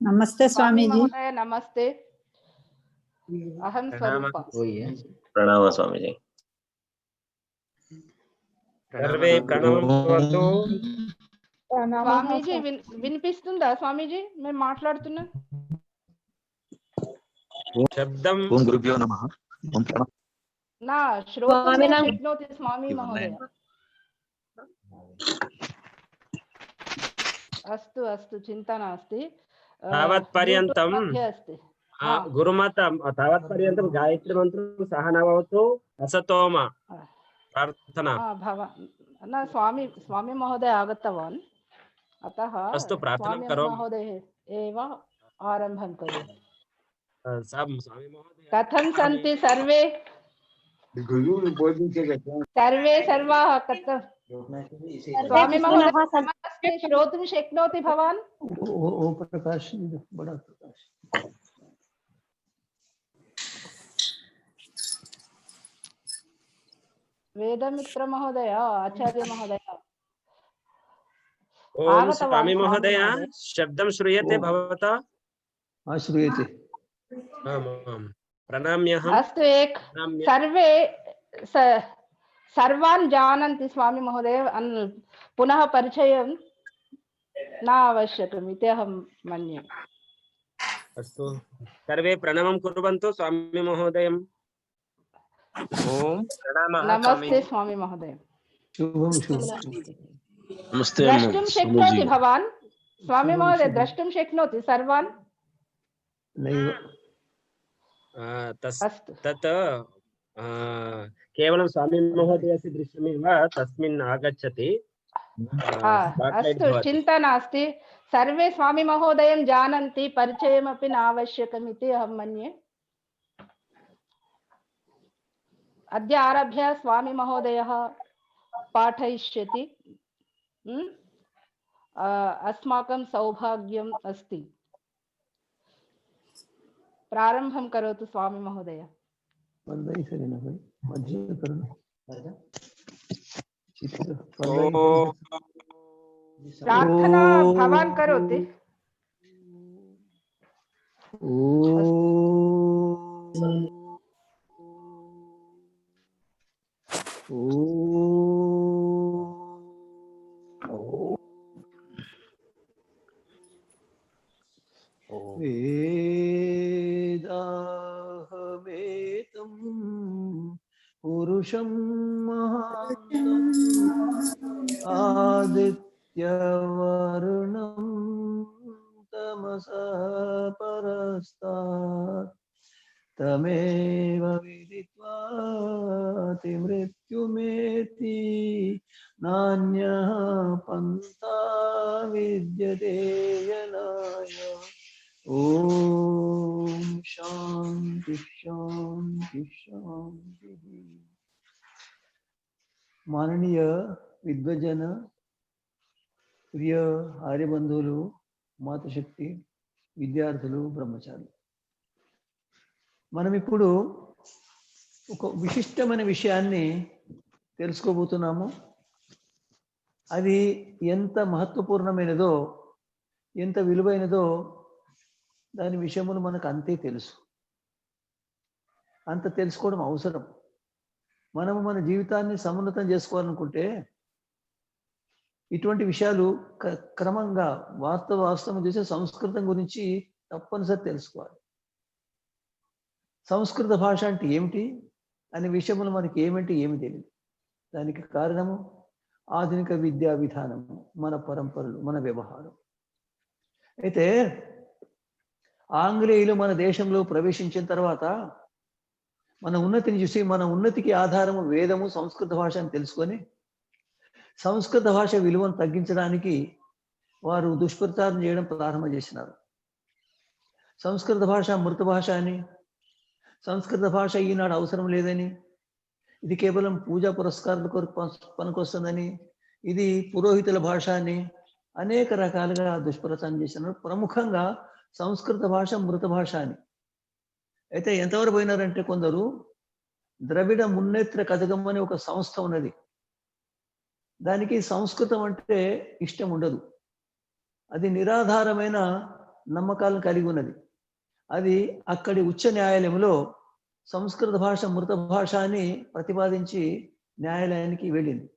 नमस्ते स्वामी जी। महोदय नमस्ते। अहं स्वरूपा। प्रणव स्वामी जी। सर्वे प्रणवं भवतु। స్వామీజీ వినిపిస్తుందా స్వామీజీ? మేము మాట్లాడుతున్నా. శబ్దం. ఓం గురుభ్యో నమః. నా శ్రోతుం న శక్నోతి స్వామి మహోదయ. अस्तु अस्तु चिंता नास्ति। तावत् पर्यन्तं गुरुमतं तावत् पर्यन्तं गायत्री मन्त्रं सह न भवतु। असतो मा प्रार्थना। न स्वामी महोदय आगतवान्, अतः अस्तु प्रार्थना करोमि। महोदय एव आरम्भं करोतु। स्वामी महोदय कथं सन्ति सर्वे? सर्वे सर्वाः कथं? स्वामी महोदय श्रोतुं शक्नोति भवान्? ओ प्रकाश, बड़ा प्रकाश। वेदमित्र महोदय, आचार्य महोदय। ओम स्वामी महोदय शब्दं श्रूयते भवता? हाँ श्रूयते। प्रणम्यहम्। अस्तु एक सर्वे सर्वान् जानन्ति स्वामी महोदय, पुनः परिचयं न आवश्यकम् इति अहं मन्ये। अस्तु सर्वे प्रणवं कुर्वन्तु स्वामी महोदयम्। ओम प्रणामः। नमस्ते स्वामी महोदय। शुभं शुभं। नमस्ते। द्रष्टुं शक्नोति भवान्? स्वामी महोदय द्रष्टुं शक्नोति सर्वान्? नैव। तत् केवलं स्वामी महोदयस्य दृश्यमेव तस्मिन् आगच्छति। अस्तु चिन्ता नास्ति, सर्वे स्वामी महोदयं जानन्ति, परिचयमपि न आवश्यकम् इति अहं मन्ये। अद्य आरभ्य स्वामी महोदयः पाठयिष्यति। अस्माकं सौभाग्यम् अस्ति। प्रारम्भं करोतु स्वामी महोदय। प्रार्थना भवान् करोति? वेदाहमेतं पुरुषं महान्तं आदित्यवर्णं तमसः परस्तात् तमेव विदित्वा मृत्युमेति नान्यः पन्था विद्यते यनाय। ओम शांति शांति शांति। माननीय विद्वजन, प्रिय आर्यबंधुలు, మాతృశక్తి విద్యార్థులు, బ్రహ్మచారులు, మనం ఇప్పుడు ఒక విశిష్టమైన విషయాన్ని తెలుసుకోబోతున్నాము. అది ఎంత మహత్వపూర్ణమైనదో, ఎంత విలువైనదో దాని విషయములు మనకు అంతే తెలుసు. అంత తెలుసుకోవడం అవసరం. మనము మన జీవితాన్ని సమున్నతం చేసుకోవాలనుకుంటే ఇటువంటి విషయాలు క్రమంగా వాస్తవం చేసే సంస్కృతం గురించి తప్పనిసరి తెలుసుకోవాలి. సంస్కృత భాష అంటే ఏమిటి అనే విషయములు మనకి ఏమిటి ఏమి తెలియదు. దానికి కారణము ఆధునిక విద్యా విధానము, మన పరంపరలు, మన వ్యవహారం. అయితే ఆంగ్లేయులు మన దేశంలో ప్రవేశించిన తర్వాత మన ఉన్నతిని చూసి, మన ఉన్నతికి ఆధారము వేదము, సంస్కృత భాష అని తెలుసుకొని సంస్కృత భాష విలువను తగ్గించడానికి వారు దుష్ప్రచారం చేయడం ప్రారంభం చేసినారు. సంస్కృత భాష మృత భాష అని, సంస్కృత భాష ఈనాడు అవసరం లేదని, ఇది కేవలం పూజా పురస్కారాల కొరకు పనికొస్తుందని, ఇది పురోహితుల భాష అని అనేక రకాలుగా దుష్ప్రచారం చేసినారు. ప్రముఖంగా సంస్కృత భాష మృత భాష అని. అయితే ఎంతవరకు పోయినారంటే కొందరు ద్రవిడ మున్నేత్ర కథకం అనే ఒక సంస్థ ఉన్నది. దానికి సంస్కృతం అంటే ఇష్టం ఉండదు. అది నిరాధారమైన నమ్మకాలను కలిగి ఉన్నది. అది అక్కడి ఉచ్చ న్యాయాలయంలో సంస్కృత భాష మృత భాష అని ప్రతిపాదించి న్యాయాలయానికి వెళ్ళింది.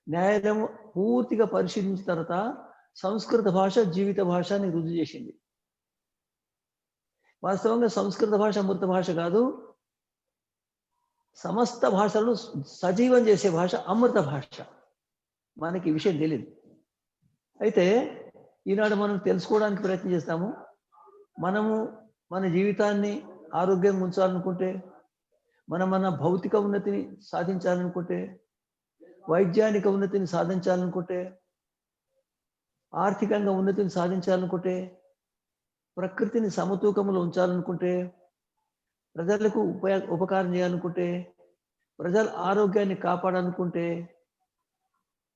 న్యాయాలయం పూర్తిగా పరిశీలించిన తర్వాత సంస్కృత భాష జీవిత భాష అని రుజువు చేసింది. వాస్తవంగా సంస్కృత భాష మృత భాష కాదు, సమస్త భాషలను సజీవం చేసే భాష అమృత భాష. మనకి ఈ విషయం తెలియదు. అయితే ఈనాడు మనం తెలుసుకోవడానికి ప్రయత్నం చేస్తాము. మనము మన జీవితాన్ని ఆరోగ్యంగా ఉంచాలనుకుంటే, మన భౌతిక ఉన్నతిని సాధించాలనుకుంటే, వైజ్ఞానిక ఉన్నతిని సాధించాలనుకుంటే, ఆర్థికంగా ఉన్నతిని సాధించాలనుకుంటే, ప్రకృతిని సమతూకంలో ఉంచాలనుకుంటే, ప్రజలకు ఉపకారం చేయాలనుకుంటే, ప్రజల ఆరోగ్యాన్ని కాపాడాలనుకుంటే,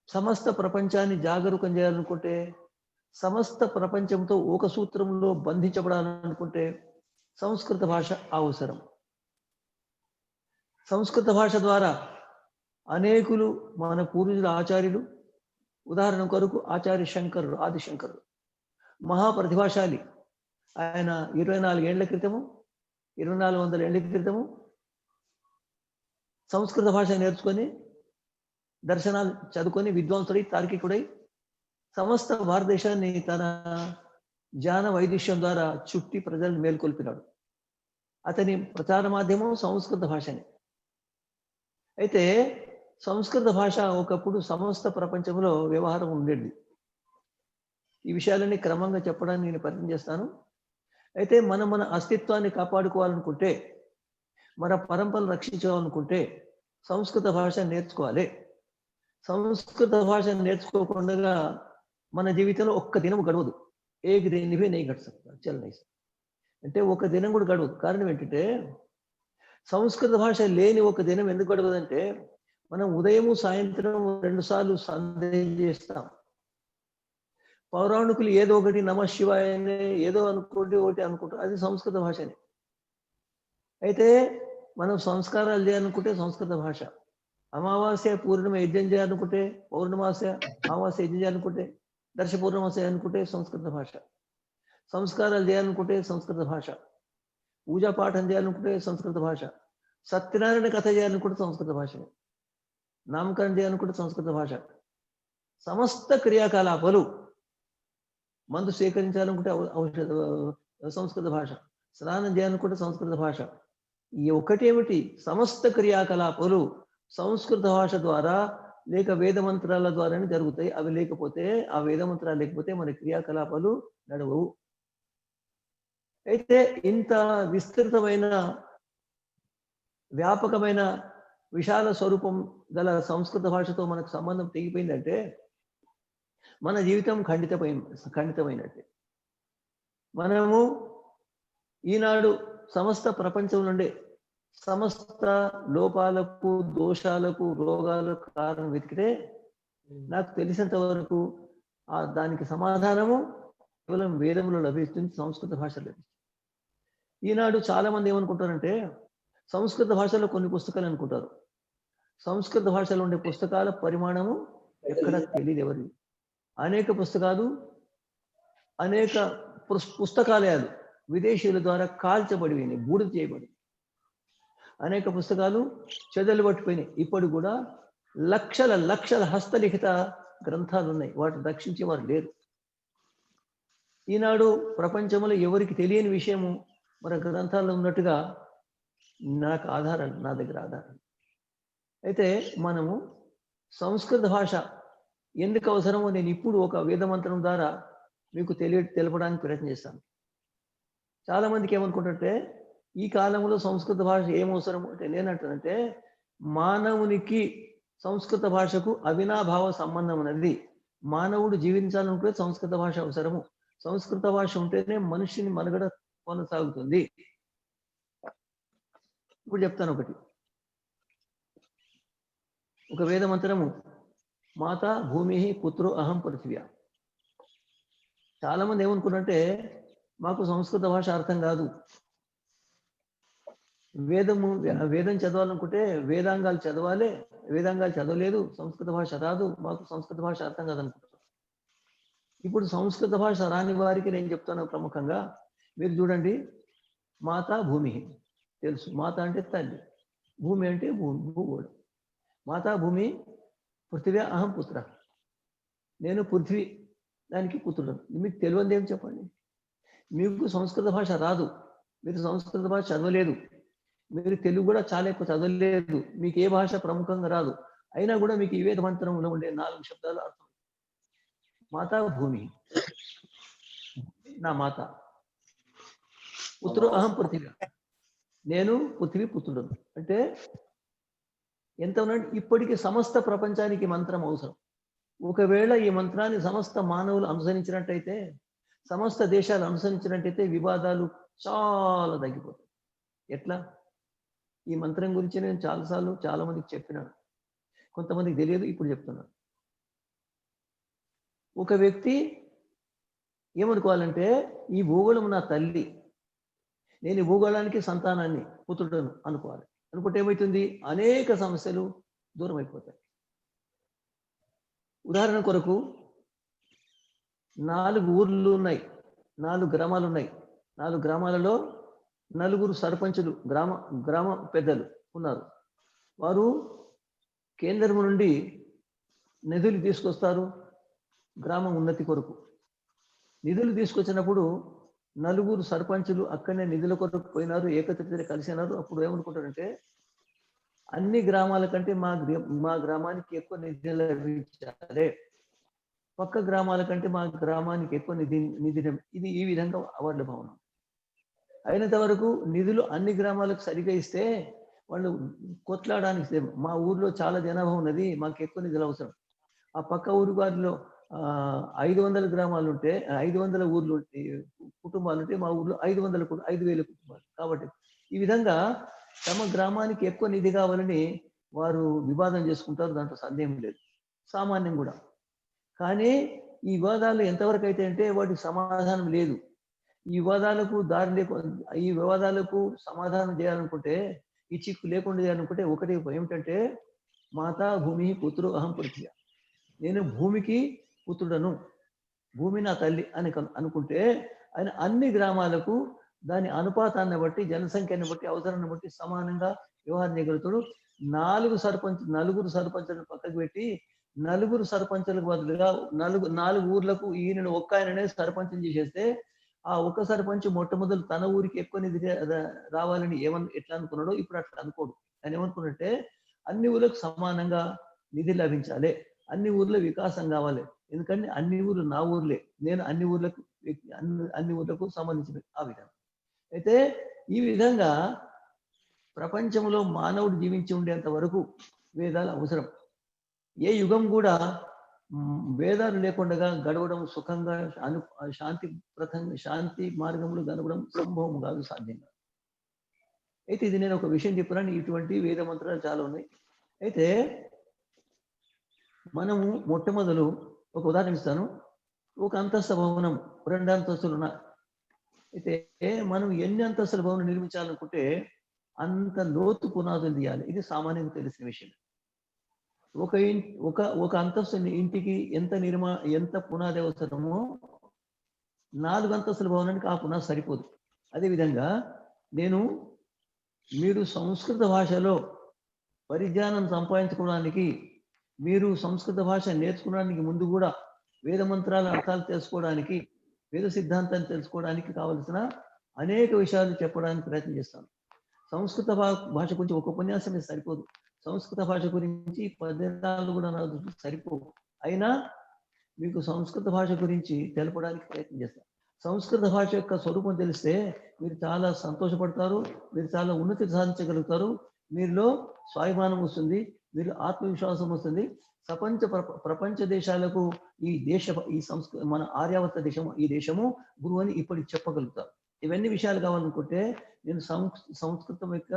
సమస్త ప్రపంచాన్ని జాగరూకం చేయాలనుకుంటే, సమస్త ప్రపంచంతో ఒక సూత్రంలో బంధించబడాలనుకుంటే సంస్కృత భాష అవసరం. సంస్కృత భాష ద్వారా అనేకులు మన పూర్వీకుల ఆచార్యులు, ఉదాహరణ కొరకు ఆచార్య శంకరుడు, ఆదిశంకరుడు మహాప్రతిభాశాలి. ఆయన 24 ఏళ్ల క్రితము, 2400 ఏళ్ల క్రితము సంస్కృత భాష నేర్చుకొని, దర్శనాలు చదువుకొని, విద్వాంసుడై, తార్కికుడై సమస్త భారతదేశాన్ని తన జ్ఞాన వైదుష్యం ద్వారా చుట్టి ప్రజలను మేల్కొల్పినాడు. అతని ప్రచార మాధ్యమం సంస్కృత భాషని. అయితే సంస్కృత భాష ఒకప్పుడు సమస్త ప్రపంచంలో వ్యవహారం ఉండేది. ఈ విషయాలన్నీ క్రమంగా చెప్పడానికి నేను ప్రయత్నం చేస్తాను. అయితే మన అస్తిత్వాన్ని కాపాడుకోవాలనుకుంటే, మన పరంపరను రక్షించాలనుకుంటే సంస్కృత భాష నేర్చుకోవాలి. సంస్కృత భాష నేర్చుకోకుండా మన జీవితంలో ఒక్క దినం గడవదు. ఏక దిన్ भी नहीं గడ सकता, चल नहीं सकता. అంటే ఒక దినం కూడా గడవదు. కారణం ఏంటంటే, సంస్కృత భాష లేని ఒక దినం ఎందుకు గడవదంటే, మనం ఉదయము సాయంత్రం 2 సార్లు సందేహం చేస్తాం. పౌరాణికులు ఏదో ఒకటి నమ శివాయనే ఏదో అనుకోండి, ఒకటి అనుకుంటాం, అది సంస్కృత భాషనే. అయితే మనం సంస్కారాలు చేయాలనుకుంటే సంస్కృత భాష. అమావాస్య పూర్ణిమ యజ్ఞం చేయాలనుకుంటే, పౌర్ణమాస్య అమావాస్య యజ్ఞం చేయాలనుకుంటే, దర్శ పూర్ణమాస్య అనుకుంటే సంస్కృత భాష. సంస్కారాలు చేయాలనుకుంటే సంస్కృత భాష. పూజా పాఠం చేయాలనుకుంటే సంస్కృత భాష. సత్యనారాయణ కథ చేయాలనుకుంటే సంస్కృత భాషనే. నామకరణం చేయాలనుకుంటే సంస్కృత భాష. సమస్త క్రియాకలాపాలు, మందు స్వీకరించాలనుకుంటే ఔషధ సంస్కృత భాష. స్నానం చేయాలనుకుంటే సంస్కృత భాష. ఈ ఒకటేమిటి, సమస్త క్రియాకలాపాలు సంస్కృత భాష ద్వారా లేక వేద మంత్రాల ద్వారానే జరుగుతాయి. అవి లేకపోతే, ఆ వేద మంత్రాలు లేకపోతే మన క్రియాకలాపాలు నడవవు. అయితే ఇంత విస్తృతమైన వ్యాపకమైన విశాల స్వరూపం గల సంస్కృత భాషతో మనకు సంబంధం తెగిపోయిందంటే మన జీవితం ఖండితమైనట్టే. మనము ఈనాడు సమస్త ప్రపంచం నుండి సమస్త లోపాలకు, దోషాలకు, రోగాలకు కారణం వెతికితే నాకు తెలిసినంత వరకు దానికి సమాధానము కేవలం వేదంలో లభిస్తుంది, సంస్కృత భాషలో లభిస్తుంది. ఈనాడు చాలా మంది ఏమనుకుంటారంటే, సంస్కృత భాషలో కొన్ని పుస్తకాలు అనుకుంటారు. సంస్కృత భాషలో ఉండే పుస్తకాల పరిమాణము ఎక్కడ తెలియదు ఎవరికి. అనేక పుస్తకాలు, అనేక పుస్తకాలయాలు విదేశీయుల ద్వారా కాల్చబడిపోయినాయి, బూడిద చేయబడి. అనేక పుస్తకాలు చెదలు పట్టిపోయినాయి. ఇప్పుడు కూడా లక్షల హస్తలిఖిత గ్రంథాలు ఉన్నాయి. వాటిని రక్షించే వారు లేరు. ఈనాడు ప్రపంచంలో ఎవరికి తెలియని విషయము మన గ్రంథాల్లో ఉన్నట్టుగా నా దగ్గర ఆధారాలు. అయితే మనము సంస్కృత భాష ఎందుకు అవసరమో నేను ఇప్పుడు ఒక వేదమంత్రం ద్వారా మీకు తెలపడానికి ప్రయత్నం చేస్తాను. చాలా మందికి ఏమనుకుంటుంటే, ఈ కాలంలో సంస్కృత భాష ఏమవసరం అంటే, నేనంటానంటే మానవునికి సంస్కృత భాషకు అవినాభావ సంబంధం ఉన్నది. మానవుడు జీవించాలనుకుంటే సంస్కృత భాష అవసరము. సంస్కృత భాష ఉంటేనే మనిషిని మనుగడ కొనసాగుతుంది. ఇప్పుడు చెప్తాను ఒకటి. ఒక వేద మంత్రము, మాత భూమి పుత్రో అహం పృథివ్యా. చాలా మంది ఏమనుకున్నారంటే, మాకు సంస్కృత భాష అర్థం కాదు, వేదం చదవాలనుకుంటే వేదాంగాలు చదవాలి, వేదాంగాలు చదవలేదు, సంస్కృత భాష రాదు, మాకు సంస్కృత భాష అర్థం కాదనుకుంటారు. ఇప్పుడు సంస్కృత భాష రాని వారికి నేను చెప్తాను ప్రముఖంగా, మీరు చూడండి, మాత భూమి తెలుసు, మాత అంటే తల్లి, భూమి అంటే భూగోళం. మాతా భూమి పృథివీ అహం పుత్ర, నేను పృథ్వీ దానికి పుత్రుడు. మీకు తెలియదు ఏం చెప్పండి? మీకు సంస్కృత భాష రాదు, మీరు సంస్కృత భాష చదవలేదు, మీరు తెలుగు కూడా చాలా ఎక్కువ చదవలేదు, మీకు ఏ భాష ప్రముఖంగా రాదు, అయినా కూడా మీకు ఈ వేద మంత్రంలో ఉండే 4 శబ్దాలు అర్థం. మాతా భూమి, నా మాత, పుత్రుడు అహం పృథివీ, నేను పృథివీ పుత్రుడు. అంటే ఎంత ఉన్నట్టు ఇప్పటికీ సమస్త ప్రపంచానికి మంత్రం అవసరం. ఒకవేళ ఈ మంత్రాన్ని సమస్త మానవులు అనుసరించినట్టయితే, సమస్త దేశాలు అనుసరించినట్టయితే వివాదాలు చాలా తగ్గిపోతాయి. ఎట్లా? ఈ మంత్రం గురించి నేను చాలాసార్లు చాలా మందికి చెప్పినాను, కొంతమందికి తెలియదు, ఇప్పుడు చెప్తున్నాను. ఒక వ్యక్తి ఏమనుకోవాలంటే, ఈ భూగోళం నా తల్లి, నేను ఈ భూగోళానికి సంతానాన్ని, పుత్రుడను అనుకోవాలి. అనుకుంటే ఏమవుతుంది? అనేక సమస్యలు దూరం అయిపోతాయి. ఉదాహరణ కొరకు 4 ఊర్లు ఉన్నాయి, 4 గ్రామాలు ఉన్నాయి. 4 గ్రామాలలో 4 సర్పంచులు, గ్రామ పెద్దలు ఉన్నారు. వారు కేంద్రం నుండి నిధులు తీసుకొస్తారు గ్రామం ఉన్నతి కొరకు. నిధులు తీసుకొచ్చినప్పుడు 4 సర్పంచులు అక్కడనే నిధుల కొరకు పోయినారు, ఏకత్రిత కలిసినారు. అప్పుడు ఏమనుకుంటారంటే, అన్ని గ్రామాల కంటే మా గ్రామానికి ఎక్కువ నిధులు లభించాలి, పక్క గ్రామాల కంటే మా గ్రామానికి ఎక్కువ నిధి ఇది ఈ విధంగా అవార్డు భావన. అయినంత వరకు నిధులు అన్ని గ్రామాలకు సరిగా ఇస్తే వాళ్ళు కొట్లాడడానికి, మా ఊర్లో చాలా జనాభా ఉన్నది, మాకు ఎక్కువ నిధులు అవసరం, ఆ పక్క ఊరు వారిలో 500 గ్రామాలు ఉంటే, 500 ఊర్లు కుటుంబాలు ఉంటే, మా ఊర్లో 5,000 కుటుంబాలు. కాబట్టి ఈ విధంగా తమ గ్రామానికి ఎక్కువ నిధి కావాలని వారు వివాదం చేసుకుంటారు, దాంట్లో సందేహం లేదు, సామాన్యం కూడా. కానీ ఈ వివాదాలు ఎంతవరకు అయితే అంటే వాటికి సమాధానం లేదు. ఈ వివాదాలకు ఈ వివాదాలకు సమాధానం చేయాలనుకుంటే, ఈ చిక్కు లేకుండా చేయాలనుకుంటే ఒకటి ఏమిటంటే, మాతా భూమి పుత్రు అహం పృథివీ, నేను భూమికి పుత్రుడను, భూమి నా తల్లి అని అనుకుంటే, ఆయన అన్ని గ్రామాలకు దాని అనుపాతాన్ని బట్టి, జనసంఖ్యను బట్టి, అవసరాన్ని బట్టి సమానంగా వ్యవహారం చేయగలుగుతాడు. 4 సర్పంచులను పక్కకు పెట్టి 4 సర్పంచులకు బదులుగా 4 ఊర్లకు ఈయనను ఒక్క ఆయననే సర్పంచం చేసేస్తే, ఆ ఒక్క సర్పంచ్ మొట్టమొదలు తన ఊరికి ఎక్కువ నిధి రావాలని ఎట్లా అనుకున్నాడో ఇప్పుడు అట్లా అనుకోడు. ఆయన ఏమనుకున్నట్టే, అన్ని ఊర్లకు సమానంగా నిధి లభించాలి, అన్ని ఊర్ల వికాసం కావాలి, ఎందుకంటే అన్ని ఊర్లు నా ఊర్లే, నేను అన్ని ఊర్లకు సంబంధించిన ఆ విధంగా. అయితే ఈ విధంగా ప్రపంచంలో మానవుడు జీవించి ఉండేంత వరకు వేదాలు అవసరం. ఏ యుగం కూడా వేదాలు లేకుండా గడవడం, సుఖంగా శాంతి మార్గంలో గడవడం సంభవం కాదు, సాధ్యం కాదు. అయితే ఇది నేను ఒక విషయం చెప్పినాను, ఇటువంటి వేద మంత్రాలు చాలా ఉన్నాయి. అయితే మనము మొట్టమొదలు ఒక ఉదాహరణ ఇస్తాను. ఒక అంతస్తు భవనం, 2 అంతస్తులు ఉన్నాయి. అయితే మనం ఎన్ని అంతస్తుల భవనం నిర్మించాలనుకుంటే అంత లోతు పునాదులు తీయాలి. ఇది సామాన్యంగా తెలిసిన విషయం. ఒక అంతస్తు ఇంటికి ఎంత పునాది అవసరమో 4 అంతస్తుల భవనానికి ఆ పునాది సరిపోదు. అదేవిధంగా మీరు సంస్కృత భాషలో పరిజ్ఞానం సంపాదించుకోవడానికి, మీరు సంస్కృత భాష నేర్చుకోవడానికి ముందు కూడా వేద మంత్రాల అర్థాలు తెలుసుకోవడానికి, వేద సిద్ధాంతాన్ని తెలుసుకోవడానికి కావలసిన అనేక విషయాలు చెప్పడానికి ప్రయత్నం చేస్తాను. సంస్కృత భాష గురించి ఒక ఉపన్యాసమే సరిపోదు, సంస్కృత భాష గురించి 10 దినాలు కూడా నాకు సరిపోవు. అయినా మీకు సంస్కృత భాష గురించి తెలపడానికి ప్రయత్నం చేస్తాను. సంస్కృత భాష యొక్క స్వరూపం తెలిస్తే మీరు చాలా సంతోషపడతారు, మీరు చాలా ఉన్నతి సాధించగలుగుతారు, మీరులో స్వాభిమానం వస్తుంది, మీరు ఆత్మవిశ్వాసం వస్తుంది. ప్రపంచ దేశాలకు ఈ సంస్కృతి, మన ఆర్యావర్త దేశము, ఈ దేశము గురువు అని ఇప్పటికి చెప్పగలుగుతారు. ఇవన్నీ విషయాలు కావాలనుకుంటే నేను సంస్కృతం యొక్క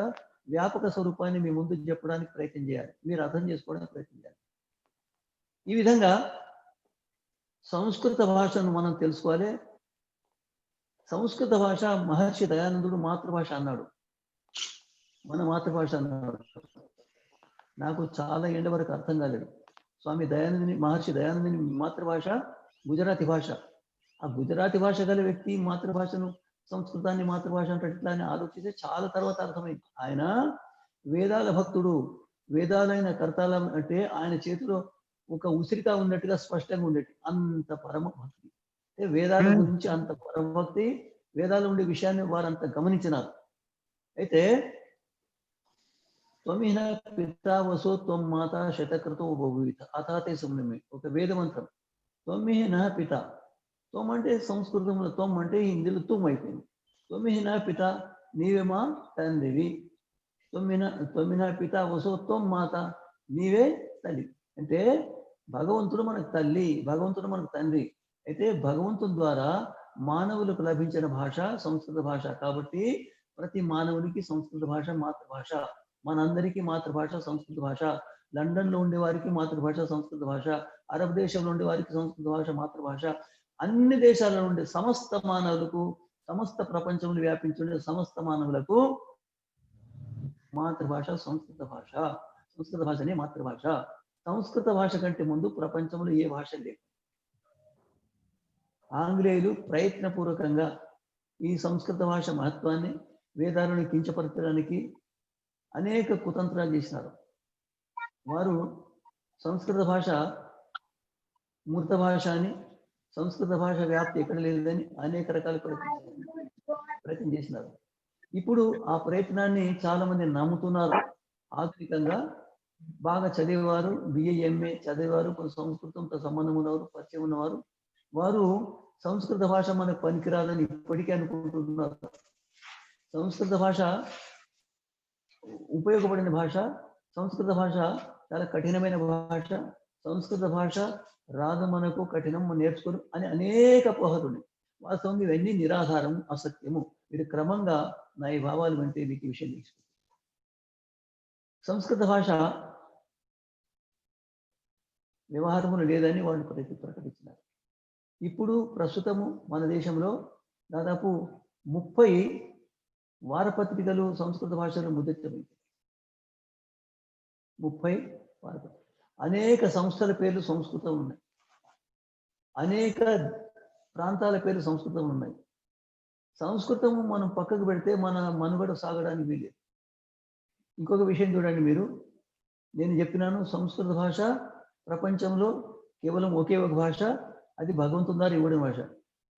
వ్యాపక స్వరూపాన్ని మీ ముందు చెప్పడానికి ప్రయత్నం చేయాలి, మీరు అర్థం చేసుకోవడానికి ప్రయత్నం చేయాలి. ఈ విధంగా సంస్కృత భాషను మనం తెలుసుకోవాలి. సంస్కృత భాష మహర్షి దయానందుడు మాతృభాష అన్నాడు, మన మాతృభాష అన్నాడు. నాకు చాలా ఏళ్ళ వరకు అర్థం కాలేదు. మహర్షి దయానందుని మాతృభాష గుజరాతీ భాష. ఆ గుజరాతీ భాష గల వ్యక్తి మాతృభాషను, సంస్కృతాన్ని మాతృభాష అంటే ఎట్లా అని ఆలోచిస్తే చాలా తర్వాత అర్థమైంది. ఆయన వేదాల భక్తుడు, వేదాలైన కర్తాల అంటే ఆయన చేతిలో ఒక ఉసిరిక ఉన్నట్టుగా స్పష్టంగా ఉండేది. అంత పరమ భక్తి, వేదాల గురించి అంత పరమభక్తి, వేదాలు ఉండే విషయాన్ని వారు అంత గమనించినారు. అయితే త్వమిహ పితా వసో త్వం మాత శతకృతో బహువిధ అథాతే సుమ్నమే, ఒక వేద మంత్రం. త్వమిహ నః పిత, త్వం అంటే సంస్కృతంలో త్వం అంటే హిందీలో తుమ్ అయిపోయింది. త్వమిహ నః పిత, నీవే మా తండ్రివి. త్వమిహ పిత వసో త్వం మాత, నీవే తల్లి. అంటే భగవంతుడు మనకు తల్లి, భగవంతుడు మనకు తండ్రి. అయితే భగవంతుని ద్వారా మానవులకు లభించిన భాష సంస్కృత భాష. కాబట్టి ప్రతి మానవునికి సంస్కృత భాష మాతృభాష. మనందరికీ మాతృభాష సంస్కృత భాష. లండన్లో ఉండే వారికి మాతృభాష సంస్కృత భాష, అరబ్ దేశంలో ఉండే వారికి సంస్కృత భాష మాతృభాష. అన్ని దేశాలలో ఉండే సమస్త మానవులకు, సమస్త ప్రపంచంలో వ్యాపించుండే సమస్త మానవులకు మాతృభాష సంస్కృత భాష. సంస్కృత భాషనే మాతృభాష. సంస్కృత భాష కంటే ముందు ప్రపంచంలో ఏ భాష లేదు. ఆంగ్లేయులు ప్రయత్నపూర్వకంగా ఈ సంస్కృత భాష మహత్వాన్ని, వేదాలను కించపరచడానికి అనేక కుతంత్రాలు చేసినారు. వారు సంస్కృత భాష మృత భాష అని, సంస్కృత భాష వ్యాప్తి ఎక్కడ లేదని అనేక రకాల ప్రయత్నం చేసినారు. ఇప్పుడు ఆ ప్రయత్నాన్ని చాలా మంది నమ్ముతున్నారు. ఆధునికంగా బాగా చదివేవారు, బిఏ ఎంఏ చదివేవారు, కొంత సంస్కృతంతో సంబంధం ఉన్నవారు, పరిచయం ఉన్నవారు, వారు సంస్కృత భాష మనకు పనికిరాదని ఇప్పటికీ అనుకుంటున్నారు. సంస్కృత భాష ఉపయోగపడిన భాష, సంస్కృత భాష చాలా కఠినమైన భాష, సంస్కృత భాష రాదు మనకు, కఠినం నేర్చుకోరు అని అనేక అపోహలు. వాస్తవంగా ఇవన్నీ నిరాధారం, అసత్యము. మీరు క్రమంగా నా ఈ భావాలు వింటే మీకు ఈ విషయం తెలుసు. సంస్కృత భాష వ్యవహారములు లేదని వాళ్ళు ప్రకటించినారు. ఇప్పుడు ప్రస్తుతము మన దేశంలో దాదాపు 30 వారపత్రికలు సంస్కృత భాషలో ముద్రించబడింది. 30 వారపత్రికలు. అనేక సంస్థల పేర్లు సంస్కృతం ఉన్నాయి, అనేక ప్రాంతాల పేర్లు సంస్కృతం ఉన్నాయి. సంస్కృతము మనం పక్కకు పెడితే మన మనుగడ సాగడానికి వీలేదు. ఇంకొక విషయం చూడండి మీరు, నేను చెప్పినాను సంస్కృత భాష ప్రపంచంలో కేవలం ఒకే ఒక భాష, అది భగవంతుని ద్వారా ఇవ్వడిన భాష.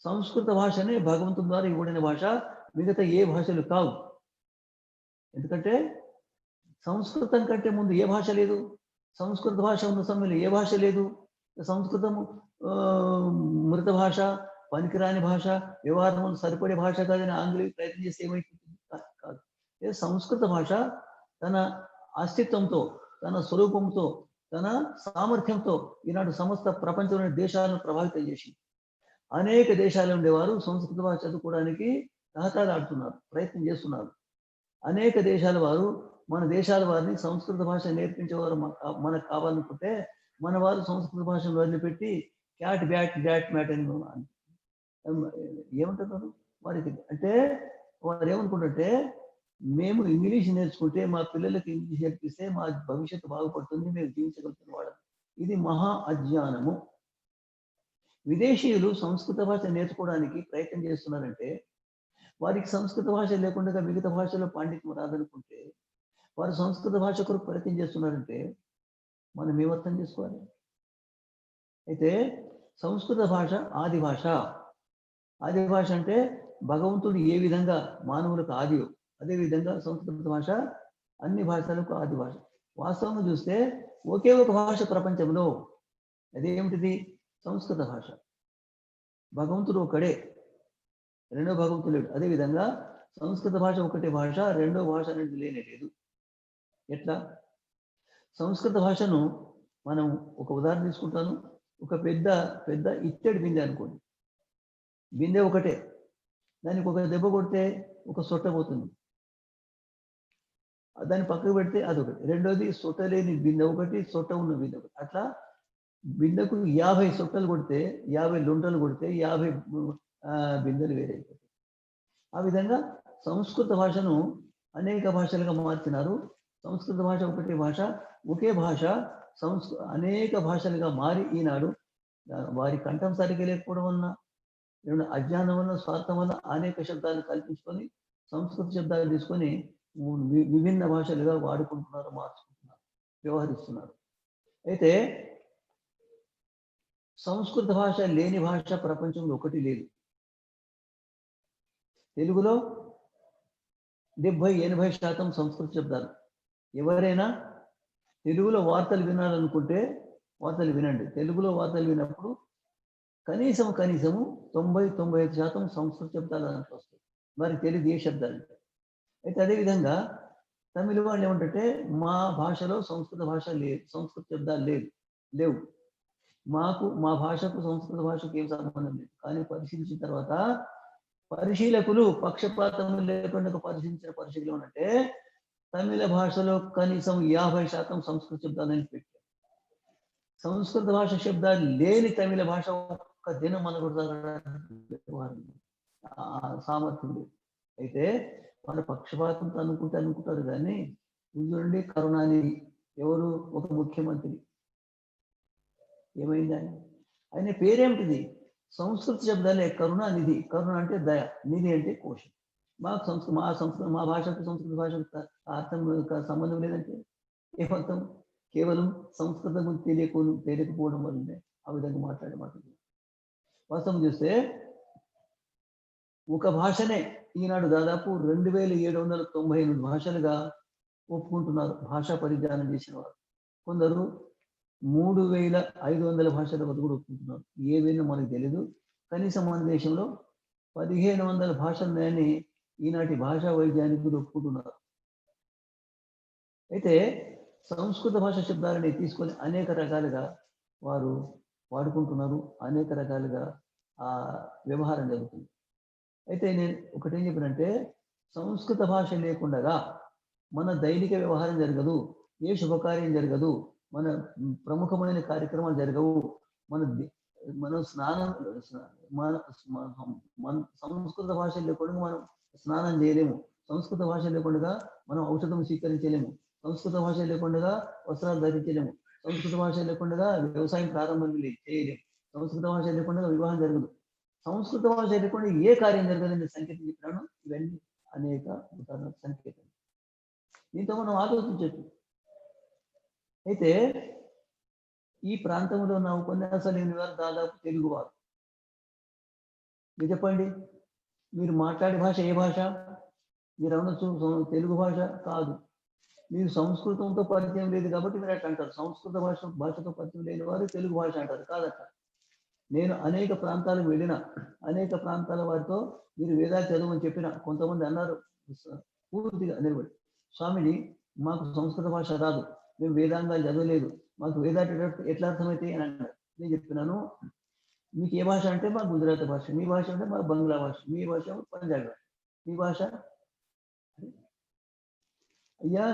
సంస్కృత భాషనే భగవంతుని ద్వారా ఇవ్వడిన భాష, మిగతా ఏ భాషలు కావు. ఎందుకంటే సంస్కృతం కంటే ముందు ఏ భాష లేదు, సంస్కృత భాష ఉన్న సమయంలో ఏ భాష లేదు. సంస్కృతము మృత భాష, పనికిరాని భాష, వ్యవహారములు సరిపడే భాష కాదని ఆంగ్లేయులు ప్రయత్నం చేస్తే ఏమైపోతుంది? కాదు. సంస్కృత భాష తన అస్తిత్వంతో, తన స్వరూపంతో, తన సామర్థ్యంతో ఈనాడు సమస్త ప్రపంచంలోని దేశాలను ప్రభావితం చేసింది. అనేక దేశాలు ఉండేవారు సంస్కృత భాష చదువుకోవడానికి తహతాలాడుతున్నారు, ప్రయత్నం చేస్తున్నారు. అనేక దేశాల వారు మన దేశాల వారిని సంస్కృత భాష నేర్పించేవారు మనకు కావాలనుకుంటే మన వారు సంస్కృత భాషను వదిలిపెట్టి క్యాట్ బ్యాట్ బ్యాట్ మ్యాట్ అని ఏమంటున్నారు వారికి. అంటే వారు ఏమనుకుంటుంటే, మేము ఇంగ్లీష్ నేర్చుకుంటే మా పిల్లలకి ఇంగ్లీష్ నేర్పిస్తే మా భవిష్యత్తు బాగుపడుతుంది, మేము జీవించగలుగుతున్న వాడు. ఇది మహా అజ్ఞానము. విదేశీయులు సంస్కృత భాష నేర్చుకోవడానికి ప్రయత్నం చేస్తున్నారంటే, వారికి సంస్కృత భాష లేకుండా మిగతా భాషలో పాండిత్యం రాదనుకుంటే, వారు సంస్కృత భాష కొరకు ప్రయత్నం చేస్తున్నారంటే మనం ఏమర్థం చేసుకోవాలి? అయితే సంస్కృత భాష ఆది భాష. ఆది భాష అంటే భగవంతుడు ఏ విధంగా మానవులకు ఆదియో అదేవిధంగా సంస్కృత భాష అన్ని భాషలకు ఆది భాష. వాస్తవంగా చూస్తే ఒకే ఒక భాష ప్రపంచంలో, అదేమిటిది? సంస్కృత భాష. భగవంతుడు ఒకడే, రెండో భగవంతుడు లేడు. అదేవిధంగా సంస్కృత భాష ఒకటే భాష, రెండో భాష అనేది లేనే లేదు. ఎట్లా? సంస్కృత భాషను మనం ఒక ఉదాహరణ తీసుకుంటాను. ఒక పెద్ద పెద్ద ఇత్తడి బిందె అనుకోండి. బిందె ఒకటే, దానికి ఒక దెబ్బ కొడితే ఒక సొట్ట పోతుంది, దాన్ని పక్కకు పెడితే అదొకటి. రెండోది సొట్ట లేని బిందె ఒకటి, సొట్ట ఉన్న బిందె ఒకటి. అట్లా బిందెకు 50 సొట్టలు కొడితే, 50 లుంటలు కొడితే 50 బిందెలు వేరైపోతాయి. ఆ విధంగా సంస్కృత భాషను అనేక భాషలుగా మార్చినారు. సంస్కృత భాష ఒకటే భాష, ఒకే భాష అనేక భాషలుగా మారి ఈనాడు వారి కంఠం సరిగ్గా లేకపోవడం వలన, లేదంటే అజ్ఞానం వల్ల, స్వార్థం వల్ల అనేక శబ్దాలు కల్పించుకొని సంస్కృత శబ్దాలు తీసుకొని విభిన్న భాషలుగా వాడుకుంటున్నారు, మార్చుకుంటున్నారు, వ్యవహరిస్తున్నారు. అయితే సంస్కృత భాష లేని భాష ప్రపంచంలో ఒకటి లేదు. తెలుగులో 70-80% సంస్కృత శబ్దాలు. ఎవరైనా తెలుగులో వార్తలు వినాలనుకుంటే వార్తలు వినండి. తెలుగులో వార్తలు విన్నప్పుడు కనీసము 90-95% సంస్కృత శబ్దాలు దాంట్లో వస్తాయి. మరి తెలుగు ఏ శబ్దాలు? అయితే అదేవిధంగా తమిళ వాళ్ళు ఏమంటే మా భాషలో సంస్కృత భాష లేదు, సంస్కృత శబ్దాలు లేవు. మా భాషకు సంస్కృత భాషకు ఏం సంబంధం లేదు. కానీ పరిశీలించిన తర్వాత పరిశీలకులు పక్షపాతం లేకుండా పరిశీలించిన పరిశీలకులు అంటే తమిళ భాషలో కనీసం 50% సంస్కృత శబ్దాలని పెట్టారు. సంస్కృత భాష శబ్దాలు లేని తమిళ భాష ఒక్క దినం మనకు సామర్థ్యం లేదు. అయితే మన పక్షపాతంతో అనుకుంటారు కానీ చూడండి, కరుణానిధి ఎవరు? ఒక ముఖ్యమంత్రి. ఏమైంది ఆయన పేరేమిటిది? సంస్కృత శబ్దాలే. కరుణానిధి. కరుణ అంటే దయ, నిధి అంటే కోశం. మా భాషకు సంస్కృత భాషకు అర్థం సంబంధం లేదంటే ఏమర్థం? కేవలం సంస్కృతం తెలియకపోవడం వల్లనే ఆ విధంగా మాట్లాడుతుంది. వాస్తవం చూస్తే ఒక భాషనే ఈనాడు దాదాపు 2798 భాషలుగా ఒప్పుకుంటున్నారు భాషా పరిజ్ఞానం చేసిన వారు. కొందరు 3500 భాషల వరకు కూడా ఒప్పుకుంటున్నారు. ఏవైనా మనకు తెలియదు. కనీసం మన దేశంలో 1500 భాషలున్నాయని ఈనాటి భాషా వైజ్ఞానికులు ఒప్పుకుంటున్నారు. అయితే సంస్కృత భాష శబ్దాలని తీసుకొని అనేక రకాలుగా వారు వాడుకుంటున్నారు, అనేక రకాలుగా ఆ వ్యవహారం జరుగుతుంది. అయితే నేను ఒకటేం చెప్పినంటే, సంస్కృత భాష లేకుండా మన దైనిక వ్యవహారం జరగదు, ఏ శుభకార్యం జరగదు, మన ప్రముఖమైన కార్యక్రమాలు జరగవు, మన స్నానం సంస్కృత భాష లేకుండా మనం స్నానం చేయలేము, సంస్కృత భాష లేకుండా మనం ఔషధం స్వీకరించలేము, సంస్కృత భాష లేకుండా వస్త్రాలు ధరించలేము, సంస్కృత భాష లేకుండా వ్యవసాయం ప్రారంభం చేయలేము, సంస్కృత భాష లేకుండా వివాహం జరగదు, సంస్కృత భాష లేకుండా ఏ కార్యం జరగదని సంకేతం చెప్పినాను. ఇవన్నీ అనేక ఉదాహరణ సంకేతం. దీంతో మనం ఆలోచించవచ్చు. అయితే ఈ ప్రాంతంలో ఉన్న ఉపన్యాసాలు వారు దాదాపు తెలుగువారు. మీరు చెప్పండి, మీరు మాట్లాడే భాష ఏ భాష? మీరు అనొచ్చు తెలుగు భాష కాదు, మీరు సంస్కృతంతో పరిచయం లేదు కాబట్టి మీరు అట్లా అంటారు. సంస్కృత భాషతో పరిచయం లేని వారు తెలుగు భాష అంటారు. కాదట. నేను అనేక ప్రాంతాలకు వెళ్ళిన, అనేక ప్రాంతాల వారితో మీరు వేదాలు చదవమని చెప్పిన. కొంతమంది అన్నారు పూర్తిగా నిలబడి, స్వామిని మాకు సంస్కృత భాష రాదు, మేము వేదాంగాలు చదవలేదు, మాకు వేదాలు ఎట్లా అర్థమవుతాయి అని అన్నారు. నేను చెప్పినాను, మీకు ఏ భాష అంటే మా గుజరాతీ భాష, మీ భాష అంటే మా బంగ్లా భాష, మీ భాష పంజాబీ భాష, మీ భాష అయ్యా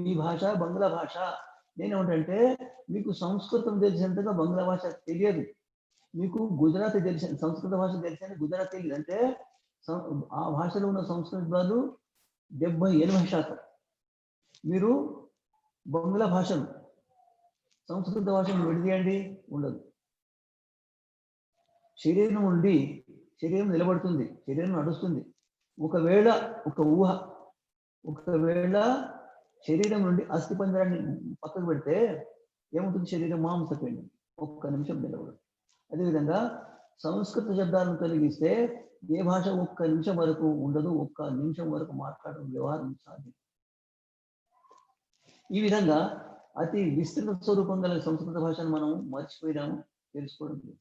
మీ భాష బంగ్లా భాష. నేనేమంటే మీకు సంస్కృతం తెలిసినంతగా బంగ్లా భాష తెలియదు, మీకు గుజరాతీ తెలిసి సంస్కృత భాష తెలిసి గుజరాతీ తెలియదు. అంటే ఆ భాషలో ఉన్న సంస్కృత పదాలు 70-80%. మీరు బంగ్లా భాషను సంస్కృత భాషను విడిదీయండి, ఉండదు. శరీరం ఉండి శరీరం నిలబడుతుంది, శరీరం నడుస్తుంది. ఒకవేళ ఒకవేళ శరీరం నుండి అస్థిపంజరాన్ని పక్కకు పెడితే ఏముంటుంది? శరీరం మాంసపిండి, ఒక్క నిమిషం నిలబడదు. అదేవిధంగా సంస్కృత శబ్దాలను తొలగిస్తే ఏ భాష ఒక్క నిమిషం వరకు ఉండదు, ఒక్క నిమిషం వరకు మాట్లాడడం వ్యవహారం సాధ్యం. ఈ విధంగా అతి విస్తృత స్వరూపం గల సంస్కృత భాషను మనం మర్చిపోయినాము, తెలుసుకోవడం లేదు.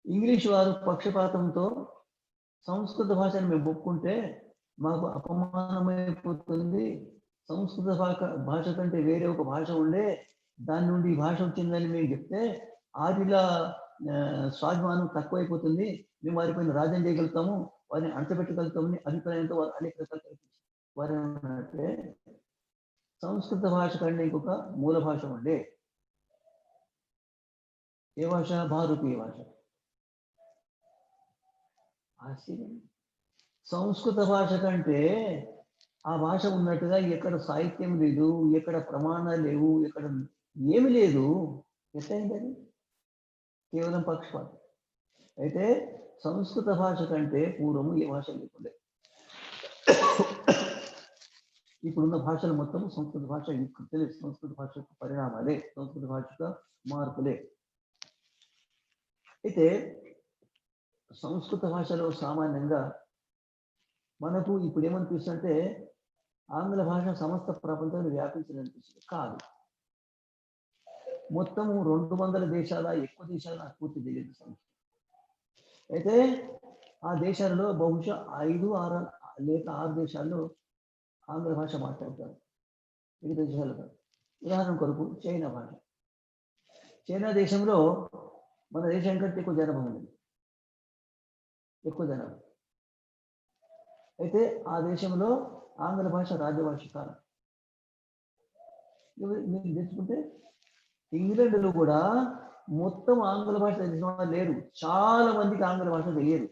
ఇంగ్లీష్ వారు పక్షపాతంతో సంస్కృత భాషను మేము ఒప్పుకుంటే మాకు అపమానమైపోతుంది, సంస్కృత భాష కంటే వేరే ఒక భాష ఉండే, దాని నుండి ఈ భాష వచ్చిందని మేము చెప్తే ఆదిలా స్వాభిమానం తక్కువైపోతుంది, మేము వారిపైన రాజ్యం చేయగలుగుతాము, వారిని అణచబెట్టగలుగుతామని అభిప్రాయంతో వారు అనేక రకాలు కల్పించారు. వారు ఏమంటే సంస్కృత భాష కంటే ఇంకొక మూల భాష ఉండే. ఏ భాష? భారతీయ భాష. ఆశ్చర్యం. సంస్కృత భాష కంటే ఆ భాష ఉన్నట్టుగా ఎక్కడ సాహిత్యం లేదు, ఎక్కడ ప్రమాణాలు లేవు, ఎక్కడ ఏమి లేదు. ఎట్లయింది అది? కేవలం పక్షపాతం. అయితే సంస్కృత భాష కంటే పూర్వము ఏ భాష లేకుండే. ఇప్పుడున్న భాషలు మొత్తం సంస్కృత భాష సంస్కృత భాష యొక్క పరిణామాలే, సంస్కృత భాష యొక్క మార్పులే. అయితే సంస్కృత భాషలో సామాన్యంగా మనకు ఇప్పుడు ఏమనిపిస్తుందంటే ఆంగ్ల భాష సమస్త ప్రపంచంలో వ్యాపించిందనిపిస్తుంది. కాదు, మొత్తము 200 దేశాల ఎక్కువ దేశాలు నాకు పూర్తి తెలియదు సంస్కృతం. అయితే ఆ దేశాలలో బహుశా 5, 6 లేక 6 దేశాల్లో ఆంగ్ల భాష మాట్లాడతారు, మిగతా దేశాలు కాదు. ఉదాహరణ కొరకు చైనా భాష. చైనా దేశంలో మన దేశం కంటే ఎక్కువ జనాభా ఉంది, ఎక్కువ జనాభా. అయితే ఆ దేశంలో ఆంగ్ల భాష రాజ్యభాష కాదు. మీరు తెచ్చుకుంటే ఇంగ్లాండ్లో కూడా మొత్తం ఆంగ్ల భాష తెలిసిన వాళ్ళు లేరు. చాలా మందికి ఆంగ్ల భాష తెలియదు,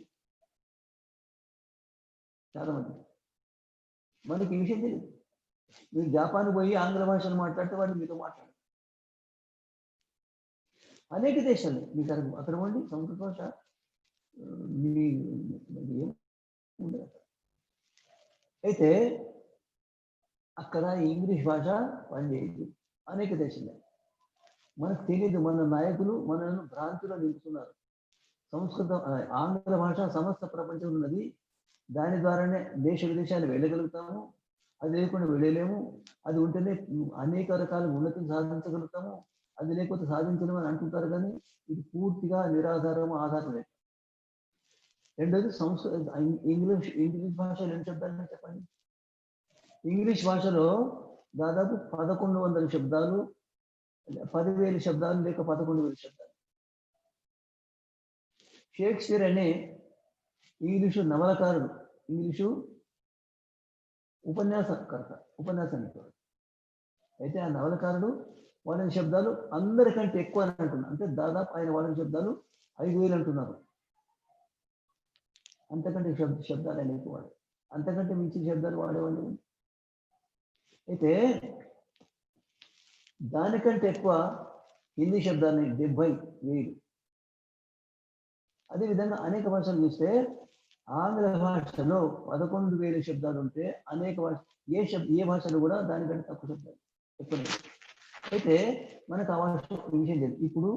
చాలా మంది. మనకి ఈ విషయం తెలియదు. మీరు జపాన్ పోయి ఆంగ్ల భాషను మాట్లాడితే వాళ్ళు మీతో మాట్లాడరు. అనేక దేశాలు మీకు అక్కడ ఉండి సంస్కృత భాష ఉండదు. అయితే అక్కడ ఇంగ్లీష్ భాష పనిచేయదు అనేక దేశాల్లో. మనకు తెలియదు, మన నాయకులు మనల్ని భ్రాంతిలో నిలుపుతున్నారు. ఆంగ్ల భాష సమస్త ప్రపంచం ఉన్నది, దాని ద్వారానే దేశ విదేశాలు వెళ్ళగలుగుతాము, అది లేకుండా వెళ్ళలేము. అది ఉంటేనే అనేక రకాల ఉన్నతిని సాధించగలుగుతాము, అది లేకపోతే సాధించలేము అని అంటుంటారు. కానీ ఇది పూర్తిగా నిరాధారము, ఆధారం లేదు. రెండోది ఇంగ్లీష్ భాషలో ఎన్ని శబ్దాలు చెప్పండి. ఇంగ్లీష్ భాషలో దాదాపు 1100 శబ్దాలు, 10,000 శబ్దాలు లేక 11,000 శబ్దాలు. షేక్స్పియర్ అనే ఇంగ్లీషు నవలకారుడు, ఇంగ్లీషు ఉపన్యాసానికి. అయితే ఆ నవలకారుడు వాడిన శబ్దాలు అందరికంటే ఎక్కువ అని అంటున్నారు. అంటే దాదాపు ఆయన వాడిన శబ్దాలు 5,000 అంటున్నారు. అంతకంటే శబ్దాలు ఆయన ఎక్కువ వాడు, అంతకంటే మించిన శబ్దాలు వాడేవాళ్ళు. అయితే దానికంటే ఎక్కువ హిందీ శబ్దాన్ని 70,000. అదేవిధంగా అనేక భాషలు చూస్తే ఆంగ్ల భాషలో 11,000 శబ్దాలు ఉంటే అనేక భాష ఏ భాషలో కూడా దానికంటే తక్కువ శబ్దాలు ఎక్కువ. అయితే మనకు ఆ భాష విషయం లేదు. ఇప్పుడు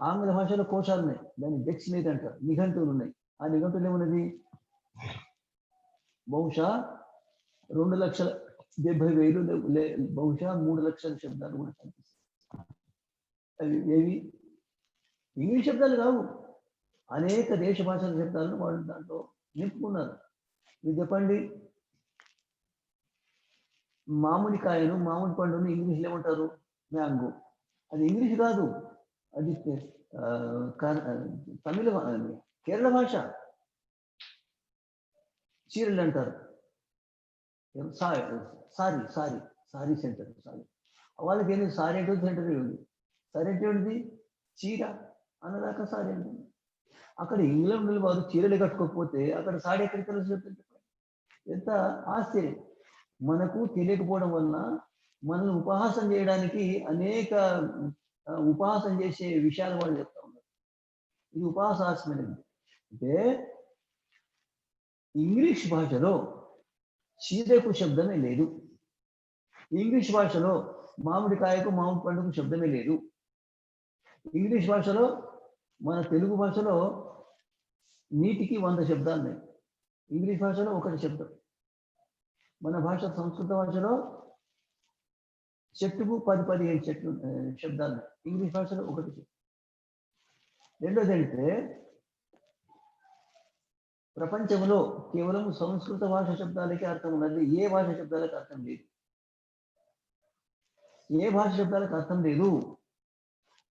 ఆంగ్ల భాషలో కోశాలు ఉన్నాయి, దాన్ని డిక్షనరీ అంటారు, నిఘంటువులు ఉన్నాయి. ఆ నిఘంటువులు ఏమున్నది? బహుశా 2,70,000 బహుశా 3,00,000 శబ్దాలు కూడా కనిపిస్తాయి. అవి ఏవి? ఇంగ్లీష్ శబ్దాలు కావు, అనేక దేశ భాషల శబ్దాలను వాళ్ళు దాంట్లో నింపుకున్నారు. మీరు చెప్పండి, మామిడికాయను, మామిడి పండును ఇంగ్లీష్లో ఏమంటారు? మ్యాంగో. అది ఇంగ్లీష్ కాదు, అది తమిళ, కేరళ భాష. చీరలు అంటారు, సారీ సెంటర్. వాళ్ళకి ఏంటి సారీ అంటే సెంటర్ ఉంది. సారీ అంటే ఏంటిది? చీర అన్నదాకా సారీ అంటుంది. అక్కడ ఇంగ్లాండ్ వారు చీరలు కట్టుకోకపోతే అక్కడ సారీ ఎక్కడికి తెలుస్తుంది? ఎంత ఆశ్చర్యం! మనకు తెలియకపోవడం వలన మనల్ని ఉపహాసం చేయడానికి అనేక ఉపహాసం చేసే విషయాలు వాళ్ళు చెప్తా ఉన్నారు. ఇది ఉపహాసాస్యమైనది. అంటే ఇంగ్లీష్ భాషలో చీరకు శబ్దమే లేదు, ఇంగ్లీష్ భాషలో మామిడికాయకు, మామిడి పండుగకు శబ్దమే లేదు. ఇంగ్లీష్ భాషలో, మన తెలుగు భాషలో నీటికి 100 శబ్దాలు ఉన్నాయి, ఇంగ్లీష్ భాషలో 1 శబ్దం. మన భాష సంస్కృత భాషలో చెట్టుకు 10-15 శబ్దాలు, ఇంగ్లీష్ భాషలో 1 శబ్దం. రెండోది ఏంటంటే ప్రపంచంలో కేవలం సంస్కృత భాష శబ్దాలకే అర్థం ఉన్నది, ఏ భాష శబ్దాలకు అర్థం లేదు. ఏ భాష శబ్దాలకు అర్థం లేదు.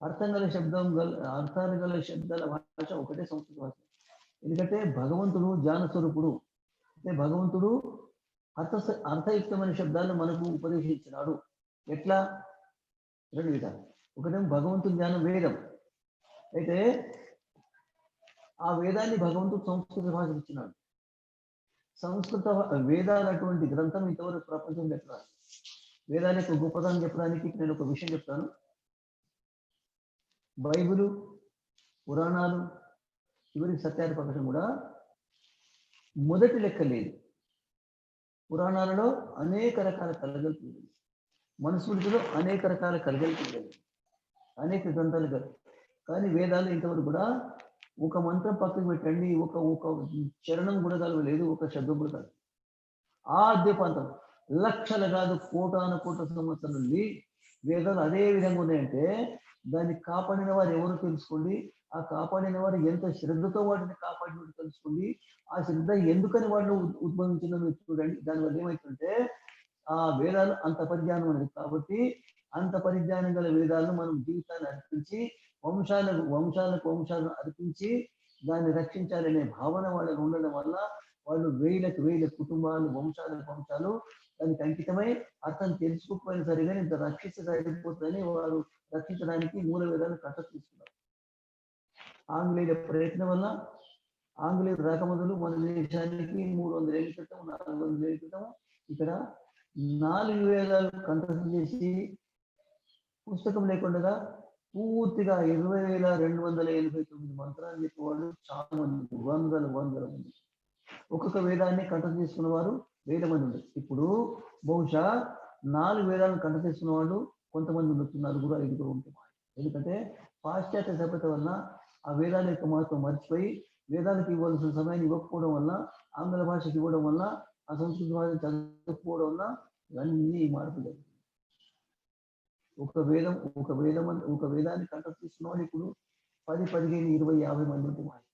అర్థాలు గల శబ్దాల భాష ఒకటే సంస్కృత భాష. ఎందుకంటే భగవంతుడు జ్ఞానస్వరూపుడు. అంటే భగవంతుడు అర్థయుక్తమైన శబ్దాలను మనకు ఉపదేశించినాడు. ఎట్లా? 2 విధాలు. ఒకటేమో భగవంతుడి జ్ఞానం వేదం. అయితే ఆ వేదాన్ని భగవంతుడు సంస్కృత భాషకు ఇచ్చినాడు. సంస్కృత వేదాలు అటువంటి గ్రంథం ఇంతవరకు ప్రపంచం చెప్పాలి. వేదాల యొక్క గొప్పతనం చెప్పడానికి నేను ఒక విషయం చెప్తాను. బైబిలు, పురాణాలు, చివరికి సత్యాది ప్రకాశం కూడా మొదటి లెక్క లేదు. పురాణాలలో అనేక రకాల కలగలుపు లేదు, మనుస్మృతిలో అనేక రకాల కలగలుపు లేదు, అనేక గ్రంథాలు కాదు. కానీ వేదాలు ఇంతవరకు కూడా ఒక మంత్రం పక్కకు పెట్టండి, ఒక ఒక చరణం కూడా కలవలేదు, ఒక శబ్దం కూడా కాదు. ఆద్యపాంతం లక్షలు కాదు, కోటాను కోట్ల సంవత్సరం నుండి వేదాలు అదే విధంగా ఉన్నాయంటే దాన్ని కాపాడిన వారు ఎవరు తెలుసుకోండి. ఆ కాపాడిన వారు ఎంత శ్రద్ధతో వాటిని కాపాడినట్టు తెలుసుకోండి. ఆ శ్రద్ధ ఎందుకని వాళ్ళు ఉద్భవించిందో మీరు చూడండి. దానివల్ల ఏమవుతుందంటే ఆ వేదాలు అంత పరిజ్ఞానం అనేది. కాబట్టి అంత పరిజ్ఞానం గల వేదాలను మనం జీవితాన్ని అర్పించి వంశాలను అర్పించి దాన్ని రక్షించాలనే భావన వాళ్ళకు ఉండడం వల్ల వాళ్ళు వేల కుటుంబాలు, వంశాలు దానికి అంకితమై అర్థం తెలుసుకోకపోయినా సరే కానీ ఇంత రక్షిస్తే సరిపోతుందని వారు రక్షించడానికి మూల వేదాలను కట్ట తీసుకున్నారు. ఆంగ్లేయుల ప్రయత్నం వల్ల, ఆంగ్లేయులు రాకముందు మన దేశానికి 300 ఏళ్ళ క్రితం, 400 ఏళ్ళ క్రితం ఇక్కడ 4 వేదాలు కంఠస్థం చేసి పుస్తకం లేకుండా పూర్తిగా 20,289 మంత్రాలు చెప్పేవాళ్ళు చాలా మంది, వందల మంది. ఒక్కొక్క వేదాన్ని కంఠస్థం చేసుకున్న వారు 1000 మంది ఉండరు. ఇప్పుడు బహుశా 4 వేదాలను కంఠస్థం చేసుకున్న వాళ్ళు కొంతమంది ఉంటున్నారు, 4-5 ఉంటున్నారు. ఎందుకంటే పాశ్చాత్య సభ్యత వల్ల ఆ వేదాల యొక్క మహత్వం మర్చిపోయి వేదాలకు ఇవ్వాల్సిన సమయాన్ని ఇవ్వకపోవడం వల్ల, ఆంగ్ల భాషకి ఇవ్వడం వల్ల, ఆ సంస్కృత భాష చదువుకోవడం వల్ల ఇవన్నీ మార్పులు. ఒక వేదాన్ని కంఠస్థం తీసుకున్న వాళ్ళు ఇప్పుడు 10, 15, 20, 50 మంది ఉంటున్నారు.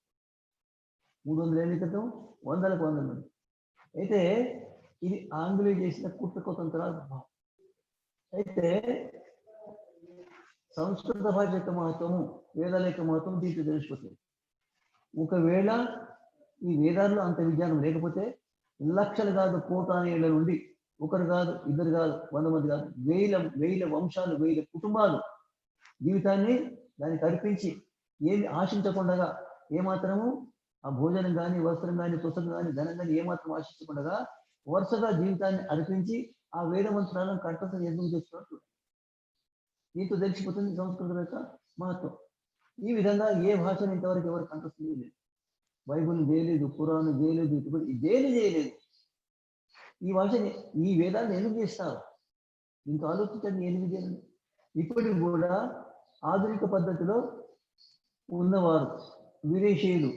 300 ఏళ్ళ క్రితం వందల మంది. అయితే ఇది ఆంగ్లేయులు చేసిన కుట్రకుతంత్రాల ప్రభావం. అయితే సంస్కృత భాష యొక్క మహత్వము, వేదాల యొక్క మహత్వం దీంట్లో తెలిసిపోతుంది. ఒకవేళ ఈ వేదాల్లో అంత విజ్ఞానం లేకపోతే లక్షలు కాదు, కోటాను ఏళ్ల నుండి ఒకరు కాదు, ఇద్దరు కాదు, 100 మంది కాదు, వేల వంశాలు, 1000 కుటుంబాలు జీవితాన్ని దానికి అర్పించి ఏమి ఆశించకుండా, ఏమాత్రము ఆ భోజనం కానీ, వస్త్రం కానీ, పుస్తకం కానీ, ధనం కానీ ఏమాత్రం ఆశించకుండా వరుసగా జీవితాన్ని అర్పించి ఆ వేద మంత్రాలను కంఠస్థం ఎందుకు చేస్తున్నట్టు దీంతో తెలిసిపోతుంది సంస్కృతం యొక్క మహత్వం. ఈ విధంగా ఏ భాషను ఇంతవరకు ఎవరు కంఠస్థం చేయలేదు. బైబుల్ చేయలేదు, పురాణం చేయలేదు, ఇదేమి చేయలేదు. ఈ భాషని, ఈ వేదాన్ని ఎందుకు చేస్తారు? ఇంత ఆలోచించండి. ఎందుకు చేయాలి? ఇప్పటికి కూడా ఆధునిక పద్ధతిలో ఉన్నవారు, విదేశీయులు,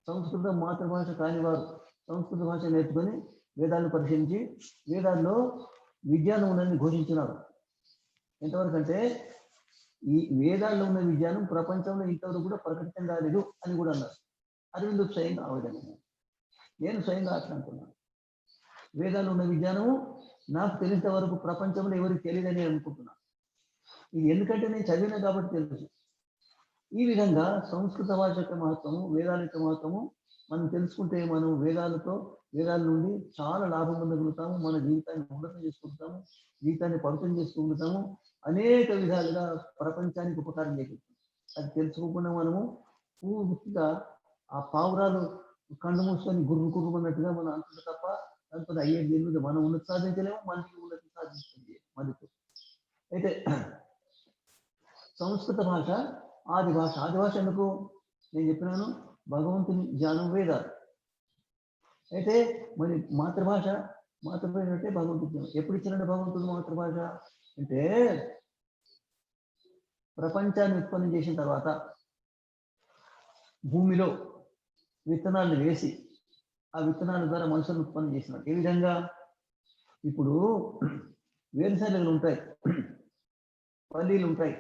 సంస్కృత మాతృభాష కానివారు సంస్కృత భాష నేర్చుకొని వేదాలను పరిశీలించి వేదాల్లో విజ్ఞానం ఉందని ఘోషించినారు. ఎంతవరకు అంటే ఈ వేదాల్లో ఉన్న విజ్ఞానం ప్రపంచంలో ఇంతవరకు కూడా ప్రకటితం కాలేదు అని కూడా అన్నారు. అరవింద్ స్వయంగా ఆ విధంగా, నేను స్వయంగా అట్లా అనుకున్నాను. వేదాల్లో ఉన్న విజ్ఞానము నాకు తెలిసిన వరకు ప్రపంచంలో ఎవరికి తెలియదని అనుకుంటున్నాను. ఇది ఎందుకంటే నేను చదివినా కాబట్టి తెలుసు. ఈ విధంగా సంస్కృత భాష యొక్క మహత్వము, వేదాల యొక్క మహత్వము మనం తెలుసుకుంటే మనం వేదాల నుండి చాలా లాభం పొందగలుగుతాము. మన జీవితాన్ని ఉన్నతం చేసుకుంటాము, జీవితాన్ని పవిత్రం చేసుకుంటాము, అనేక విధాలుగా ప్రపంచానికి ఉపకారం చేయగలుగుతాం. అది తెలుసుకోకుండా మనము పూర్తిగా ఆ పావురాలు కళ్ళు మూసుకొని గుర్రు అన్నట్టుగా మనం అనుకుంటే తప్ప దాంతో అయ్యేది తెలియదు. మనం ఉన్నతి సాధించలేము, మనకి ఉన్నతి సాధించలేదు మనకు. అయితే సంస్కృత భాష ఆది భాష ఎందుకు నేను చెప్పినాను? భగవంతుని జ్ఞానం వేదాలు. అయితే మరి మాతృభాష అంటే భగవంతుడు జ్ఞానం. ఎప్పుడు ఇచ్చినట్టు భగవంతుడు మాతృభాష అంటే ప్రపంచాన్ని ఉత్పన్నం చేసిన తర్వాత భూమిలో విత్తనాలను వేసి ఆ విత్తనాల ద్వారా మనుషులను ఉత్పన్నం చేసినాడు. ఏ విధంగా? ఇప్పుడు వేరుశనగలు ఉంటాయి, పల్లీలు ఉంటాయి.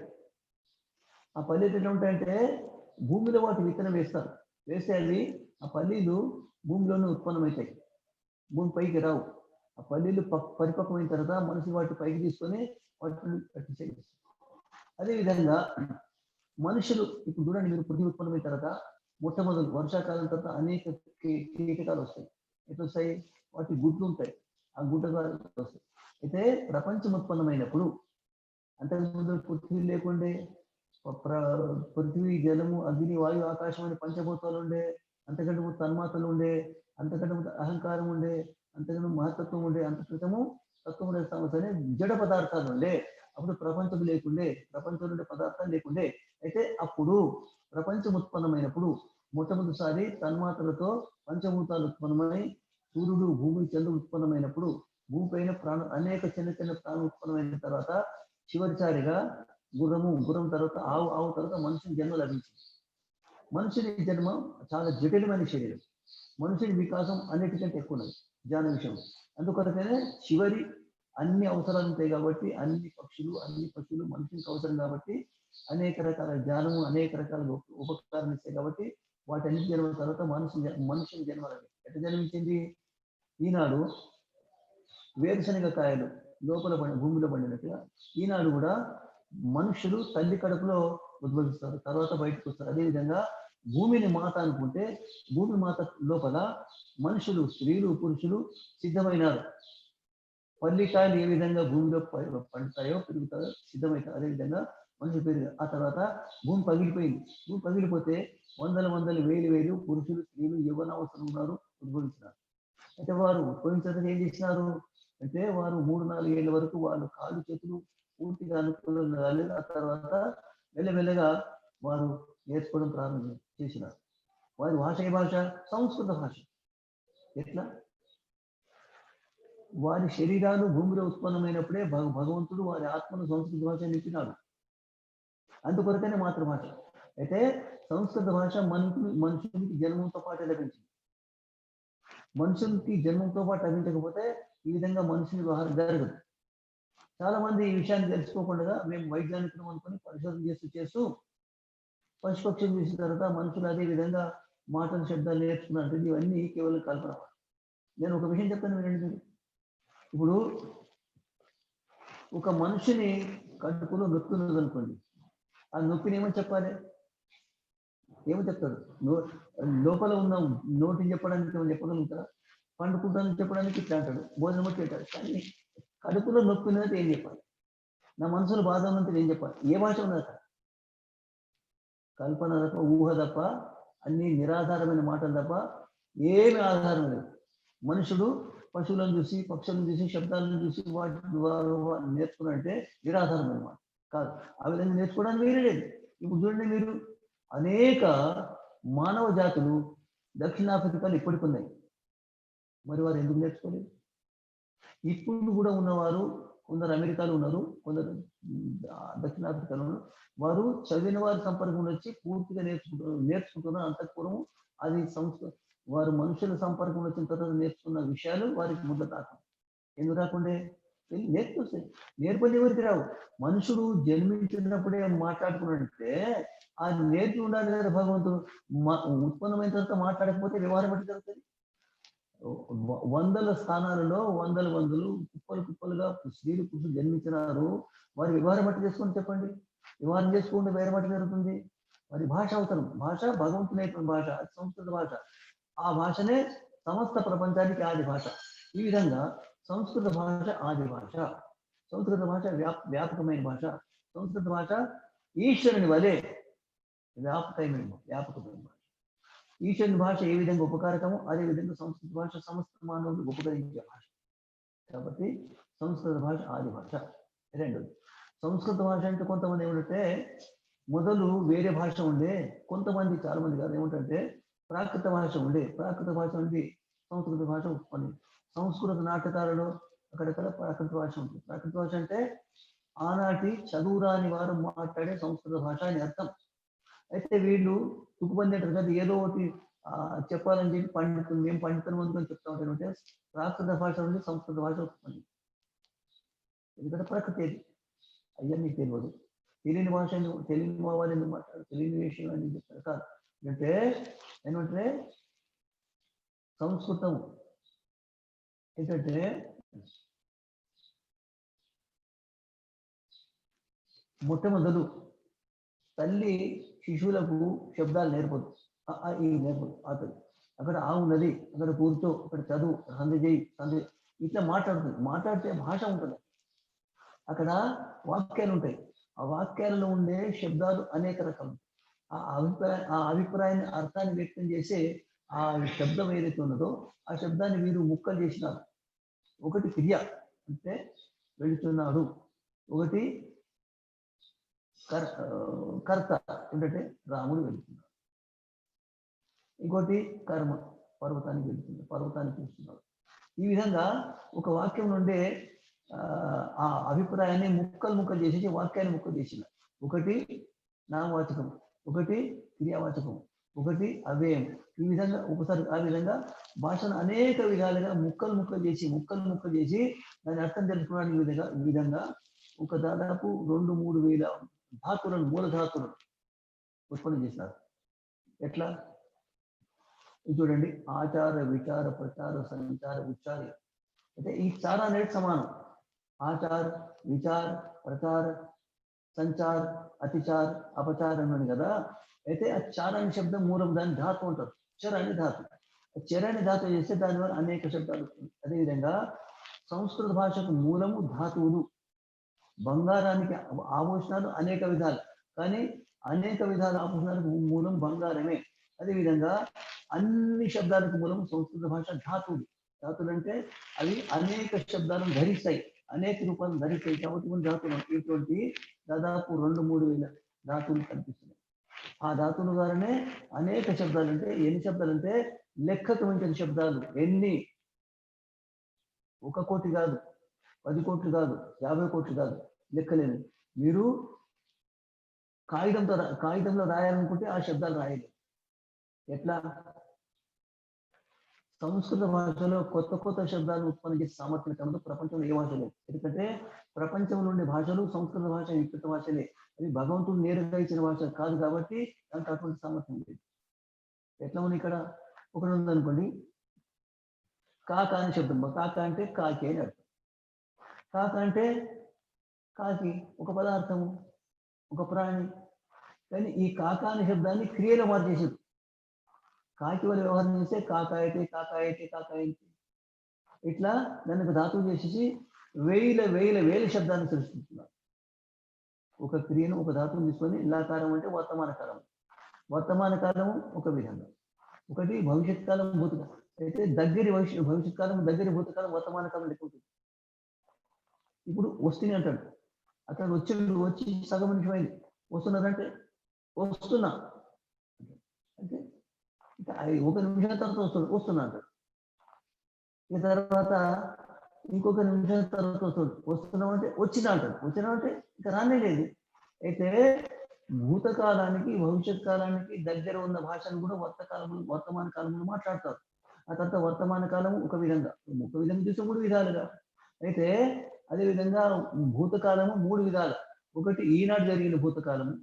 ఆ పల్లీలు ఎట్లా ఉంటాయంటే భూమిలో వాటి విత్తనం వేస్తారు. వేస్తే అవి ఆ పల్లీలు భూమిలోనే ఉత్పన్నమవుతాయి, భూమి పైకి రావు. ఆ పల్లీలు పరిపక్వమైన తర్వాత మనిషి వాటి పైకి తీసుకొని వాటిని చేస్తారు. అదేవిధంగా మనుషులు ఇప్పుడు చూడండి, మీరు పృథ్వీ ఉత్పన్నమైన తర్వాత మొట్టమొదటి వర్షాకాలం తర్వాత అనేక కీటకాలు వస్తాయి. ఎట్లా వస్తాయి? వాటి గుడ్లు ఉంటాయి, ఆ గుడ్డగా వస్తాయి. అయితే ప్రపంచం ఉత్పన్నమైనప్పుడు అంతకుముందు పృథ్వీ లేకుండే పృథ్వీ, జలము, అగ్ని, వాయు, ఆకాశం అనే పంచభూతాలు ఉండే, అంతకంటే తన్మాతలు ఉండే, అంతకంటే అహంకారం ఉండే, అంతకంటే మహతత్వం ఉండే, అంతకంటము తత్వం ఉండే సమస్య జడ పదార్థాలు ఉండే. అప్పుడు ప్రపంచం లేకుండే, ప్రపంచంలో ఉండే పదార్థాలు లేకుండే. అయితే అప్పుడు ప్రపంచం ఉత్పన్నమైనప్పుడు మొట్టమొదటిసారి తన్మాత్రలతో పంచభూతాలు ఉత్పన్నమై సూర్యుడు భూమి చంద్రుడు ఉత్పన్నమైనప్పుడు భూమిపైన అనేక చిన్న చిన్న ప్రాణులు ఉత్పన్నమైన తర్వాత చివరిసారిగా గుర్రం తర్వాత ఆవు తర్వాత మనుషుని జన్మ లభించింది. మనుషుని జన్మ చాలా జటిలమైన శరీరం. మనుషుని వికాసం అన్నిటికంటే ఎక్కువ ఉన్నది జ్ఞాన విషయం. అందుకొరకనే చివరి అన్ని అవసరాలు ఉంటాయి కాబట్టి అన్ని పక్షులు మనుషునికి అవసరం కాబట్టి అనేక రకాల జ్ఞానము అనేక రకాల ఉపకారం ఇస్తాయి కాబట్టి వాటన్నిటి జన్మ తర్వాత మనుషుని జన్మ ఎట్లా జన్మించింది? ఈనాడు వేరుశనగ కాయలు లోపల భూమిలో పండినట్టుగా ఈనాడు కూడా మనుషులు తల్లి కడుపులో ఉద్భవిస్తారు, తర్వాత బయటకు వస్తారు. అదేవిధంగా భూమిని మాత అనుకుంటే భూమి మాత లోపల మనుషులు స్త్రీలు పురుషులు సిద్ధమైనారు. పల్లికాయలు ఏ విధంగా భూమిలో పండుతాయో పెరుగుతాయో సిద్ధమవుతాయి, అదేవిధంగా మనుషులు పెరిగారు. ఆ తర్వాత భూమి పగిలిపోయింది. భూమి పగిలిపోతే వందలు వేలు పురుషులు స్త్రీలు యవ్వనావసరం ఉన్నారు, ఉద్భవించినారు. అయితే వారు ఉద్భవించడానికి ఏం చేసినారు అంటే వారు 3-4 ఏళ్ళ వరకు వాళ్ళు కాళ్ళు చేతులు పూర్తిగా అనుకూలం కాలేదు. ఆ తర్వాత మెల్లమెల్లగా వారు నేర్చుకోవడం ప్రారంభం చేసినారు. వారి భాష ఏ భాష? సంస్కృత భాష. ఎట్లా? వారి శరీరాలు భూమిలో ఉత్పన్నమైనప్పుడే భగవంతుడు వారి ఆత్మను సంస్కృత భాష నింపినాడు. అందుకొరకనే మాతృభాష. అయితే సంస్కృత భాష మనుషునికి జన్మంతో పాటు లభించింది. మనుషులకి జన్మంతో పాటు లభించకపోతే ఈ విధంగా మనుషుని వ్యవహారం జరగదు. చాలా మంది ఈ విషయాన్ని తెలుసుకోకుండా మేము వైజ్ఞానికులు అనుకుని పరిశోధన చేస్తూ పశుపక్షులు చేసిన తర్వాత మనుషులు అదే విధంగా మాటలు శబ్దాలు నేర్చుకున్నట్టు ఇవన్నీ కేవలం కల్పన. నేను ఒక విషయం చెప్తాను వినండి మీరు. ఇప్పుడు ఒక మనిషిని కడుపులో నొప్పి ఉన్నది అనుకోండి, ఆ నొప్పిని ఏమని చెప్పాలి? ఏమని చెప్తాడు? లోపల ఉన్న నోటిని చెప్పడానికి ఏమని చెప్పగలుగుతారా? పండుకుంటానని చెప్పడానికి ఇట్లా అంటాడు, భోజనం వచ్చి అంటాడు. కానీ కడుపులో నొప్పి ఉన్నది ఏం చెప్పాలి? నా మనసులో బాధ ఉన్నది ఏం చెప్పాలి? ఏ భాష ఉన్నది అక్కడ? కల్పన తప్ప, ఊహ తప్ప, అన్ని నిరాధారమైన మాటలు తప్ప ఏమి ఆధారం లేదు. మనుషుడు పశువులను చూసి పక్షులను చూసి శబ్దాలను చూసి వాటి నేర్చుకున్నట్టే నిరాధారమైన మాట కాదు. ఆ విధంగా నేర్చుకోవడానికి వేరే లేదు. ఇప్పుడు చూడండి మీరు, అనేక మానవ జాతులు దక్షిణాఫ్రికాలో ఇప్పటికి ఉన్నాయి. మరి వారు ఎందుకు నేర్చుకోలేదు? ఇప్పుడు కూడా ఉన్నవారు కొందరు అమెరికాలో ఉన్నారు, కొందరు దక్షిణాఫ్రికాలో ఉన్నారు. వారు చదివిన వారి సంపర్కంలో వచ్చి పూర్తిగా నేర్చుకుంటున్నారు. అంతఃపురం అది వారు మనుషుల సంపర్కంలో వచ్చిన తర్వాత నేర్చుకున్న విషయాలు వారికి ముద్ద తాకం. ఎందుకు రాకుండే? నేర్చుకొస్తాయి. నేర్పని ఎవరికి రావు. మనుషుడు జన్మించినప్పుడే మాట్లాడుకున్నట్టే ఆ నేర్పి ఉండాలి కదా. భగవంతుడు ఉత్పన్నమైన తర్వాత మాట్లాడకపోతే వ్యవహారం బట్టి జరుగుతుంది. వందల స్థానాలలో వందలు కుప్పలుగా స్త్రీలు పురుషులు జన్మించినారు. వారి వ్యవహారం బట్టి చేసుకొని చెప్పండి. వ్యవహారం చేసుకుంటే వేరే బట్టి జరుగుతుంది. మరి భాష అవసరం. భాష భగవంతుని అయిన భాష, సంస్కృత భాష. ఆ భాషనే సమస్త ప్రపంచానికి ఆది భాష. ఈ విధంగా సంస్కృత భాష ఆది భాష. సంస్కృత భాష వ్యాపకమైన భాష. సంస్కృత భాష ఈశ్వరుని వలె వ్యాపకమైన భాష. ఈశ్వరుని భాష ఏ విధంగా ఉపకారకమో అదే విధంగా సంస్కృత భాష సమస్త మానవులకు ఉపకరించే భాష. కాబట్టి సంస్కృత భాష ఆది భాష. రెండోది, సంస్కృత భాష అంటే కొంతమంది ఏమంటే మొదలు వేరే భాష ఉండే, కొంతమంది చాలా మంది కాదు ఏమిటంటే ప్రాకృత భాష ఉండే. ప్రాకృత భాష నుండి సంస్కృత భాష ఉత్పత్తి. సంస్కృత నాటకాలలో అక్కడక్కడ ప్రాకృత భాష ఉంటుంది. ప్రాకృత భాష అంటే ఆనాటి చదువురాని వారు మాట్లాడే సంస్కృత భాష అని అర్థం. అయితే వీళ్ళు తుక్కుపంది అంటారు కదా, ఏదో ఒకటి చెప్పాలని చెప్పి మేము పండితులు అందుకని చెప్తా ఉంటామంటే ప్రాకృత భాష నుండి సంస్కృత భాష ఉత్పత్తి. ఎందుకంటే ప్రకృతి అయ్యా మీకు తెలియదు. తెలియని భాష తెలియని వాళ్ళు ఎందుకు మాట్లాడారు? తెలియని విషయం అని చెప్తారు కాదు. అంటే ఏమంటే సంస్కృతం ఏంటంటే మొట్టమొదలు తల్లి శిశువులకు శబ్దాలు నేర్పదు, ఈ నేర్పదు. అతడు అక్కడ ఆ ఉన్నది, అక్కడ కూర్చో, అక్కడ చదువు, సంధి చేయి, సంధి ఇట్లా మాట్లాడుతుంది. మాట్లాడితే భాష ఉంటుంది. అక్కడ వాక్యాలు ఉంటాయి. ఆ వాక్యాలలో ఉండే శబ్దాలు అనేక రకాలు. ఆ అభిప్రాయాన్ని అర్థాన్ని వ్యక్తం చేసే ఆ శబ్దం ఏదైతే ఉన్నదో ఆ శబ్దాన్ని వీరు ముక్కలు చేసినారు. ఒకటి క్రియ అంటే వెళుతున్నాడు, ఒకటి కర్త ఏంటంటే రాముడు వెళ్తున్నాడు. ఇంకోటి కర్మ, పర్వతానికి వెళ్తున్నాడు, పర్వతాన్ని చూస్తున్నాడు. ఈ విధంగా ఒక వాక్యం నుండే ఆ అభిప్రాయాన్ని ముక్కలు చేసేసి వాక్యాన్ని ముక్కలు చేసిన. ఒకటి నామవాచకం, ఒకటి క్రియావాచకం, ఒకటి అవ్యయం. ఈ విధంగా ఉపసర్గ. ఆ విధంగా భాషను అనేక విధాలుగా ముక్కలు చేసి దాని అర్థం తెలుసుకోవడానికి ఈ విధంగా ఒక దాదాపు 2-3 వేల ధాతులను, మూల ధాతులను ఉత్పన్నం చేసినారు. ఎట్లా చూడండి, ఆచార, విచార, ప్రచార, సంచార, ఉచ్చార. అయితే ఈ చార అనేది సమానం. ఆచార్, విచార్, ప్రచార, సంచార్, అతిచార్, అపచార్ అన్నది కదా. అయితే ఆ చార అనే శబ్దం మూలం, దాని ధాతు ఉంటుంది. చర అనే ధాతు. చర అనే ధాతు చేస్తే దానివల్ల అనేక శబ్దాలు. అదేవిధంగా సంస్కృత భాషకు మూలము ధాతువులు. బంగారానికి ఆభూషణాలు అనేక విధాలు, కానీ అనేక విధాల ఆభూషణాలకు మూలం బంగారమే. అదేవిధంగా అన్ని శబ్దాలకు మూలం సంస్కృత భాష ధాతువులు. ధాతువులు అంటే అవి అనేక శబ్దాలను ధరిస్తాయి, అనేక రూపాలను ధరిస్తాయి. కాబట్టి కొన్ని ధాతువులు ఇటువంటి దాదాపు 2-3 వేల ధాతువులు కనిపిస్తున్నాయి. ఆ ధాతువుల ద్వారానే అనేక శబ్దాలు. అంటే ఎన్ని శబ్దాలు అంటే లెక్కకు మించిన శబ్దాలు. ఎన్ని? 1 కోటి కాదు, 10 కోట్లు కాదు, 50 కోట్లు కాదు, లెక్కలేని. మీరు కాగితంలో రాయాలనుకుంటే ఆ శబ్దాలు రాయలేదు. ఎట్లా? సంస్కృత భాషలో కొత్త శబ్దాలు ఉత్పన్నం చేసే సామర్థ్యం కనుక ప్రపంచంలో ఏ భాష లేదు. ఎందుకంటే ప్రపంచంలో ఉండే భాషలు సంస్కృత భాష, వికృత భాషలే. అది భగవంతుడు నేరుగా ఇచ్చిన భాష కాదు కాబట్టి దానికి అటువంటి సామర్థ్యం లేదు. ఎట్లా ఉంది ఇక్కడ? ఒకటి ఉందనుకోండి, కాక అనే శబ్దం. కాక అంటే కాకి అని అర్థం. కాక అంటే కాకి ఒక పదార్థము, ఒక ప్రాణి. కానీ ఈ కాక అనే శబ్దాన్ని క్రియలో మార్చేసారు. కాకి వల్ల వ్యవహారం చేస్తే కాకాయతే. ఇట్లా దానికి ధాతువు చేసేసి వేల శబ్దాన్ని సృష్టిస్తున్నారు. ఒక క్రియను, ఒక ధాతువుని తీసుకొని ఇలాకారం అంటే వర్తమాన కాలం. వర్తమాన కాలము ఒక విధంగా, ఒకటి భవిష్యత్ కాలం, భూతకాలం. అయితే దగ్గరి భవిష్యత్ కాలం, దగ్గరి భూతకాలం, వర్తమాన కాలం లెక్క ఉంటుంది. ఇప్పుడు వస్తుంది అంటాడు, అతను వచ్చి సగం నిమిషమైంది. వస్తున్నారంటే వస్తున్నా అంటే ఒక నిమిషం తర్వాత వస్తున్నా అంటాడు. ఈ తర్వాత ఇంకొక నిమిషం తర్వాత వస్తున్నాం అంటే వచ్చినా అంటాడు. వచ్చినా అంటే ఇంకా రానే లేదు. అయితే భూతకాలానికి, భవిష్యత్ కాలానికి దగ్గర ఉన్న భాషను కూడా వర్తమాన కాలంలో మాట్లాడతారు. ఆ తర్వాత వర్తమాన కాలం ఒక విధంగా చూస్తే 3 విధాలుగా. అయితే అదేవిధంగా భూతకాలము 3 విధాలు. ఒకటి ఈనాడు జరిగిన భూతకాలము,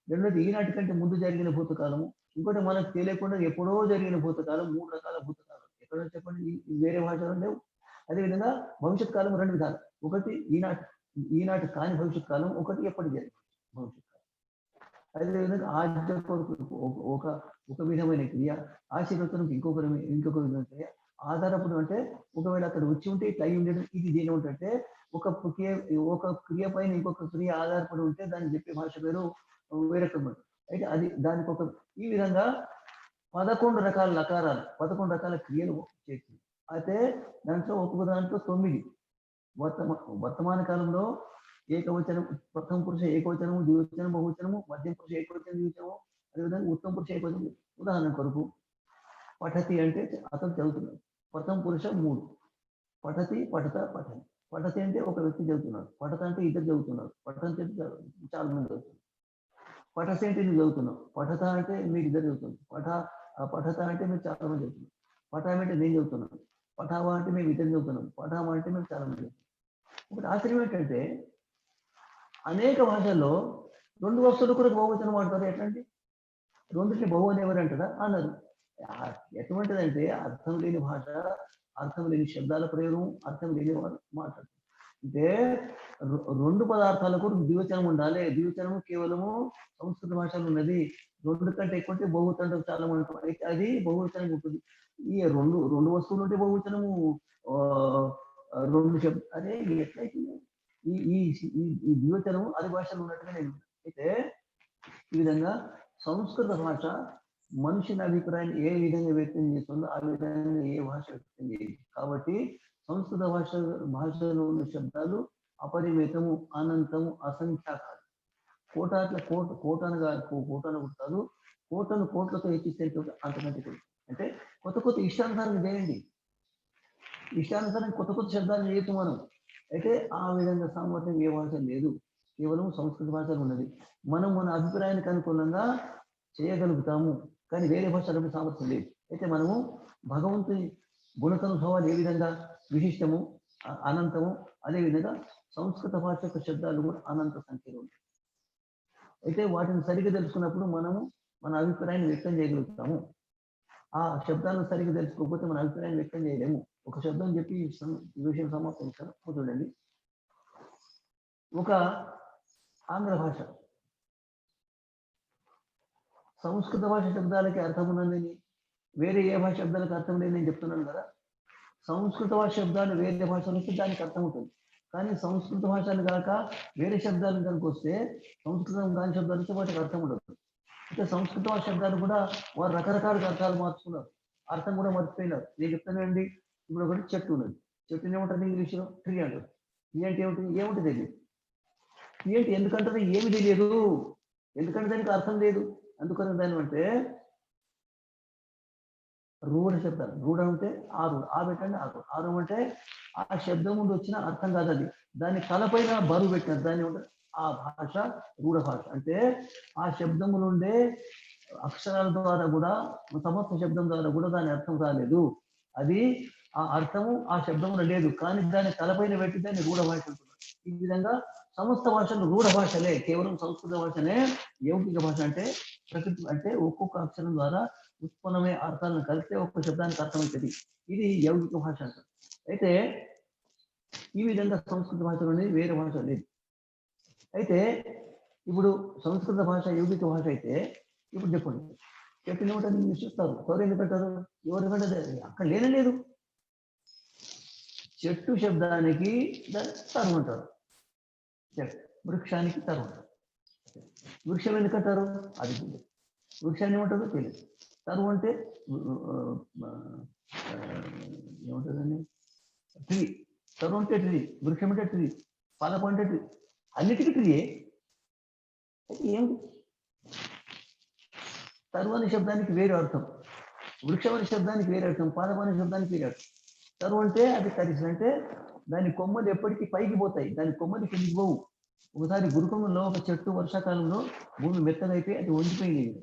రెండోది ఈనాటి కంటే ముందు జరిగిన భూతకాలము, ఇంకోటి మనకు తెలియకుండా ఎప్పుడో జరిగిన భూతకాలం. 3 రకాల భూతకాలం. ఎక్కడో చెప్పండి, వేరే భాషలో లేవు. అదేవిధంగా భవిష్యత్ కాలం 2 విధాలు. ఒకటి ఈనాటి కాని భవిష్యత్ కాలం, ఒకటి ఎప్పటి జరిగిన భవిష్యత్ కాలం. అదేవిధంగా ఆద్య ఒక విధమైన క్రియ, ఆశీర్వచనం ఇంకొక విధమైన క్రియ. ఆధారపడి అంటే ఒకవేళ అక్కడ వచ్చి ఉంటే ఇట్లా అయి ఉండేది. ఇది దేని ఉంటే ఒక క్రియ పైన ఇంకొక క్రియ ఆధారపడి ఉంటే దాన్ని చెప్పే భాష పేరు వేరే రకం. అయితే అది దానికి ఈ విధంగా 11 రకాల లకారాలు, 11 రకాల క్రియలు చేస్తుంది. అయితే దాంట్లో ఒక్కొక్క దాంట్లో 9. వర్తమాన కాలంలో ఏకవచనం, ప్రథమ పురుష ఏకవచనము, ద్వివచనం, బహువచనము, మధ్యం పురుష ఏకవచనం, ద్వివచనము, అదేవిధంగా ఉత్తమ పురుష ఏకవచనం. ఉదాహరణ కొరకు పఠతి అంటే అతను చదువుతున్నాడు. ప్రథమ పురుష 3. పఠతి, పఠత, పఠని. పఠతి అంటే ఒక వ్యక్తి చదువుతున్నాడు. పఠత అంటే ఇద్దరు చదువుతున్నారు. పఠత అంటే చాలా మంది చదువుతున్నారు. పఠస అంటే నువ్వు చదువుతున్నావు. పఠత అంటే మీరు ఇద్దరు చదువుతున్నారు. పఠత అంటే మీరు చాలా మంది చదువుతున్నారు. పఠామ అంటే నేను చదువుతున్నాను. పఠావా అంటే మేము ఇద్దరు చదువుతున్నాం. పఠామ అంటే మేము చాలా మంది చదువుతున్నాం. ఒకటి ఆశ్చర్యం ఏంటంటే అనేక భాషల్లో 2 వస్తువులు కూడా బహువచనం వాడతారు. ఎట్లాంటి 2కి బహువచనం ఎవరు అంటారా అన్నారు. ఎటువంటిదంటే అర్థం లేని భాష, అర్థం లేని శబ్దాల ప్రయోగం, అర్థం లేని వారు మాట్లాడతారు. అంటే 2 పదార్థాలకు ద్వివచనం ఉండాలి. ద్వివచనము కేవలము సంస్కృత భాషలో ఉన్నది. 2 కంటే ఎక్కువ ఉంటే బహువచనం చాలా మంది. అయితే అది బహువచనం ఉంటుంది. ఈ 2 వస్తువులు ఉంటే బహువచనము 2 శబ్దం. అదే ఎట్లయితుంది? ఈ ద్వివచనము అది భాషలో ఉన్నట్టుగా నేను. అయితే ఈ విధంగా సంస్కృత భాష మనుషుల అభిప్రాయాన్ని ఏ విధంగా వ్యక్తం చేస్తుందో ఆ విధంగా ఏ భాష వ్యక్తం చేయదు. కాబట్టి సంస్కృత భాషలో ఉన్న శబ్దాలు అపరిమితము, అనంతము, అసంఖ్యాకాలు. కోటాట్ల కోటను కాదు, కోటను కోట్లతో హెచ్చిస్తే అంతకంటే అంటే కొత్త ఇష్టానుసారం చేయండి. ఇష్టానుసారం కొత్త శబ్దాలు చేయొచ్చు మనం. అయితే ఆ విధంగా సామర్థ్యం ఏ భాష లేదు, కేవలం సంస్కృత భాషలో ఉన్నది. మనం మన అభిప్రాయానికి అనుకూలంగా చేయగలుగుతాము, కానీ వేరే భాషలకు సామర్థ్యం లేదు. అయితే మనము భగవంతుని గుణకనుభవాలు ఏ విధంగా విశిష్టము అనంతము, అదేవిధంగా సంస్కృత భాష యొక్క శబ్దాలు కూడా అనంత సంఖ్యలో ఉంటాయి. అయితే వాటిని సరిగ్గా తెలుసుకున్నప్పుడు మనము మన అభిప్రాయాన్ని వ్యక్తం చేయగలుగుతాము. ఆ శబ్దాలను సరిగ్గా తెలుసుకోకపోతే మన అభిప్రాయాన్ని వ్యక్తం చేయలేము. ఒక శబ్దం చెప్పి ఈ విషయం సమాప్తం చూడండి. ఒక ఆంగ్ల భాష సంస్కృత భాష శబ్దాలకి అర్థం ఉన్నదని వేరే ఏ భాష శబ్దాలకు అర్థం లేదని నేను చెప్తున్నాను కదా. సంస్కృత భాష శబ్దాలు వేరే భాషలు వస్తే దానికి అర్థం ఉంటుంది, కానీ సంస్కృత భాషలు కాక వేరే శబ్దాలు కనుక వస్తే సంస్కృతం కాని శబ్దాలు వస్తే వాటికి అర్థం ఉండదు. అయితే సంస్కృత భాష శబ్దాలు కూడా వారు రకరకాలుగా అర్థాలు మార్చుకున్నారు, అర్థం కూడా మర్చిపోయినారు. నేను చెప్తానండి, ఇప్పుడు ఒకటి చెట్టు ఉన్నది, చెట్టుని ఏమంటారు ఇంగ్లీష్లో? ట్రీ అంటారు. ట్రీ అంటే ఏమిటి తెలియదు. ట్రీ అంటే ఎందుకంటారు? ఏమి తెలియదు, ఎందుకంటే దానికి అర్థం లేదు. అందుకని దాని అంటే రూఢ శబ్దాలు. రూఢ అంటే ఆరు, ఆ పెట్టండి ఆరు. ఆరు అంటే ఆ శబ్దం ముందు వచ్చిన అర్థం కాదు, అది దాని తలపైన బరువు పెట్టినారు, దాన్ని ఉంటుంది ఆ భాష రూఢ భాష. అంటే ఆ శబ్దము నుండే అక్షరాల ద్వారా కూడా, సమస్త శబ్దం ద్వారా కూడా దాని అర్థం కాలేదు. అది ఆ అర్థము ఆ శబ్దంలో లేదు, కానీ దాన్ని తలపైన పెట్టి దాన్ని రూఢ భాష అంటున్నారు. ఈ విధంగా సమస్త భాషలు రూఢ భాషలే, కేవలం సంస్కృత భాషనే యౌగిక భాష. అంటే ప్రకృతి అంటే ఒక్కొక్క అక్షరం ద్వారా ఉత్పన్నమే అర్థాలను కలిపితే ఒక్కొక్క శబ్దానికి అర్థమవుతుంది. ఇది యౌగిక భాష అంటారు. అయితే ఈ విధంగా సంస్కృత భాషలోనే వేరే భాష లేదు. అయితే ఇప్పుడు సంస్కృత భాష యౌగిక భాష అయితే ఇప్పుడు చెప్పండి, చెట్టు ఏమిటని విశ్వస్తారు, ఎవరు ఎందుకు పెట్టారు? ఎవరికంటే అక్కడ లేదు. చెట్టు శబ్దానికి తరువు అంటారు, వృక్షానికి తరువు అంటారు. వృక్షం ఎందుకంటారు? అది తెలియదు. వృక్షాన్ని ఏమంటారు? తెలియదు. తరువు అంటే ఏముంటుందండి? ట్రీ. తరువు అంటే ట్రీ, వృక్షం అంటే ట్రీ, పాలపు అంటే ట్రీ, అన్నిటికీ ట్రీయే. అయితే ఏమిటి? తరువు అనే శబ్దానికి వేరే అర్థం, వృక్షం అనే శబ్దానికి వేరే అర్థం, పాలపు అనే శబ్దానికి వేరే అర్థం. తరువు అంటే అది తరిసి అంటే దాని కొమ్మలు ఎప్పటికీ పైకి పోతాయి, దాని కొమ్మలు కిందికి పోవు. ఒకసారి గురుకులంలో ఒక చెట్టు వర్షాకాలంలో భూమి మెత్తగా అయిపోయి అది వండిపోయింది.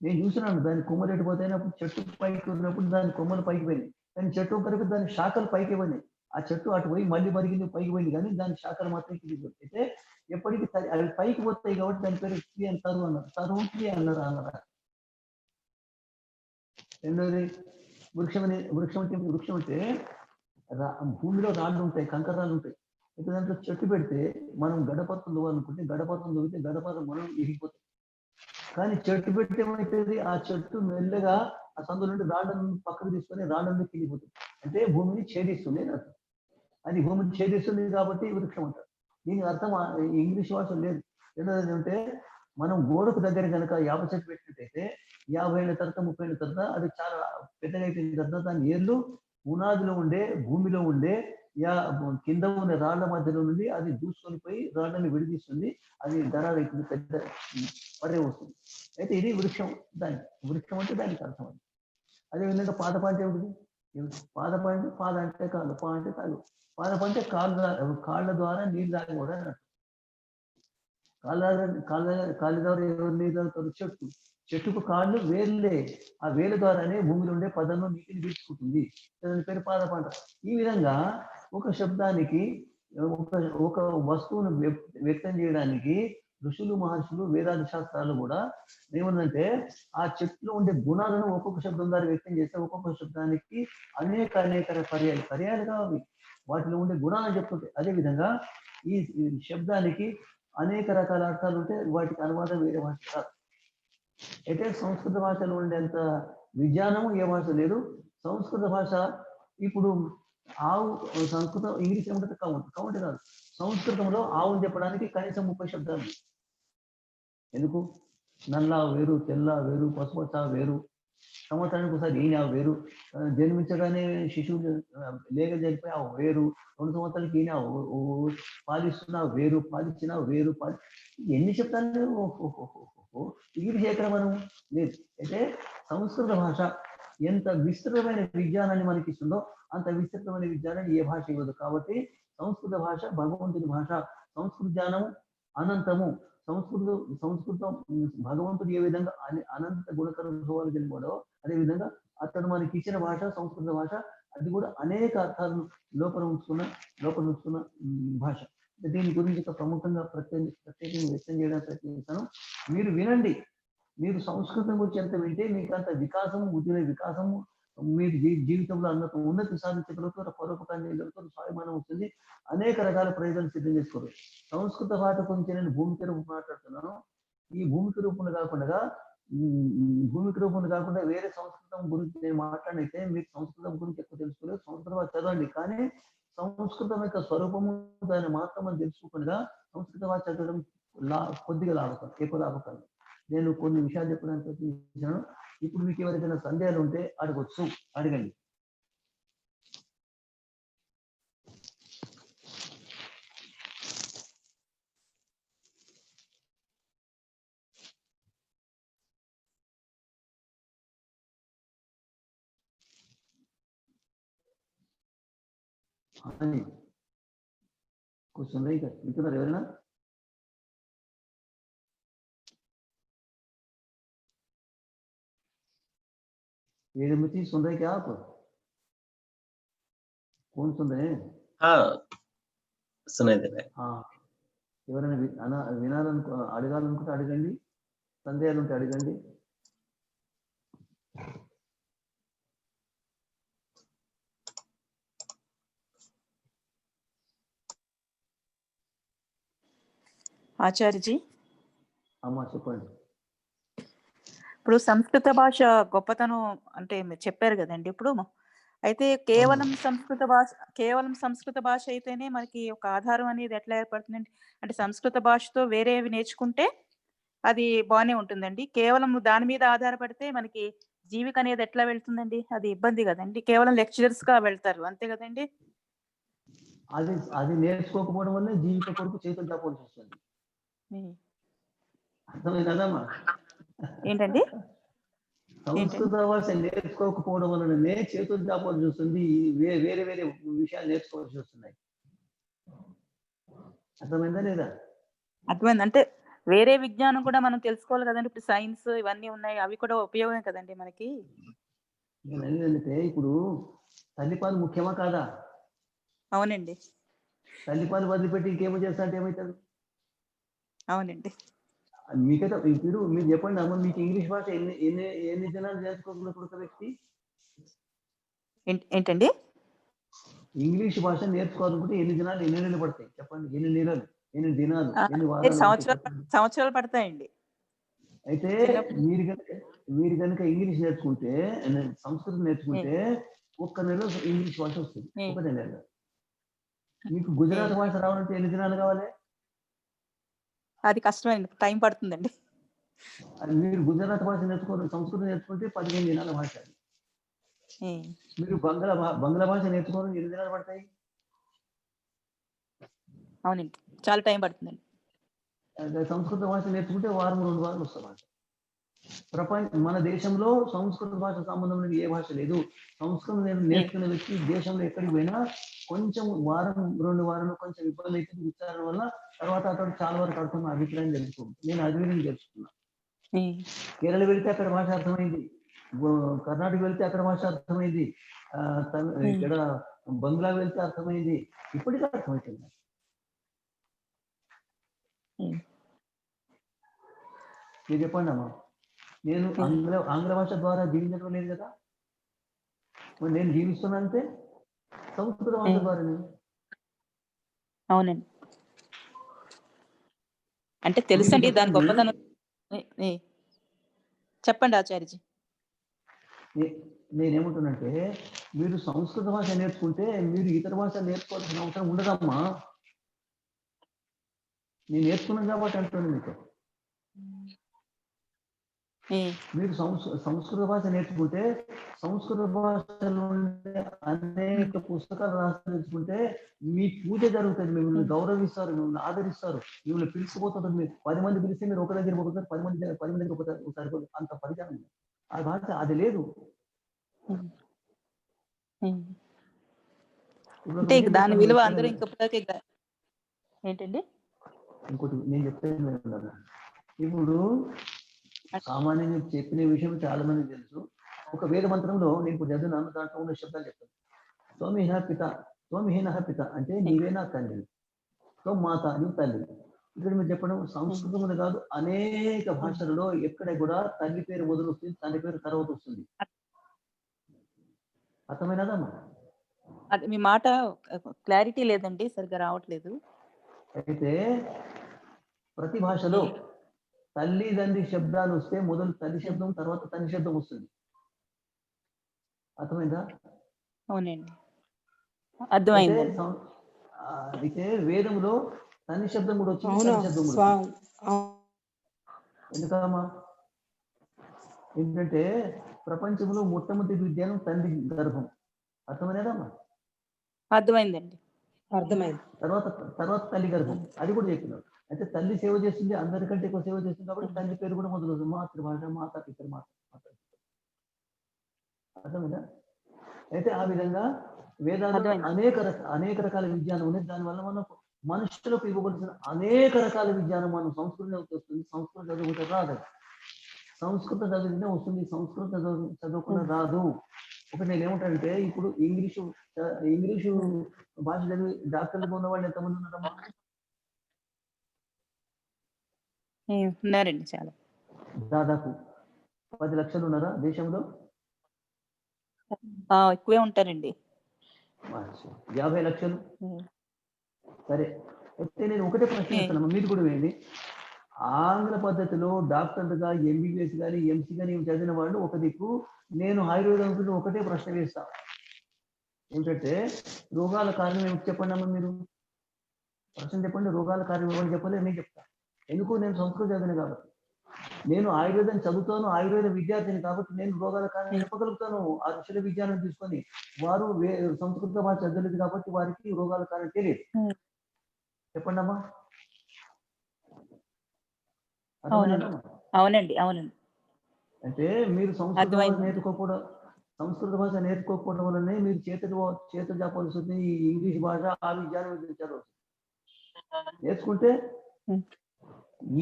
నేను చూసినాను, దాని కొమ్మలు ఎట్టిపోతాయినప్పుడు చెట్టు పైకి ఉన్నప్పుడు దాని కొమ్మలు పైకి పోయినాయి, కానీ చెట్టు ఒకరికి దాని శాఖలు పైకి పోయినాయి. ఆ చెట్టు అటు పోయి మళ్ళీ మరిగింది పైకి పోయింది, కానీ దాని శాఖలు మాత్రం కిందికి పోతాయి. అయితే ఎప్పటికీ అవి పైకి పోతాయి కాబట్టి దాని పేరు ట్రీ అని తరువు అన్నారు. తరువు ట్రీ అన్నారా? రెండోది వృక్షం అంటే భూమిలో రాళ్ళు ఉంటాయి, కంకర రాళ్ళు ఉంటాయి. అయితే దాంట్లో చెట్టు పెడితే మనం గడపత్రం దువ్వాలనుకుంటే గడపత్రం దువ్వితే గడపత్రం మనం ఎగిపోతాయి. కానీ చెట్టు పెడితే ఏమవుతుంది? ఆ చెట్టు మెల్లగా ఆ సందు నుండి రాళ్ళను పక్కకు తీసుకొని రాళ్ళను కిందిపోతుంది. అంటే భూమిని ఛేదిస్తుంది అని అర్థం. అది భూమిని ఛేదిస్తుంది కాబట్టి వృక్షం అంటారు. దీనికి అర్థం ఇంగ్లీష్ భాష లేదు. రెండోది అంటే మనం గోడకు దగ్గర కనుక యాప చెట్టు పెట్టినట్టయితే 50 ఏళ్ళ తర్వాత 30 ఏళ్ళ తర్వాత అది చాలా పెద్దగా అయిపోయిన తర్వాత దాని ఏర్లు పునాదిలో ఉండే భూమిలో ఉండే కింద ఉన్న రాళ్ల మధ్యలో నుండి అది దూసుకొని పోయి రాళ్ళని విడిదిస్తుంది, అది దరాలు అవుతుంది, పెద్ద పడే వస్తుంది. అయితే ఇది వృక్షం. వృక్షం అంటే దానికి అర్థం. అది అదేవిధంగా పాదప అంటే ఏమిటి? పాదప అంటే పాద అంటే కాళ్ళు, పా అంటే కాళ్ళు. పాదప అంటే కాళ్ళ ద్వారా నీళ్ళు తాగకూడదు అన్నట్టు. కాళ్ళ ద్వారా ఎవరు నీళ్ళు తాగుతారు? చెట్టుకు కాళ్ళు వేర్లే, ఆ వేల ద్వారానే భూమిలో ఉండే పదంలో నీటిని తీసుకుంటుంది, దాని పేరు పాదప అంటారు. ఈ విధంగా ఒక శబ్దానికి ఒక వస్తువును వ్యక్తం చేయడానికి ఋషులు మహర్షులు వేదాంత శాస్త్రాలు కూడా ఏముందంటే ఆ చెట్టులో ఉండే గుణాలను ఒక్కొక్క శబ్దం ద్వారా వ్యక్తం చేస్తే ఒక్కొక్క శబ్దానికి అనేక పర్యాలుగా వాటిలో ఉండే గుణాలను చెప్తుంటాయి. అదేవిధంగా ఈ శబ్దానికి అనేక రకాల అర్థాలు ఉంటే వాటికి అనువాదం వేరే భాష కాదు. అయితే సంస్కృత భాషలో ఉండేంత విజ్ఞానము ఏ భాష లేదు. సంస్కృత భాష ఇప్పుడు ఆవు, సంస్కృతం ఇంగ్లీష్ ఏమంటే కౌంట్ కాదు. సంస్కృతంలో ఆవును చెప్పడానికి కనీసం 30 శబ్దాలు. ఎందుకు? నల్ల వేరు, తెల్ల వేరు, పసుపచ్చ వేరు, సంవత్సరానికి ఒకసారి ఈయన వేరు, జన్మించగానే శిశువు లేక చనిపోయి ఆ వేరు, 2 సంవత్సరాలకి ఈయన పాలిస్తున్నా వేరు, పాలిచ్చినా వేరు, ఎన్ని చెప్తాను. ఇది చేయడం మనం లేదు. అయితే సంస్కృత భాష ఎంత విస్తృతమైన విజ్ఞానాన్ని మనకి ఇస్తుందో అంత విస్తృతమైన విజ్ఞానాన్ని ఏ భాష ఇవ్వదు. కాబట్టి సంస్కృత భాష భగవంతుని భాష. సంస్కృత జ్ఞానం అనంతము. సంస్కృతం భగవంతుడు ఏ విధంగా అనంత గుణకర స్వభావాలు కలిగాడో అదే విధంగా అతడు మనకి ఇచ్చిన భాష సంస్కృత భాష. అది కూడా అనేక అర్థాలను లోపల ఉంచుకున్న భాష. దీని గురించి ప్రముఖంగా ప్రత్యేకంగా వ్యక్తం చేయడానికి ప్రయత్నిస్తాను. మీరు వినండి. మీరు సంస్కృతం గురించి ఎంత వింటే మీకు అంత వికాసము, బుద్ధిలో వికాసము, మీరు జీవితంలో ఉన్నతి సాధించగలుగుతారు, పరోపకారం చేయగలుగుతారు, స్వాభిమానం వస్తుంది, అనేక రకాల ప్రయోజనాలు సిద్ధం చేసుకోరు. సంస్కృత భాష గురించి నేను భూమిక రూపం మాట్లాడుతున్నాను. ఈ భూమిక రూపంలో కాకుండా వేరే సంస్కృతం గురించి నేను మాట్లాడితే మీకు సంస్కృతం గురించి ఎక్కువ తెలుసుకోలేదు. సంస్కృత భాష చదవండి, కానీ సంస్కృతం యొక్క స్వరూపము దాని మాత్రం అని తెలుసుకోకుండా సంస్కృత భాష చదవడం కొద్దిగా లాభకరం, ఎక్కువ లాభకరం. నేను కొన్ని విషయాలు చెప్పడానికి ప్రయత్నించాను. ఇప్పుడు మీకు ఎవరికైనా సందేహాలు ఉంటే అడగండి. కూర్చుందా ఇక వింటున్నారు ఎవరైనా? वेदमती सुन रहे क्या आप? कौन सुन रहे हैं? हाँ सुनाई दे रहा है. हाँ, ఎవరైనా అడగాలనుకుంటే అడగండి, సందేహాలు ఉంటే అడగండి. ఆచార్యజీ, అమ్మా చెప్పండి. ఇప్పుడు సంస్కృత భాష గొప్పతనం అంటే మీరు చెప్పారు కదండి. ఇప్పుడు అయితే కేవలం సంస్కృత భాష అయితేనే మనకి ఒక ఆధారం అనేది ఎట్లా ఏర్పడుతుందండి? అంటే సంస్కృత భాషతో వేరేవి నేర్చుకుంటే అది బాగానే ఉంటుందండి. కేవలం దాని మీద ఆధారపడితే మనకి జీవిక అనేది ఎట్లా వెళ్తుందండి? అది ఇబ్బంది కదండి. కేవలం లెక్చరర్స్ గా వెళ్తారు, అంతే కదండి. అది నేర్చుకోకపోవడం వల్ల జీవిత కొరకు చేతులు చాపాల్సి వస్తుంది. అర్థమైందమ్మా? ఏంటండి? సంస్కృత భాష నేర్చుకోకపోవడం వలననే చేతులు చాపాల్సి వస్తుంది. వేరే వేరే విషయాలు నేర్చుకోవాల్సి వస్తున్నాయి. అర్థమైందా లేదా? అర్థమైంది. అంటే వేరే విజ్ఞానం కూడా మనం తెలుసుకోవాలి కదండి. ఇప్పుడు సైన్స్ ఇవన్నీ ఉన్నాయి, అవి కూడా ఉపయోగమే కదండి మనకి. ఏంటంటే ఇప్పుడు తల్లిపాలు ముఖ్యమా కాదా? అవునండి. తల్లిపాలు వదిలిపెట్టి ఇంకేమో చేస్తా అంటే ఏమవుతుంది? అవునండి. మీకైతే ఇప్పుడు మీరు చెప్పండి అమ్మ, మీకు ఇంగ్లీష్ భాష ఎన్ని దినాలు నేర్చుకోగలుగుతాడు ఒక వ్యక్తి? ఏంటండి? ఇంగ్లీష్ భాష నేర్చుకోవాలనుకుంటే ఎన్ని నెలలు పడతాయి చెప్పండి? ఎన్ని దినాలు, ఎన్ని వారాలు? సంవత్సరాలు పడతాయండి. అయితే మీరు కనుక ఇంగ్లీష్ నేర్చుకుంటే, సంస్కృతం నేర్చుకుంటే ఒక్క నెలలో ఇంగ్లీష్ భాష వస్తుంది, ఒకటే నెల. మీకు గుజరాత్ భాష రావాలంటే ఎన్ని దినాలు కావాలి? అది కష్టమైంది, టైం పడుతుందండి. మీరు గుజరాత్ భాష సంస్కృతం నేర్చుకుంటే 15 దినాల భాష. మీరు బంగ్లా భాష నేర్చుకోవడానికి ఎన్ని దినాలు పడతాయి? అవునండి, చాలా టైం పడుతుందండి. సంస్కృత భాష నేర్చుకుంటే 1 వారం 2 వారాలు వస్తుంది. మన దేశంలో సంస్కృత భాష సంబంధం అనేది ఏ భాష లేదు. సంస్కృతం నేర్చుకునే వ్యక్తి దేశంలో ఎక్కడికి పోయినా కొంచెం 1 వారం 2 వారాలు కొంచెం ఇబ్బంది అయితే ఉచ్చారణ వల్ల, తర్వాత అతడు చాలా వరకు అర్థం అభిప్రాయం తెలుసుకుంది. నేను అభివృద్ధి తెలుసుకున్నా. కేరళ వెళితే అక్కడ భాష అర్థమైంది, కర్ణాటక వెళ్తే అక్కడ భాష అర్థమైంది, ఇక్కడ బంగ్లా వెళ్తే అర్థమైంది, ఇప్పటికీ అర్థమవుతుంది. మీరు చెప్పండి అమ్మా. నేను ఆంగ్ల భాష ద్వారా జీవించడం లేదు కదా, నేను జీవిస్తున్నానంటే సంస్కృత భాష ద్వారా. అవునండి, అంటే తెలుసండి దాని గొప్పతనం. చెప్పండి ఆచార్యజీ. నేనేమంటున్నంటే, మీరు సంస్కృత భాష నేర్చుకుంటే మీరు ఇతర భాష నేర్చుకోవాల్సిన అవసరం ఉండదమ్మా. నేను నేర్చుకున్నాను కాబట్టి అంటున్నాను మీకు. మీరు సంస్కృత భాష నేర్చుకుంటే సంస్కృత భాషలో ఉండే అనేక పుస్తకాలు రాసి తెలుసుకుంటే మీ పూజ జరుగుతుంది, మిమ్మల్ని గౌరవిస్తారు, మిమ్మల్ని ఆదరిస్తారు, మిమ్మల్ని పిలిచిపోతుంటారు. మీరు 10 మంది పిలిస్తే మీరు ఒక దగ్గర పోతారు, 10 మంది దగ్గర ఒకసారి అంత పరిచయం. ఆ భాష అది లేదు. అంటే దాని విలువ అందరూ ఏంటండి ఇంకోటి నేను చెప్పేది, ఇప్పుడు సామాన్యంగా చెప్పిన విషయం చాలా మందికి తెలుసు. ఒక వేద మంత్రంలో నేను ఇప్పుడు చదివినాను, దాంట్లో ఉన్న శబ్దాలు చెప్తాను. త్వమిహ పిత, త్వమిహీన పిత అంటే నీవే నా తండ్రి, త్వం మాత నీవు తల్లి. ఇక్కడ మీరు చెప్పడం సంస్కృతంలో కాదు, అనేక భాషలలో ఎక్కడ కూడా తల్లి పేరు మొదలు వస్తుంది, తండ్రి పేరు తర్వాత వస్తుంది. అర్థమైనదమ్మా? అది మీ మాట క్లారిటీ లేదండి, సరిగ్గా రావట్లేదు. అయితే ప్రతి భాషలో తల్లి తండ్రి శబ్దాలు వస్తే మొదలు తల్లి శబ్దం, తర్వాత తండ్రి శబ్దం వస్తుంది. అర్థమైందా? అవునండి, అర్థమైంది. అయితే వేదంలో తండ్రి శబ్దం కూడా వచ్చింది, తండ్రి శబ్దం కూడా వచ్చింది. ఎందుకమ్మా? ఏంటంటే ప్రపంచంలో మొట్టమొదటి విద్యానం తండ్రి గర్భం. అర్థమైనదమ్మా? అర్థమైందండి, అర్థమైంది. తర్వాత తల్లి గర్భం, అది కూడా చెప్పినాడు. అయితే తల్లి సేవ చేస్తుంది, అందరికంటే ఎక్కువ సేవ చేస్తుంది కాబట్టి తల్లి పేరు కూడా మొదలు మాతృభాష, మాతా పితృ మాత. అర్థమైందా? అయితే ఆ విధంగా వేదాలు అనేక రకాల విజ్ఞానం ఉంది. దానివల్ల మనం మనుషులకు ఇవ్వవలసిన అనేక రకాల విజ్ఞానం మనం సంస్కృతం వస్తుంది. సంస్కృతం చదువుకుంటే రాదు, సంస్కృతం చదివితే వస్తుంది, సంస్కృతం చదువుకున్న రాదు. ఒకటి నేను ఏమంటానంటే, ఇప్పుడు ఇంగ్లీషు భాష చదివి డాక్టర్లు ఉన్న వాళ్ళు ఎంతమంది ఉన్నారమ్మా? ఉన్నారండి, చాలా, దాదాపు 10 లక్షలు ఉన్నారా దేశంలో? ఎక్కువే ఉంటారండి. 50 లక్షలు. సరే, అయితే నేను ఒకటే ప్రశ్న చేస్తాను, మీరు కూడా వేయండి. ఆంగ్ల పద్ధతిలో డాక్టర్గా ఎంబీబీఎస్ కానీ ఎంసీ కానీ చదివిన వాళ్ళు ఒక దిక్కు, నేను ఆయుర్వేదం ఒకటే ప్రశ్న వేస్తా. ఏంటంటే రోగాల కారణం ఏమిటి చెప్పండి అమ్మ? మీరు ప్రశ్న చెప్పండి. రోగాల కారణం ఏమని చెప్పలేదు, నేను చెప్తా. ఎందుకు? నేను సంస్కృతం చదివిన కాబట్టి, నేను ఆయుర్వేదం చదువుతాను, ఆయుర్వేద విద్యార్థిని కాబట్టి నేను రోగాల కారణం చెప్పగలుగుతాను. ఆ ఋషుల విజ్ఞానం తీసుకొని, వారు సంస్కృత భాష చదవలేదు కాబట్టి వారికి రోగాల కారణం తెలియదు. చెప్పండి అమ్మా. అవునండి, అవునండి. అంటే మీరు సంస్కృత భాష నేర్చుకోకపోవడం వల్లనే మీరు చేతులు చెప్పాల్సి వస్తుంది. ఈ ఇంగ్లీష్ భాష ఆ విజ్ఞానం చదవచ్చు. నేర్చుకుంటే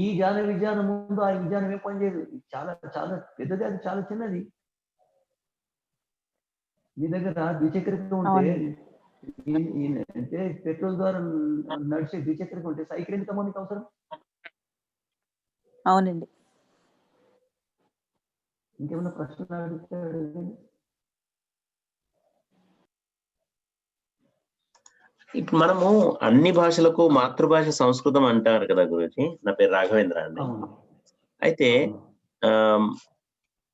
ఈ విజ్ఞానం ముందు ఆ విజ్ఞానం ఏం పనిచేయదు. చాలా చాలా పెద్దది, అది చాలా చిన్నది. మీ దగ్గర ద్విచక్రిక ఉంటే, అంటే పెట్రోల్ ద్వారా నడిచే ద్విచక్రిక ఉంటే సైకిల్ ఎందుకమ్మా మీకు అవసరం? అవునండి. ఇంకేమైనా ప్రశ్నలు అడుగుతాడు? ఇప్పుడు మనము అన్ని భాషలకు మాతృభాష సంస్కృతం అంటారు కదా గురుజీ. నా పేరు రాఘవేంద్ర అండి. అయితే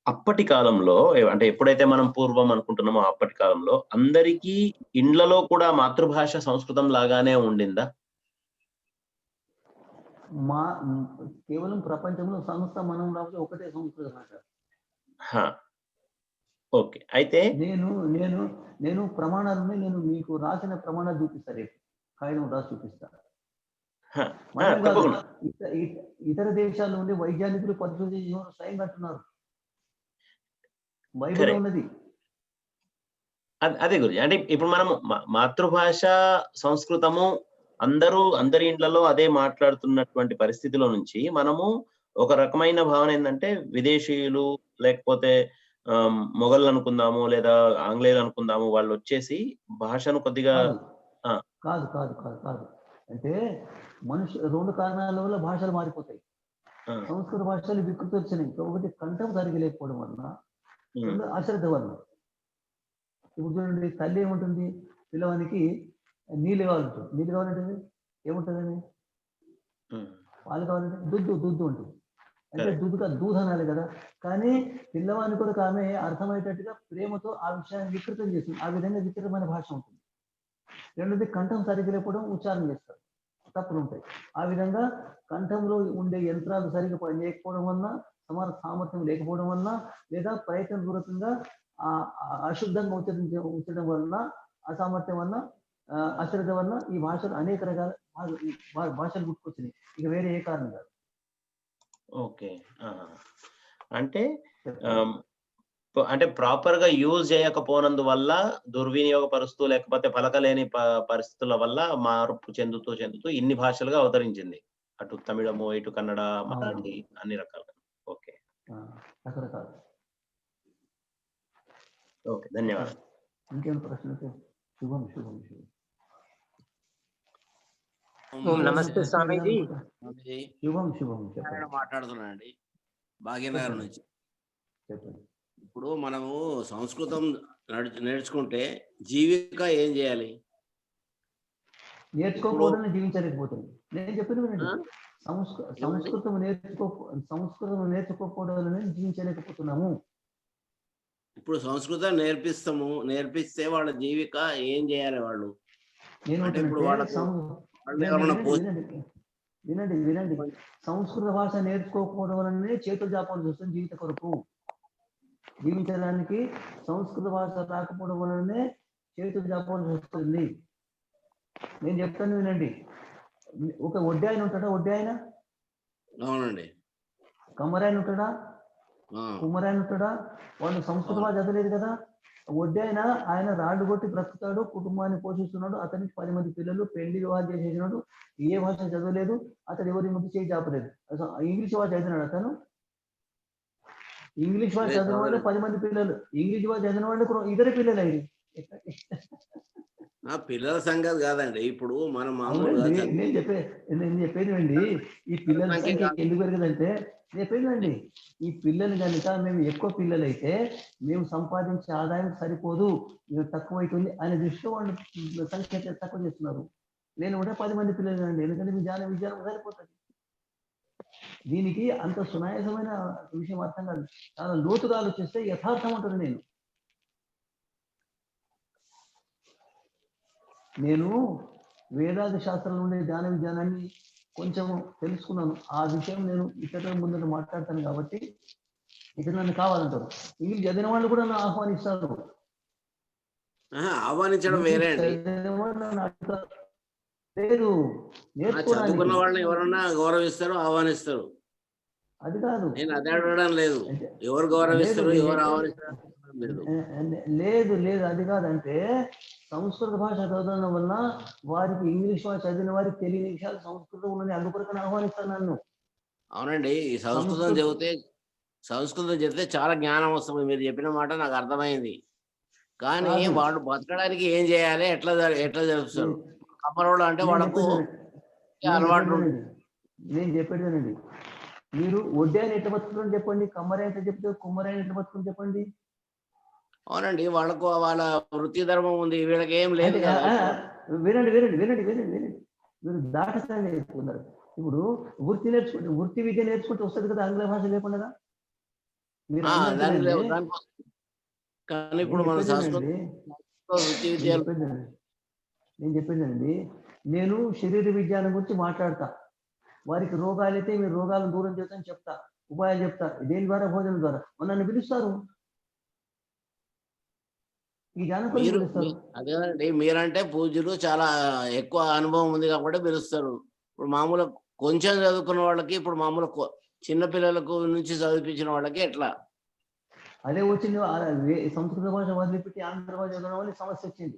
అప్పటి కాలంలో, అంటే ఎప్పుడైతే మనం పూర్వం అనుకుంటున్నామో అప్పటి కాలంలో అందరికీ ఇండ్లలో కూడా మాతృభాష సంస్కృతం లాగానే ఉండిందా? కేవలం ప్రపంచంలో సంస్థ మనం రాకపోతే ఒకటే సంస్కృత భాష. ఓకే. అయితే నేను ప్రమాణాలని నేను మీకు రాసిన ప్రమాణాలు చూపిస్తా, రేపు కాగితం రాసి చూపిస్తా. ఇతర దేశాల నుండి వైజ్ఞానికులు పరిశోధన స్వయంగా అంటున్నారు, బైబిల్ ఉన్నది. అదే గురించి, అంటే ఇప్పుడు మనము మాతృభాష సంస్కృతము అందరి ఇండ్లలో అదే మాట్లాడుతున్నటువంటి పరిస్థితిలో నుంచి మనము ఒక రకమైన భావన ఏంటంటే, విదేశీయులు లేకపోతే మొఘళ్ళు అనుకుందాము, లేదా ఆంగ్లేయులు అనుకుందాము, వాళ్ళు వచ్చేసి భాషను కొద్దిగా కాదు కాదు కాదు కాదు అంటే రెండు కారణాల వల్ల భాషలు మారిపోతాయి. సంస్కృత భాషలు వికృతి వచ్చినాయి. ఒకటి కంఠం సరిగ్గా లేకపోవడం వలన, అశ్రద్ధ వలన. ఇప్పుడు చూడండి, తల్లి ఏముంటుంది, పిల్లవానికి నీళ్ళు కావాలంటుంది. నీళ్ళు కావాలంటుంది ఏముంటుందని, పాలు కావాలంటే దుద్దు ఉంటుంది. అంటే దూధ అనాలి కదా. కానీ పిల్లవాని కూడా ఆమె అర్థమయ్యేటట్టుగా ప్రేమతో ఆ విషయాన్ని వికృతం చేస్తుంది. ఆ విధంగా వికృతమైన భాష ఉంటుంది. రెండోది, కంఠం సరిగ్గా లేకపోవడం, ఉచ్చారణ చేస్తారు, తప్పులు ఉంటాయి. ఆ విధంగా కంఠంలో ఉండే యంత్రాలు సరిగ్గా పనిచేయకపోవడం వలన సమాన సామర్థ్యం లేకపోవడం వలన, లేదా ప్రయత్నపూర్వకంగా అశుద్ధంగా ఉంచడం వలన, అసామర్థ్యం వలన, అశ్రద్ధ వలన ఈ భాషలు అనేక రకాల భాషలు పుట్టుకొచ్చినాయి. ఇక వేరే ఏ కారణం కాదు. ఓకే. అంటే అంటే ప్రాపర్ గా యూజ్ చేయకపోనందు వల్ల, దుర్వినియోగపరుస్తూ లేకపోతే పలకలేని పరిస్థితుల వల్ల మార్పు చెందుతూ ఇన్ని భాషలుగా అవతరించింది. అటు తమిళము, ఇటు కన్నడ, మరాఠీ, అన్ని రకాలుగా. ఓకే, రకరకాలు. ఓకే, ధన్యవాదాలు. ఇంకేం ప్రశ్నలు? శుభం శుభం శుభం. నమస్తే స్వామీజీ. శుభం శుభం. మాట్లాడుతున్నానండి భాగ్యనగర్ నుంచి. చెప్పండి. ఇప్పుడు మనము సంస్కృతం నేర్చుకుంటే జీవిక ఏం చేయాలి? నేర్చుకోకపోవడం జీవించలేకపోతుంది. నేను చెప్పిన సంస్కృతం నేర్చుకోకపోవడం జీవించలేకపోతున్నాము. ఇప్పుడు సంస్కృతం నేర్పిస్తే వాళ్ళ జీవిక ఏం చేయాలి వాళ్ళు? వినండి. సంస్కృత భాష నేర్చుకోకపోవడం వలనే చేతులు జాపాల్సి వస్తుంది జీవిత కొరకు. జీవించడానికి సంస్కృత భాష రాకపోవడం వలనే చేతులు జాపాల్సి వస్తుంది. నేను చెప్తాను వినండి. ఒక వడ్డీ ఆయన ఉంటాడా? వడ్డీ ఆయన? అవునండి. కమ్మరాయన ఉంటాడా? కుమ్మరాయన ఉంటాడా? వాళ్ళు సంస్కృత భాష చదవలేదు కదా. వడ్డీ ఆయన రాళ్ళు కొట్టి బ్రతుకుతాడు, కుటుంబాన్ని పోషిస్తున్నాడు, అతనికి 10 మంది పిల్లలు, పెళ్లి వివాహం చేసేసినాడు, ఏ భాష చదవలేదు, అతడు ఎవరి ముందు చేయి చాపలేదు. ఇంగ్లీష్ భాష చదివినాడు అతను. ఇంగ్లీష్ భాష చదివిన వాళ్ళు 10 మంది పిల్లలు, ఇంగ్లీష్ భాష చదివిన వాళ్ళు ఇద్దరు పిల్లలు అయ్యి. పిల్లల సంగతి కాదండి. ఇప్పుడు మనం మామూలుగా నేను చెప్పేది అండి, ఈ పిల్లల సంఖ్య ఎందుకు పెరగదంటే, చెప్పేదండి, ఈ పిల్లలు కనుక మేము ఎక్కువ పిల్లలు అయితే మేము సంపాదించే ఆదాయం సరిపోదు, మేము తక్కువ అవుతుంది అనే దృష్టిలో వాళ్ళు సంఖ్య తక్కువ చేస్తున్నారు. నేను కూడా 10 మంది పిల్లలు అండి, ఎందుకంటే విజ్ఞానం సరిపోతుంది. దీనికి అంత సునాయాసమైన విషయం అర్థం కాదు. చాలా లోతుగా ఆలోచిస్తే యథార్థం ఉంటుంది. నేను వేదాంత శాస్త్రంలో ఉండే జ్ఞాన విజ్ఞానాన్ని కొంచెం తెలుసుకున్నాను. ఆ విషయం నేను ఇతరుల ముందు మాట్లాడతాను కాబట్టి ఇతరు నన్ను కావాలంటారు. ఇంగ్లీష్ చదివిన వాళ్ళు కూడా నన్ను ఆహ్వానిస్తారు. ఆహ్వానించడం వేరే అండి. లేదు, చదువుకున్న వాళ్ళని ఎవరన్నా గౌరవిస్తారు, ఆహ్వానిస్తారు. అది కాదు, నేను అదే అడగడం లేదు. ఎవరు గౌరవిస్తారు, ఎవరు ఆహ్వానిస్తారు లేదు, అది కాదంటే సంస్కృత భాష చదవడం వల్ల వారికి ఇంగ్లీష్ భాష చదివిన వారికి తెలియని విషయాలు సంస్కృతం ఉన్నది, అందుకొరకు ఆహ్వానిస్తాను నన్ను. అవునండి, ఈ సంస్కృతం చెబితే చాలా జ్ఞానం వస్తుంది. మీరు చెప్పిన మాట నాకు అర్థమైంది. కానీ వాడు బతకడానికి ఏం చేయాలి, ఎట్లా జరుపుతారు? కమ్మరోళ్ళు అంటే వాళ్ళకు అలవాటు. నేను చెప్పేదేనండి, మీరు వడ్డాయని ఎట్లా బతుకుతుందని చెప్పండి, కమ్మరాయని ఎట్లా చెప్తే, కుమ్మరాయని ఎట్లా బతుకుని చెప్పండి. అవునండి, వాళ్ళకు వాళ్ళ వృత్తి ధర్మం ఉంది, వీళ్ళకి ఏం లేదు కదా. వినండి, మీరు దాటస్తానే చెప్తున్నారు. ఇప్పుడు వృత్తి విద్య నేర్చుకుంటే వస్తుంది కదా ఆంగ్ల భాష లేకుండా. కానీ ఇప్పుడు మన నేను చెప్పేదండి, నేను శరీర విజ్ఞానం గురించి మాట్లాడతా. వారికి రోగాలు అయితే మీరు రోగాలను దూరం చేస్తాను చెప్తా, ఉపాయాలు చెప్తా. దేని ద్వారా? భోజనం ద్వారా. నన్ను పిలుస్తారు. అదేనండి, మీరంటే పూజలు చాలా ఎక్కువ అనుభవం ఉంది కాబట్టి పిలుస్తారు. ఇప్పుడు మామూలు కొంచెం చదువుకున్న వాళ్ళకి, ఇప్పుడు మామూలు చిన్న పిల్లలకు నుంచి చదివించిన వాళ్ళకి ఎట్లా? అదే వచ్చింది, సంస్కృత భాష వదిలిపెట్టి ఆంధ్ర భాష చదవడం సమస్య వచ్చింది.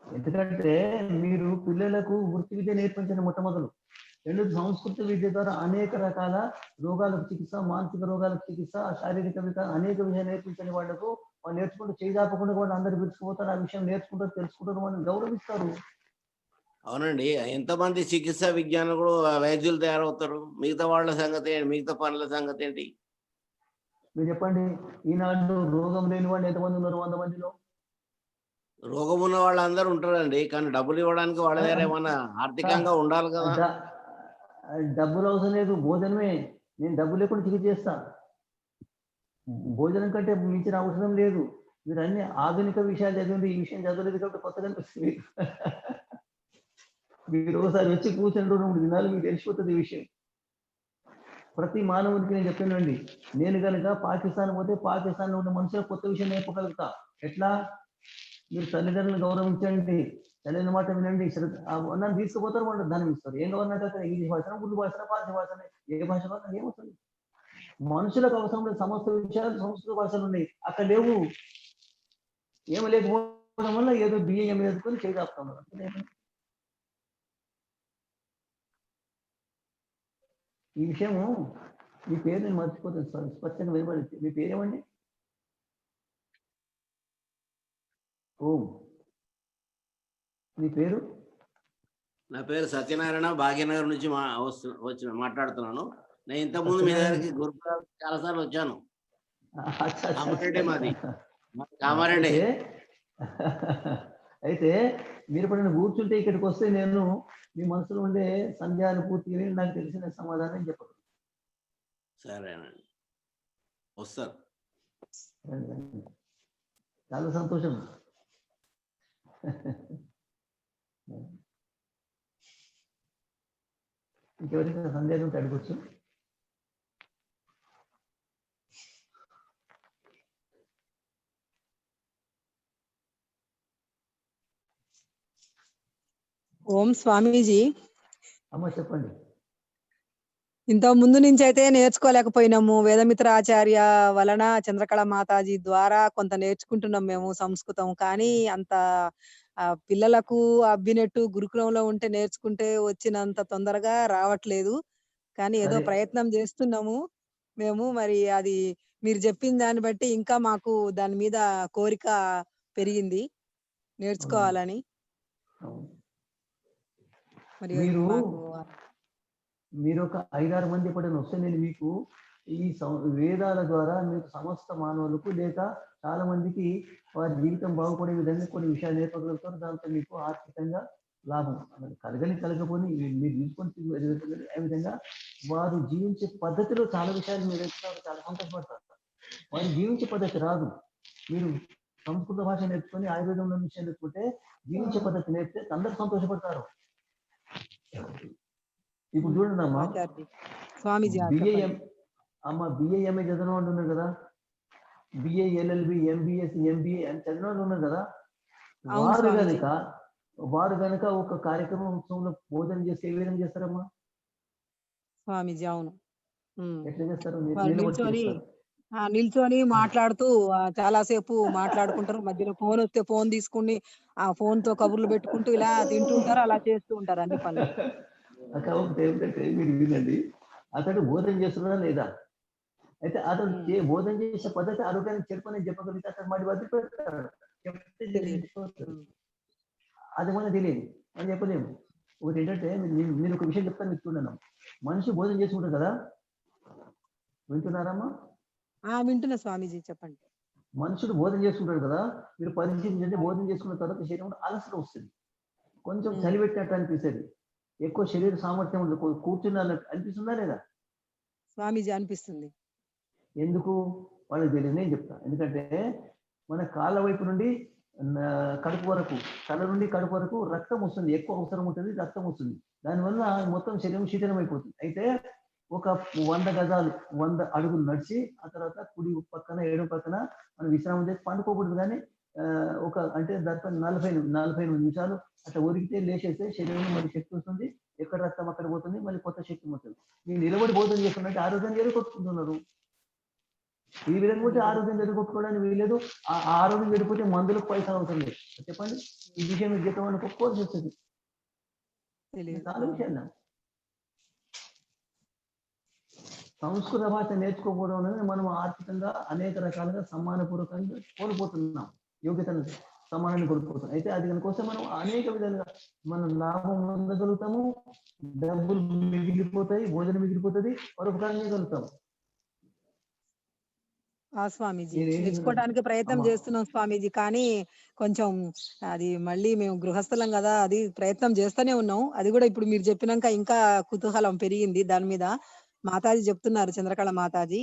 ఎందుకంటే మీరు పిల్లలకు వృత్తి విద్య నేర్పించిన మొట్టమొదలు. రెండు, సంస్కృత విద్య ద్వారా అనేక రకాల రోగాలకు చికిత్స, మానసిక రోగాలకు చికిత్స, శారీరక వికారం అనేక విషయాలు నేర్పించని వాళ్ళకు వాళ్ళు నేర్చుకుంటూ చేయి దాపకుండా వాళ్ళు అందరు పిలుచుకుపోతారు. ఆ విషయం నేర్చుకుంటారు, తెలుసుకుంటారు, వాళ్ళని గౌరవిస్తారు. అవునండి, ఎంతమంది చికిత్సా విజ్ఞానులు వైద్యులు తయారవుతారు? మిగతా వాళ్ళ సంగతి, మిగతా పనుల సంగతి ఏంటి? మీరు చెప్పండి, ఈనాడు రోగం లేని వాళ్ళు ఎంతమంది ఉన్నారు 100 మందిలో? రోగం ఉన్న వాళ్ళందరూ ఉంటారండి, కానీ డబ్బులు ఇవ్వడానికి వాళ్ళ దగ్గర ఏమన్నా ఆర్థికంగా ఉండాలి కదా. డబ్బులు అవసరం లేదు, భోజనమే. నేను డబ్బు లేకుండా చికిత్స చేస్తా. భోజనం కంటే మించిన అవసరం లేదు. మీరు అన్ని ఆధునిక విషయాలు చదివింది, ఈ విషయం చదవలేదు కాబట్టి కొత్తగా అనిపిస్తుంది. మీరు ఒకసారి వచ్చి కూర్చొని 2-3 దినాలు మీకు తెలిసిపోతుంది ఈ విషయం. ప్రతి మానవుడికి నేను చెప్పానండి, నేను కనుక పాకిస్తాన్ పోతే పాకిస్తాన్లో ఉన్న మనుషులకు కొత్త విషయం నేర్పగలుగుతా. ఎట్లా? మీరు తల్లిదండ్రులను గౌరవించండి, తల్లిదండ్రుల మాట వినండి, నన్ను తీసుకుపోతారు, వాళ్ళు దాన్ని ఇస్తారు. ఏం గవర్నమెంట్ ఇంగ్లీష్ భాషన, ఉర్దూ భాషన, పార్సీ భాషన, ఏ భాషలో ఏమవుతుంది? మనుషులకు అవసరం లేదు సమస్త విషయాలు సంస్కృత భాషలు ఉన్నాయి, అక్కడ లేవు. ఏమి లేకపోవడం వల్ల ఏదో బియ్యం వేసుకొని చేయగలుగుతున్నారు. ఈ విషయము మీ పేరు నేను మర్చిపోతాను సార్, స్పష్టంగా వినబడింది. మీ పేరేమండి? ఓం. మీ పేరు? నా పేరు సత్యనారాయణ, భాగ్యనగర్ నుంచి మాట్లాడుతున్నాను. నేను ఇంతకుముందు మీ దగ్గరికి గురుకులాలు చాలాసార్లు వచ్చాను. కామారెడ్డి మాది, కామారెడ్డి. అయితే మీరు ఇప్పుడు నేను కూర్చుంటే ఇక్కడికి వస్తే నేను మీ మనసులో ఉండే సందేహాలు పూర్తిగా నాకు తెలిసిన సమాధానం చెప్పదు. సరేనండి, వస్తారు. చాలా సంతోషం. ఇంకెవరైనా సందేహం ఉంటే అడగొచ్చు. ఓం స్వామీజీ. అమ్మ చెప్పండి. ఇంత ముందు నుంచి అయితే నేర్చుకోలేకపోయినాము. వేదమిత్ర ఆచార్య వలన, చంద్రకళ మాతాజీ ద్వారా కొంత నేర్చుకుంటున్నాం మేము సంస్కృతం. కానీ అంత పిల్లలకు అబ్బినట్టు గురుకులంలో ఉంటే నేర్చుకుంటే వచ్చినంత తొందరగా రావట్లేదు. కానీ ఏదో ప్రయత్నం చేస్తున్నాము మేము. మరి అది మీరు చెప్పిన దాన్ని బట్టి ఇంకా మాకు దాని మీద కోరిక పెరిగింది నేర్చుకోవాలని. మరి మీరు ఒక 5-6 మంది ఎప్పుడైనా వస్తే నేను మీకు ఈ వేదాల ద్వారా మీకు సమస్త మానవులకు లేక చాలా మందికి వారి జీవితం బాగుపడే విధంగా కొన్ని విషయాలు నేర్పగలుగుతారు. దాంతో మీకు ఆర్థికంగా లాభం కలగకపోని మీరు తీసుకొని ఆ విధంగా వారు జీవించే పద్ధతిలో చాలా విషయాలు మీరు చాలా సంతోషపడతారు. వారు జీవించే పద్ధతి రాదు. మీరు సంస్కృత భాష నేర్చుకొని ఆయుర్వేదంలో విషయం నేర్చుకుంటే జీవించే పద్ధతి నేర్పితే అందరూ సంతోషపడతారు. ఇప్పుడు చూడండి అమ్మా, బిఏఎంఏ చదివిన వాళ్ళు ఉన్నారు కదా, బిఏ ఎల్ఎల్బి ఎంబీఎస్ ఎంబీఏ అని చదివిన వాళ్ళు ఉన్నారు కదా, వారు కనుక ఒక కార్యక్రమం ఉత్సవంలో భోజనం చేస్తే ఏ విధంగా చేస్తారమ్మా స్వామీజీ? అవును, ఎట్లా చేస్తారు? నిల్చొని మాట్లాడుతూ చాలాసేపు మాట్లాడుకుంటారు. మధ్యలో ఫోన్ వస్తే ఫోన్ తీసుకుని ఆ ఫోన్ తో కబుర్లు పెట్టుకుంటూ ఇలా తింటుంటారు, అలా చేస్తూ ఉంటారు అన్ని పనులు. ఒకటి ఏమిటంటే మీరు వినండి, అతడు బోధన చేస్తున్నాడా లేదా? అయితే అతను బోధన చేసే పద్ధతి ఆరోగ్యానికి చెప్పని చెప్పగలిగితే అతను మరి వదిలి పెడతాడు. అది మనకు తెలియదు అని చెప్పలేము. ఒకటి ఏంటంటే మీరు ఒక విషయం చెప్తాను, మీకు చూడను. మనిషి బోధన చేసుకుంటారు కదా, వింటున్నారమ్మా? వింటున్నా స్వామీజీ, చెప్పండి. మనుషుడు బోధన చేసుకుంటాడు కదా, మీరు పరిశీలించండి. బోధన చేసుకున్న తర్వాత శరీరం అలసట వస్తుంది, కొంచెం చలి పెట్టినట్టు అనిపిస్తుంది, ఎక్కువ శరీర సామర్థ్యం ఉండదు, కూర్చున్నట్టు అనిపిస్తుందా లేదా స్వామీజీ? అనిపిస్తుంది. ఎందుకు? వాళ్ళకి తెలియదు, నేను చెప్తాను. ఎందుకంటే మన కాళ్ళ వైపు నుండి కడుపు వరకు, తల నుండి కడుపు వరకు రక్తం వస్తుంది, ఎక్కువ అవసరం ఉంటుంది, రక్తం వస్తుంది. దానివల్ల మొత్తం శరీరం శీతలం అయిపోతుంది. అయితే ఒక 100 గజాలు 100 అడుగులు నడిచి ఆ తర్వాత కుడి పక్కన ఎడమ పక్కన మనం విశ్రామం చేసి పండుకోకూడదు. కానీ ఒక అంటే దాంట్లో 40 నిమిషాలు అట్లా ఒరిగితే లేచేస్తే శరీరం మళ్ళీ శక్తి వస్తుంది, ఎక్కడ రక్తం అక్కడ పోతుంది, మళ్ళీ కొత్త శక్తి వస్తుంది. మీరు నిలబడి బోధన చేస్తున్నట్టు ఆరోగ్యం జరుగుతుంటున్నారు. ఈ విధంగా పోతే ఆరోగ్యం జరుగుకోవడానికి వీలేదు. ఆ ఆరోగ్యం జరిగిపోతే మందులకు పైసలు అవుతుంది. చెప్పండి, ఈ విషయం మీరు చెప్పమని ఒప్పుకోవాల్సి వస్తుంది. చాలా విషయాలు సంస్కృత భాష నేర్చుకోకపోవడం అనేది మనం ఆర్థికంగా అనేక రకాలుగా సమానపూర్వకంగా కోల్పోతున్నాం, యోగ్యతను సమానాన్ని కోల్పోతున్నాం. అయితే అది దానికోసం మనం అనేక విధాలుగా మనం లాభం పొందగలుగుతాము, డబ్బులు మిగిలిపోతాయి, భోజనం మిగిలిపోతుంది, పరోపకారం చేయగలుగుతాము. స్వామీజీ నేర్చుకోవడానికి ప్రయత్నం చేస్తున్నాం స్వామీజీ. కానీ కొంచెం అది మళ్ళీ మేము గృహస్థలం కదా, అది ప్రయత్నం చేస్తూనే ఉన్నాం. అది కూడా ఇప్పుడు మీరు చెప్పినాక ఇంకా కుతూహలం పెరిగింది దాని మీద. మాతాజీ చెప్తున్నారు, చంద్రకళ మాతాజీ,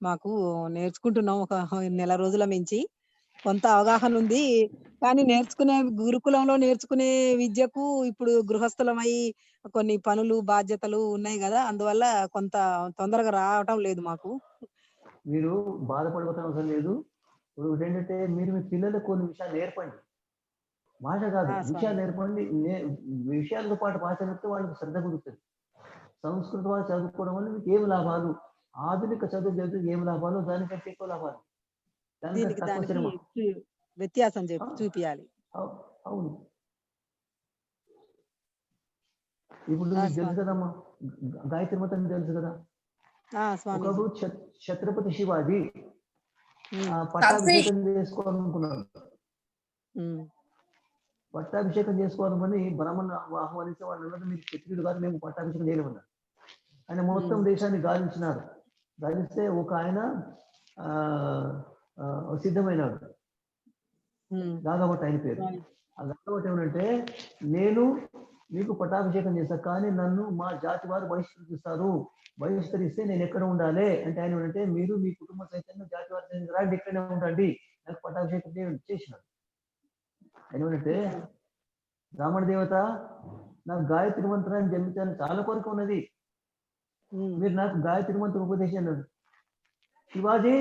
మాకు నేర్చుకుంటున్నాం ఒక నెల రోజుల నుంచి. కొంత అవగాహన ఉంది. కానీ గురుకులంలో నేర్చుకునే విద్యకు ఇప్పుడు గృహస్థలమై కొన్ని పనులు, బాధ్యతలు ఉన్నాయి గదా! అందువల్ల కొంత తొందరగా రావటం లేదు మాకు. మీరు బాధపడిపోతున్న అవసరం లేదు. ఇప్పుడు ఏంటంటే మీరు మీ పిల్లలకు కొన్ని విషయాలు నేర్పండి. మాట కాదు, స్వామి. విషయాలు నేర్పండి. విషయాలతో పాటు భాష నేర్పితే వాళ్ళకి శ్రద్ధ కుదురుతుంది. సంస్కృత భాష చదువుకోవడం వల్ల మీకు ఏమి లాభాలు, ఆధునిక చదువు చదివితే ఏమి లాభాలు, దానికంటే ఎక్కువ లాభాలు, దానికంటే దీనికి తక్కువ దానికి శ్రమ. వ్యత్యాసం ఆ, చూపియాలి. అవును. ఇప్పుడు మీకు తెలుసు స్వామి. కదమ్మా, గాయత్రి మంత్రం తెలుసు కదా. స్వామి. ఒకప్పుడు ఛత్రపతి శివాజీ పట్టాభిషేకం చేసుకోవాలనుకున్నాడు. పట్టాభిషేకం చేసుకోవాలని బ్రాహ్మణ ఆహ్వానించే వాళ్ళు మీకు క్షత్రియుడు కాదు, మేము పట్టాభిషేకం చేయలేమన్నారు. ఆయన మొత్తం దేశాన్ని గాలించినారు. గాలిస్తే ఒక ఆయన సిద్ధమైనాడు, దాగబట్ట ఆయన పేరు. ఆ దాగబట్ట ఏమంటే, నేను మీకు పట్టాభిషేకం చేస్తా, కానీ నన్ను మా జాతి వారు బహిష్కరిస్తారు, బహిష్కరిస్తే నేను ఎక్కడ ఉండాలి అంటే ఆయన ఏమంటే, మీరు మీ కుటుంబ సైతంగా జాతి వారి రాండి, ఇక్కడనే ఉండండి, నాకు పట్టాభిషేకం చేసినాడు. ఆయన ఏమంటే, బ్రాహ్మణ దేవత, నాకు గాయత్రి మంత్రాన్ని జపించాలని చాలా కోరిక ఉన్నది, మీరు నాకు గాయత్రి మంత్రం ఉపదేశించాడు. శివాజీ,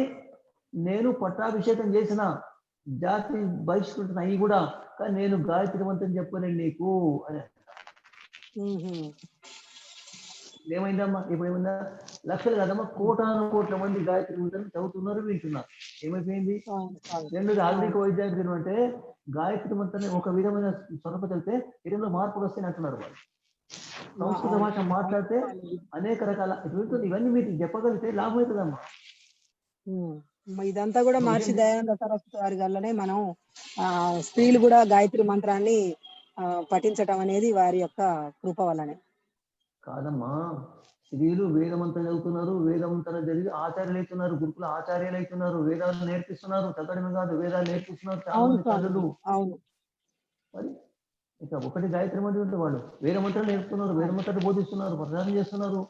నేను పట్టాభిషేకం చేసిన, జాతి బహిష్కృతం అయ్యి కూడా, కానీ నేను గాయత్రి మంత్రం చెప్పలేను నీకు అని. ఏమైందమ్మా? ఇప్పుడు ఏమైందా? లక్షలు కదమ్మా, కోటాను కోట్ల మంది గాయత్రి మంత్రం చదువుతున్నారు, వింటున్నారు. ఏమైపోయింది? రెండోది ఆధునిక వైద్యానికి అంటే, గాయత్రి మంత్రాన్ని ఒక విధమైన స్వరూప చదివితే శరీరంలో మార్పులు వస్తాయని అంటున్నారు వాళ్ళు. సంస్కృత భాష మాట్లాడితే అనేక రకాల ఇవన్నీ మీకు చెప్పగలిగితే లాభం అవుతుందమ్మా. ఇదంతా కూడా మహర్షి దయానంద సరస్వతి వారి వల్లనే మనం స్త్రీలు కూడా గాయత్రి మంత్రాన్ని పఠించటం అనేది వారి యొక్క కృప వల్లనే. కాదమ్మా, స్త్రీలు వేదమంత్రం చదువుతున్నారు, వేదమంత్రం చదివి ఆచార్యులు అవుతున్నారు, గురుకుల ఆచార్యులు అవుతున్నారు, వేదాలు నేర్పిస్తున్నారు, చదవడమే కాదు వేదాలు నేర్పిస్తున్నారు చాలా మంది తల్లులు. అవును. మరి ఇక ఒకటి గాయత్రి మంత్రం ఉంటే వాళ్ళు వేదమంత్రాలు నేర్పుతున్నారు, వేదమంత్రాలు బోధిస్తున్నారు, ప్రచారం చేస్తున్నారు,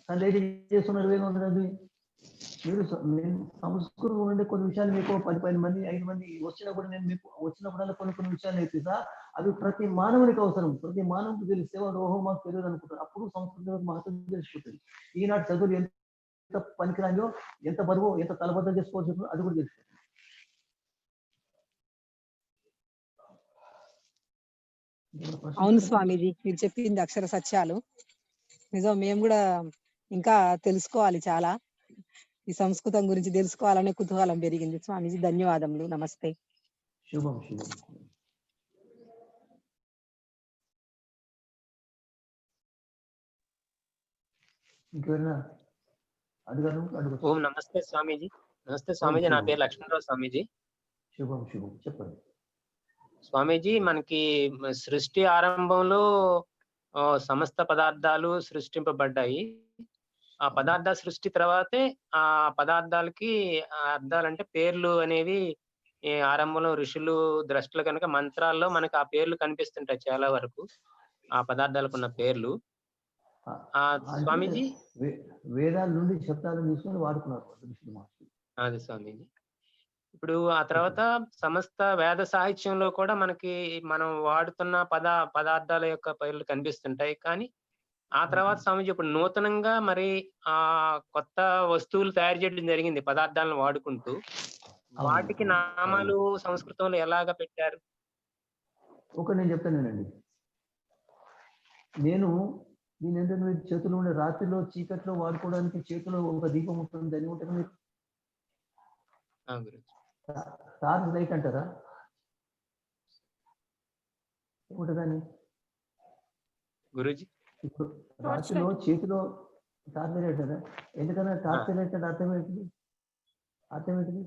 సందేశం చేస్తున్నారు వేదమంత్రాన్ని. మీరు సంస్కృతం ఉండే కొన్ని విషయాలు మీకు 10 మంది 5 మంది వచ్చినప్పుడు నేను మీకు వచ్చినప్పుడల్లా కొన్ని విషయాలు నేర్పిస్తా. అవి ప్రతి మానవునికి అవసరం. ప్రతి మానవునికి తెలిస్తే వాడు ఓహో మాకు తెలియదు అనుకుంటారు. అప్పుడు సంస్కృతం మహత్వం తెలిసిపోతుంది. ఈనాటి చదువులు ఎంత పనికిరాయో, ఎంత బరువు, ఎంత తలబద్దం చేసుకోవచ్చు అది కూడా తెలుస్తుంది. అవును స్వామీజీ, మీరు చెప్పింది అక్షర సత్యాలు. నిజం, మేము కూడా ఇంకా తెలుసుకోవాలి చాలా. ఈ సంస్కృతం గురించి తెలుసుకోవాలనే కుతూహలం పెరిగింది. స్వామీజీ ధన్యవాదములు. నమస్తే. శుభం శుభం. ఇంకెవరైనా అడుగు. ఓం నమస్తే స్వామీజీ. నమస్తే స్వామీజీ, నా పేరు లక్ష్మణరావు స్వామీజీ. శుభం శుభం, చెప్పండి స్వామీజీ. మనకి సృష్టి ఆరంభంలో సమస్త పదార్థాలు సృష్టింపబడ్డాయి. ఆ పదార్థ సృష్టి తర్వాతే ఆ పదార్థాలకి అర్థాలంటే పేర్లు అనేవి ఆరంభంలో ఋషులు ద్రష్టలు కనుక మంత్రాల్లో మనకి ఆ పేర్లు కనిపిస్తుంటాయి చాలా వరకు, ఆ పదార్థాలకు ఉన్న పేర్లు. స్వామీజీ వేదాల నుండి శబ్దాలను తీసుకొని వాడుకున్నారు అది స్వామీజీ. ఇప్పుడు ఆ తర్వాత సమస్త వేద సాహిత్యంలో కూడా మనకి మనం వాడుతున్న పదార్థాల యొక్క పేర్లు కనిపిస్తుంటాయి. కానీ ఆ తర్వాత స్వామీజీ ఇప్పుడు నూతనంగా మరి కొత్త వస్తువులు తయారు చేయడం జరిగింది పదార్థాలను వాడుకుంటూ. వాటికి నామాలు సంస్కృతంలో ఎలాగ పెట్టారు? నేను చెప్తానండి. నేను దీని ఏంటంటే చేతులు ఉండే రాత్రిలో చీకట్లో వాడుకోవడానికి చేతిలో ఒక దీపం ఉంటుంది, దాని ఉంటుంది మీరు టార్చ్ లైట్ అంటారా? ఏముంటుందని గురూజీ? ఇప్పుడు రాత్రిలో చేతిలో టార్చ్ లైట్ అంటారా? ఎందుకన్నా టార్చ్ లైట్ అంటే అర్థం ఏంటిది?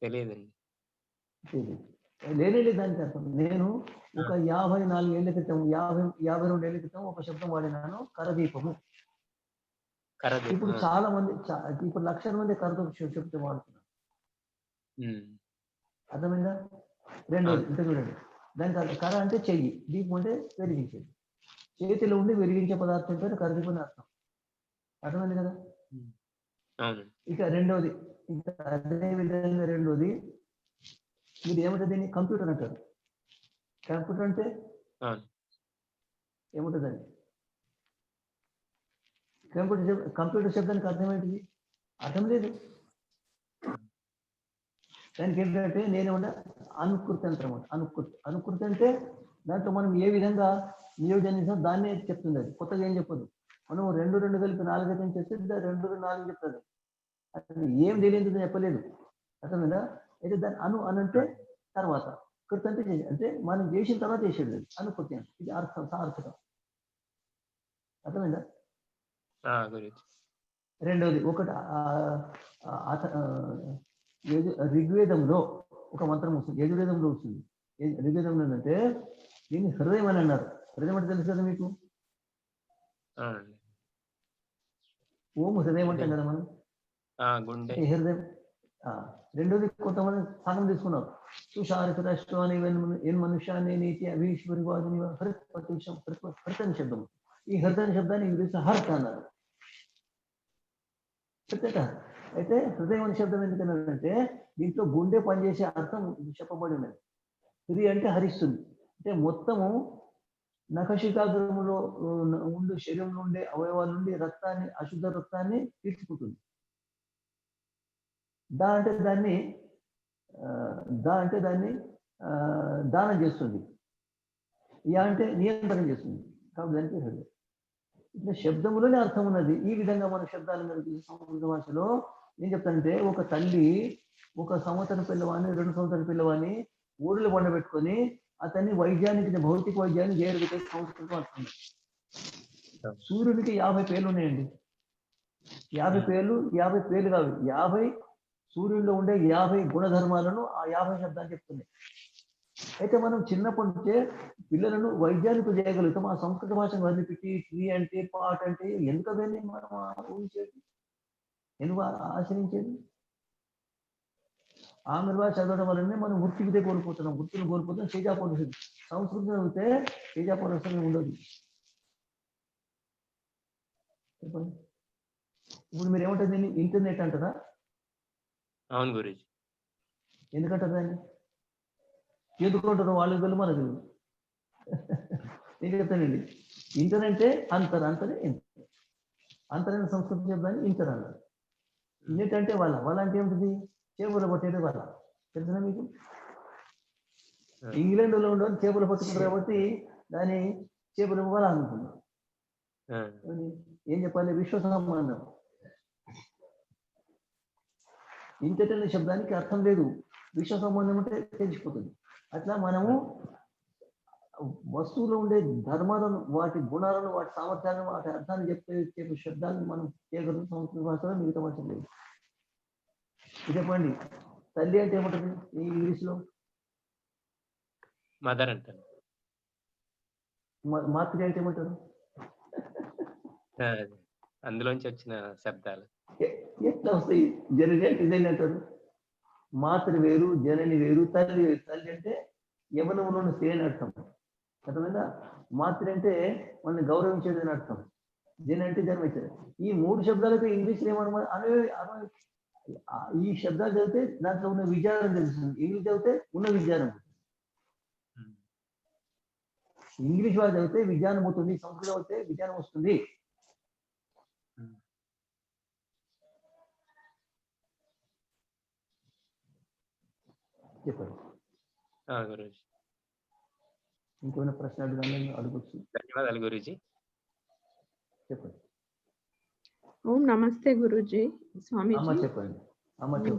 తెలియదండి. లేదు దానికి అర్థం. నేను ఒక 54 ఏళ్ల క్రితం 52 ఏళ్ల క్రితం ఒక శబ్దం వాడినాను, కరదీపము. ఇప్పుడు చాలా మంది, ఇప్పుడు లక్షల మంది కరదీపం శబ్దం వాడుతున్నారు. అర్థమైందా? రెండోది ఇంత చూడండి, దానికి కర అంటే చెయ్యి, దీపం అంటే వెలిగించేది. చేతిలో ఉండి వెలిగించే పదార్థం పేరు కరదీపం అని అర్థం. అర్థమైంది కదా? ఇక రెండోది ఇంకా అదే విధంగా రెండోది, మీరు ఏమంటారు దీన్ని? కంప్యూటర్ అంటారు. కంప్యూటర్ అంటే ఏముంటుందండి? కంప్యూటర్ శబ్దానికి అర్థం ఏంటిది? అర్థం లేదు. దానికి ఏంటంటే నేనేమన్నా అనుకృతి యంత్రం. అనుకృతి అంటే దాంట్లో మనం ఏ విధంగా నియోజనిస్తాం దాన్నే చెప్తుంది. అది కొత్తగా ఏం చెప్పదు. మనం 2 కలిపి 4 అయితే చెప్తే 2 4 చెప్తుంది. అది ఏం తెలియదు చెప్పలేదు. అర్థమైందా? అయితే దాన్ని అనంటే తర్వాత కృతి అంటే మనం చేసిన తర్వాత చేసేది అనుకృతి అంటే ఇది అర్థం సార్థకం. అర్థమైందా? రెండవది ఒకటి ఋగ్వేదంలో ఒక మంత్రం వస్తుంది, యజుర్వేదంలో వస్తుంది. ఋగ్వేదంలో ఏంటంటే దీన్ని హృదయం అని అన్నారు. హృదయం అంటే తెలుసు కదా మీకు? ఓం హృదయం అంటాం కదా మనం, హృదయం. రెండోది కొంతమంది స్థానం తీసుకున్నారు. సుషారిత రాష్ట్రాన్ని ఎన్ మనుష్యాన్ని నీతి అభీశ్వరి వాదిని హృదయ శబ్దం. ఈ హృదయ శబ్దాన్ని ఇంగ్లీష్ హర్త్ అన్నారు. అయితే హృదయం అనే శబ్దం ఎందుకన్నారంటే దీంట్లో గుండె పనిచేసే అర్థం చెప్పబడి ఉన్నది. హృది అంటే హరిస్తుంది, అంటే మొత్తము నఖశిఖాగ్రములో ఉండే శరీరంలో ఉండే అవయవాల నుండి రక్తాన్ని, అశుద్ధ రక్తాన్ని తీర్చుకుంటుంది. దా అంటే దాన్ని దానం చేస్తుంది. యా అంటే నియంత్రణ చేస్తుంది. కాబట్టి దానికి హృదయం. ఇట్లా శబ్దములోనే అర్థం ఉన్నది. ఈ విధంగా మన శబ్దాల మీద సంస్కృత భాషలో ఏం చెప్తానంటే, ఒక తల్లి ఒక సంవత్సరం పిల్లవాడిని 2 సంవత్సరాల పిల్లవాడిని ఊరిలో పండబెట్టుకొని అతన్ని వైద్యానికి, భౌతిక వైద్యాన్ని చేరుకుంటే సంస్కృతం అర్థం. సూర్యునికి 50 పేర్లు ఉన్నాయండి. 50 పేర్లు కాదు, 50 సూర్యుల్లో ఉండే 50 గుణధర్మాలను ఆ 50 శబ్దాలు చెప్తున్నాయి. అయితే మనం చిన్నప్పటి నుంచే పిల్లలను వైద్యానికి చేయగలుగుతాం. ఆ సంస్కృత భాషను వదిలిపెట్టి ట్రీ అంటే పాట్ అంటే ఎందుకని మనం ఊహించేది, ఎందుకు ఆశ్రయించేది? ఆంధ్ర భాష చదవడం వల్లనే మనం వృత్తి విద్య కోల్పోతున్నాం. వృత్తిని కోల్పోతున్నాం. తేజాపౌరుషం సంస్కృతం చదివితే తేజాపౌరుషం ఉండదు. చెప్పండి. ఇప్పుడు మీరు ఏమంటారు దీన్ని? ఇంటర్నెట్ అంటారా? అవును గురూజీ. ఎందుకంటారు దాన్ని? ఎందుకుంటారు? వాళ్ళకి తెలుగు, మనకు తెలుగు. నేను చెప్తానండి. ఇంటర్ అంటే అంతరే అంతరైన సంస్కృతి శబ్దాన్ని ఇంటర్ అన్నారు. నెట్ అంటే వాళ్ళ అంటే ఏమిటి? చేపలు పట్టేది వాళ్ళ. తెలుసునా మీకు? ఇంగ్లాండ్లో ఉండవు చేపలు పట్టుకుంటారు కాబట్టి దాన్ని చేపలు వాళ్ళ అనుకున్నారు. ఏం చెప్పాలి? విశ్వ సంబంధం. ఇంటర్ అనే శబ్దానికి అర్థం లేదు. విశ్వ సంబంధం అంటే తెలిసిపోతుంది. అట్లా మనము వస్తువులో ఉండే ధర్మాలను, వాటి గుణాలను, వాటి సామర్థ్యాలను, వాటి అర్థాన్ని చెప్పే శబ్దాలను మనం చేయగలుగుతాం సంస్కృత భాషలో. మిగతా భాష లేదు. చెప్పండి. తల్లి అంటే ఏమంటుంది ఇంగ్లీష్ లో? మదర్ అంటారు. మాతృ అంటే ఏమంటారు? అందులోంచి వచ్చిన శబ్దాలు ఎట్లా వస్తాయి? జనని అంటే ఇదేంటి అంటారు. మాతృ వేరు, జనని వేరు, తల్లి వేరు. తల్లి అంటే యవనంలోని స్త్రీ అని అర్థం. అర్థమైందా? మాతృ అంటే మనల్ని గౌరవించేది అని అర్థం. జన అంటే జన్మించేది. ఈ 3 శబ్దాలకు ఇంగ్లీష్లో ఏమన్నా ఈ శబ్దాలు చదివితే దాంట్లో ఉన్న విచారం తెలుస్తుంది. ఇంగ్లీష్ చదివితే ఉన్న విజ్ఞానం. ఇంగ్లీష్ వాళ్ళు చదివితే విజ్ఞానం అవుతుంది, సంస్కృతం అయితే విజ్ఞానం వస్తుంది. చెప్పండి. ఇంకేమైనా ప్రశ్న అడగచ్చు. ధన్యవాదాలు గురూజీ. చెప్పండి. ఓం నమస్తే గురూజీ. స్వామీజీ చెప్పండి.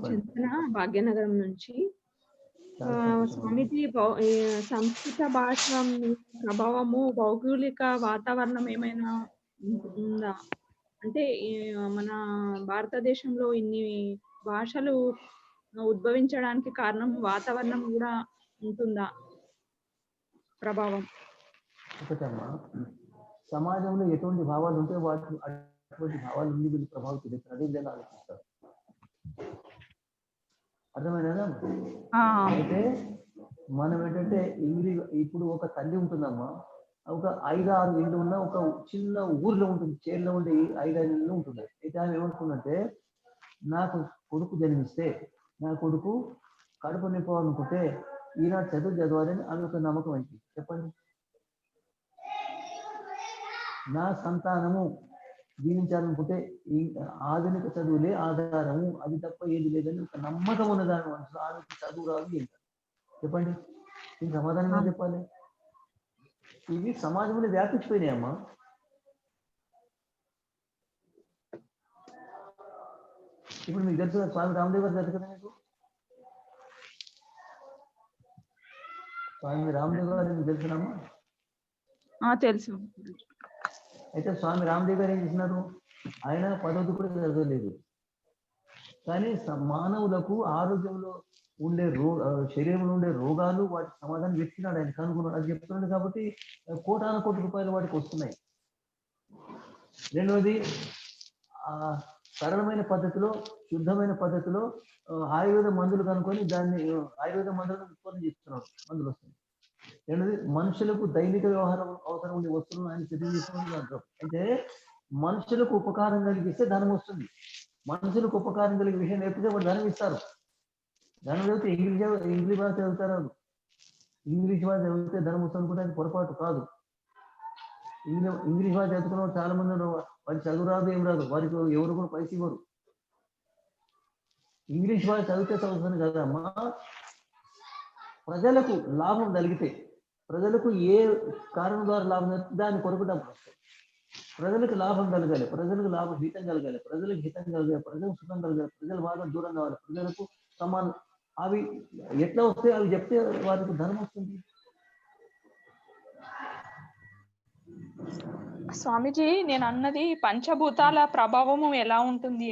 చందన భాగ్యనగరం నుంచి. స్వామీజీ, సంస్కృత భాష ప్రభావము భౌగోళిక వాతావరణం ఏమైనా ఉందా? అంటే మన భారతదేశంలో ఇన్ని భాషలు ఉద్భవించడానికి కారణం వాతావరణం కూడా ఉంటుందా ప్రభావం? ఒకటమ్మా, సమాజంలో ఎటువంటి భావాలు ఉంటే వాటి అటువంటి భావాలు వీళ్ళు ప్రభావితం చేస్తారు. అదే విధంగా ఆలోచిస్తారు. అర్థమైనా? అయితే మనం ఏంటంటే ఇంగ్లీష్ ఇప్పుడు ఒక తల్లి ఉంటుందమ్మా, ఒక 5-6 ఇళ్ళు ఉన్న ఒక చిన్న ఊర్లో ఉంటుంది. చేరులో ఉండే 5-6 ఇళ్ళు ఉంటుంది. అయితే ఆమె ఏమనుకుందంటే నాకు కొడుకు జన్మిస్తే నా కొడుకు కడుపు నింపాలనుకుంటే ఈనాడు చదవాలని ఆమె ఒక నమ్మకం అయింది. చెప్పండి. నా సంతానము జీవించాలనుకుంటే ఈ ఆధునిక చదువులే ఆధారము, అది తప్ప ఏది లేదని ఒక నమ్మకం ఉన్నదాని మనసులో ఆమెకు చదువు రాదు ఏంటి చెప్పండి. దీనికి సమాధానం ఏం చెప్పాలి? ఇవి సమాజంలో వ్యాపించిపోయినాయమ్మా. ఇప్పుడు మీకు తెలుసు స్వామి రామదేవ్ గారు తెలుసు కదా మీకు? స్వామి రామదేవ్ గారు మీకు తెలుసునమ్మా? తెలుసు. అయితే స్వామి రామదేవ్ గారు ఏం చేసినారు? ఆయన 10వ కూడా చదవలేదు, కానీ మానవులకు ఆరోగ్యంలో ఉండే శరీరంలో ఉండే రోగాలు వాటి సమాధానం వెతికినాడు, ఆయన కనుగొన్నాడు. అది చెప్తున్నాడు కాబట్టి కోటాను రూపాయలు వాటికి వస్తున్నాయి. రెండవది సరళమైన పద్ధతిలో, శుద్ధమైన పద్ధతిలో ఆయుర్వేద మందులు కనుక్కొని దాన్ని ఆయుర్వేద మందులను ఉత్పత్తి చేస్తున్నాడు, మందులు వస్తాయి. రెండోది మనుషులకు దైనిక వ్యవహారం అవసరం ఉండే వస్తువులను ఆయన తెలియజేస్తున్నాడు అంటారు. అయితే మనుషులకు ఉపకారం కలిగిస్తే ధనం వస్తుంది, మనుషులకు ఉపకారం కలిగే విషయం నేర్పితే వాడు ధనం ఇస్తారు. ధనం చదివితే ఇంగ్లీష్ భాష చదువుతారు, ఇంగ్లీష్ భాష చదివితే ధనం వస్తుంది అనుకుంటే అది పొరపాటు కాదు. ఇంగ్లీష్ భాష చదువుకున్న చాలా మంది వారికి చదువు రాదు, ఏం రాదు, వారికి ఎవరు కూడా పైసలు ఇవ్వరు. ఇంగ్లీష్ భాష చదివితే చదువుతుంది కదమ్మా, ప్రజలకు లాభం కలిగితే, ప్రజలకు ఏ కారణం ద్వారా లాభం కలిగితే దాని కొరకు డబ్బులు వస్తాయి. ప్రజలకు లాభం కలగాలి, ప్రజలకు లాభం హితం కలగాలి, ప్రజలకు హితం కలగాలి, ప్రజలకు సుఖం కలగాలి, ప్రజల బాధ దూరం కావాలి, ప్రజలకు సమానం. అవి ఎట్లా వస్తాయి? అవి చెప్తే వారికి ధనం వస్తుంది. స్వామీజీ, నేను అన్నది పంచభూతాల ప్రభావము ఎలా ఉంటుంది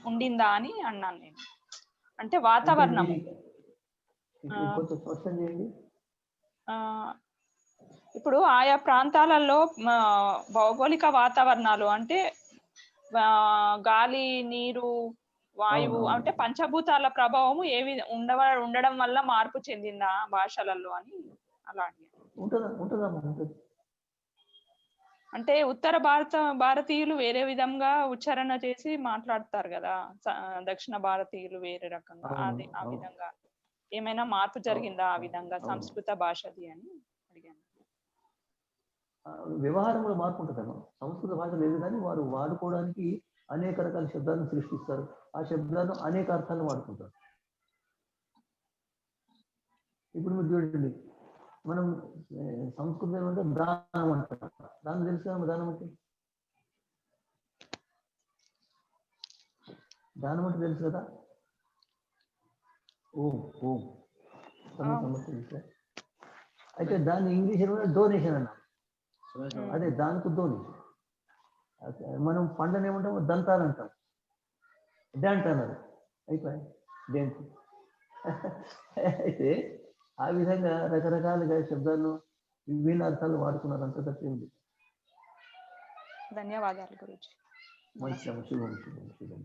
ఉండిందా అని అన్నాను నేను. అంటే వాతావరణం ఇప్పుడు ఆయా ప్రాంతాలలో భౌగోళిక వాతావరణాలు అంటే గాలి, నీరు, వాయువు అంటే పంచభూతాల ప్రభావము ఉండడం వల్ల మార్పు చెందిందా భాషలలో అని అలా అంటే ఉత్తర భారతీయులు వేరే విధంగా ఉచ్చారణ చేసి మాట్లాడతారు కదా, దక్షిణ భారతీయులు వేరే రకంగా. అది ఆ విధంగా ఏమైనా మార్పు జరిగిందా ఆ విధంగా సంస్కృత భాషది అని అడిగాను. వ్యవహారంలో మార్పు ఉంటుందమ్మా. సంస్కృత భాష లేదు, కానీ వారు వాడుకోవడానికి అనేక రకాల శబ్దాలను సృష్టిస్తారు, ఆ శబ్దాలను అనేక అర్థాలను వాడుకుంటారు. ఇప్పుడు మీరు చూడండి, మనం సంస్కృతం అంటే దానం అంటాం. దానం తెలుసు కదా, దానం అంటే తెలుసు కదా, ఓం ఓం సమస్య. అయితే దాన్ని ఇంగ్లీష్ డొనేషన్ అన్నాం, అదే దానికి డొనేషన్. మనం పండ్లను ఏమంటాం? దంతాలు అంటాం, డాంట్ అన్నారు, అయిపోయి డెంట్. అయితే ఆ విధంగా రకరకాలుగా శబ్దాలను విభిన్న అర్థాలు వాడుకున్నారు, అంత తప్పేంది. ధన్యవాదాలు గురుజీ. మంచి శుభం శుభం శుభం.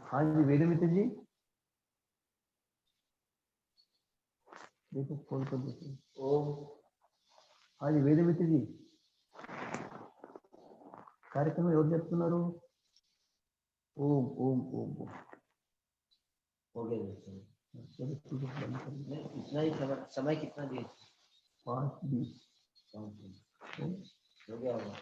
हाँ जी वेदमित्र जी, देखो खोल कर देखो। ओम। हाँ जी वेदमित्र जी, कार्यक्रम ఎవరు చెప్తున్నారు? ఓం ఓం ఓం ఓం. ओके चलो ठीक है, इतना ही समय कितना दिए? 5:20 हो गया होगा।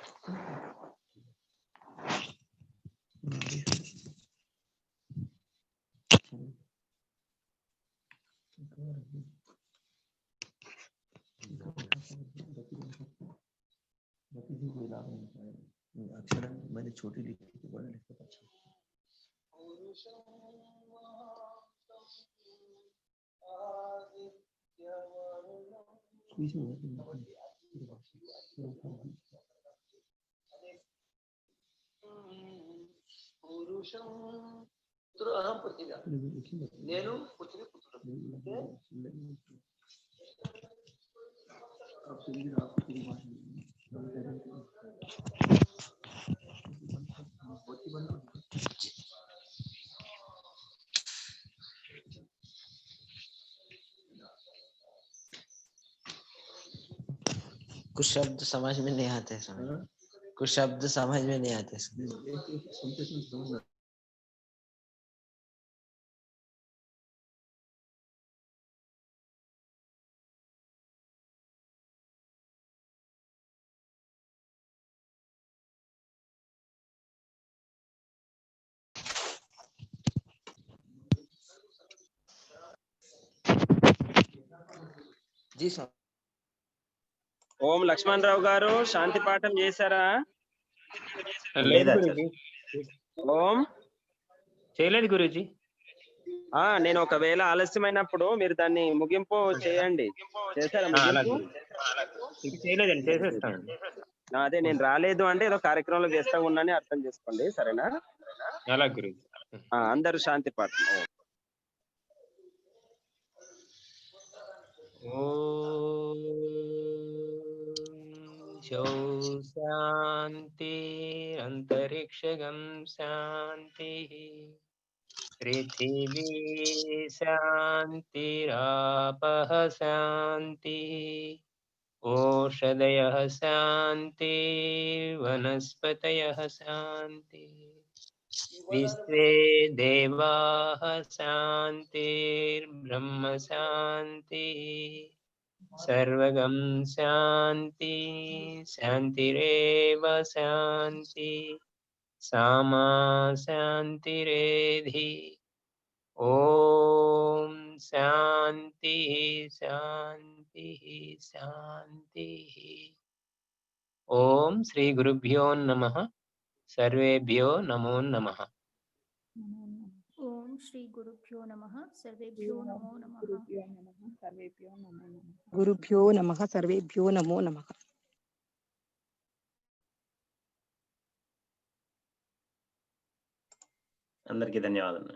अक्षर मैंने छोटी लिखी थी, बड़ा लिखा था। నేను कुछ शब्द समझ में नहीं आते, कुछ शब्द समझ में नहीं आते। जी सर। ఓం లక్ష్మణరావు గారు శాంతి పాఠం చేశారా? లేదు గురూజీ, ఓం చేయలేదు గురూజీ. నేను ఒకవేళ ఆలస్యమైనప్పుడు మీరు దాన్ని ముగింపు చేయండి. చేశారా ముగింపు? ఇది చేయలేదండి, చేసేస్తానండి. అదే నేను రాలేదు అంటే ఏదో కార్యక్రమంలో వ్యస్తంగా ఉన్నానని అర్థం చేసుకోండి, సరేనా? అలా గురూజీ. అందరూ శాంతి పాఠం. శాంతి అంతరిక్షగం శాంతి పృథివీ శాంతిరాపః శాంతి ఓషధయః శాంతి వనస్పతయః శాంతి విశ్వే దేవాః శాంతిర్బ్రహ్మ శాంతి सर्वगं शांति शांतिरेव शांति सामा शांतिरेधि। ओम शांति शांति शांति। ओम श्री गुरुभ्यो नमः। सर्वेभ्यो नमो नमः। ओम श्री गुरुभ्यो नमः। सर्वेभ्यो नमो नमः। गुरुभ्यो नमः। सर्वेभ्यो नमो नमः। అందరికీ ధన్యవాదాలు.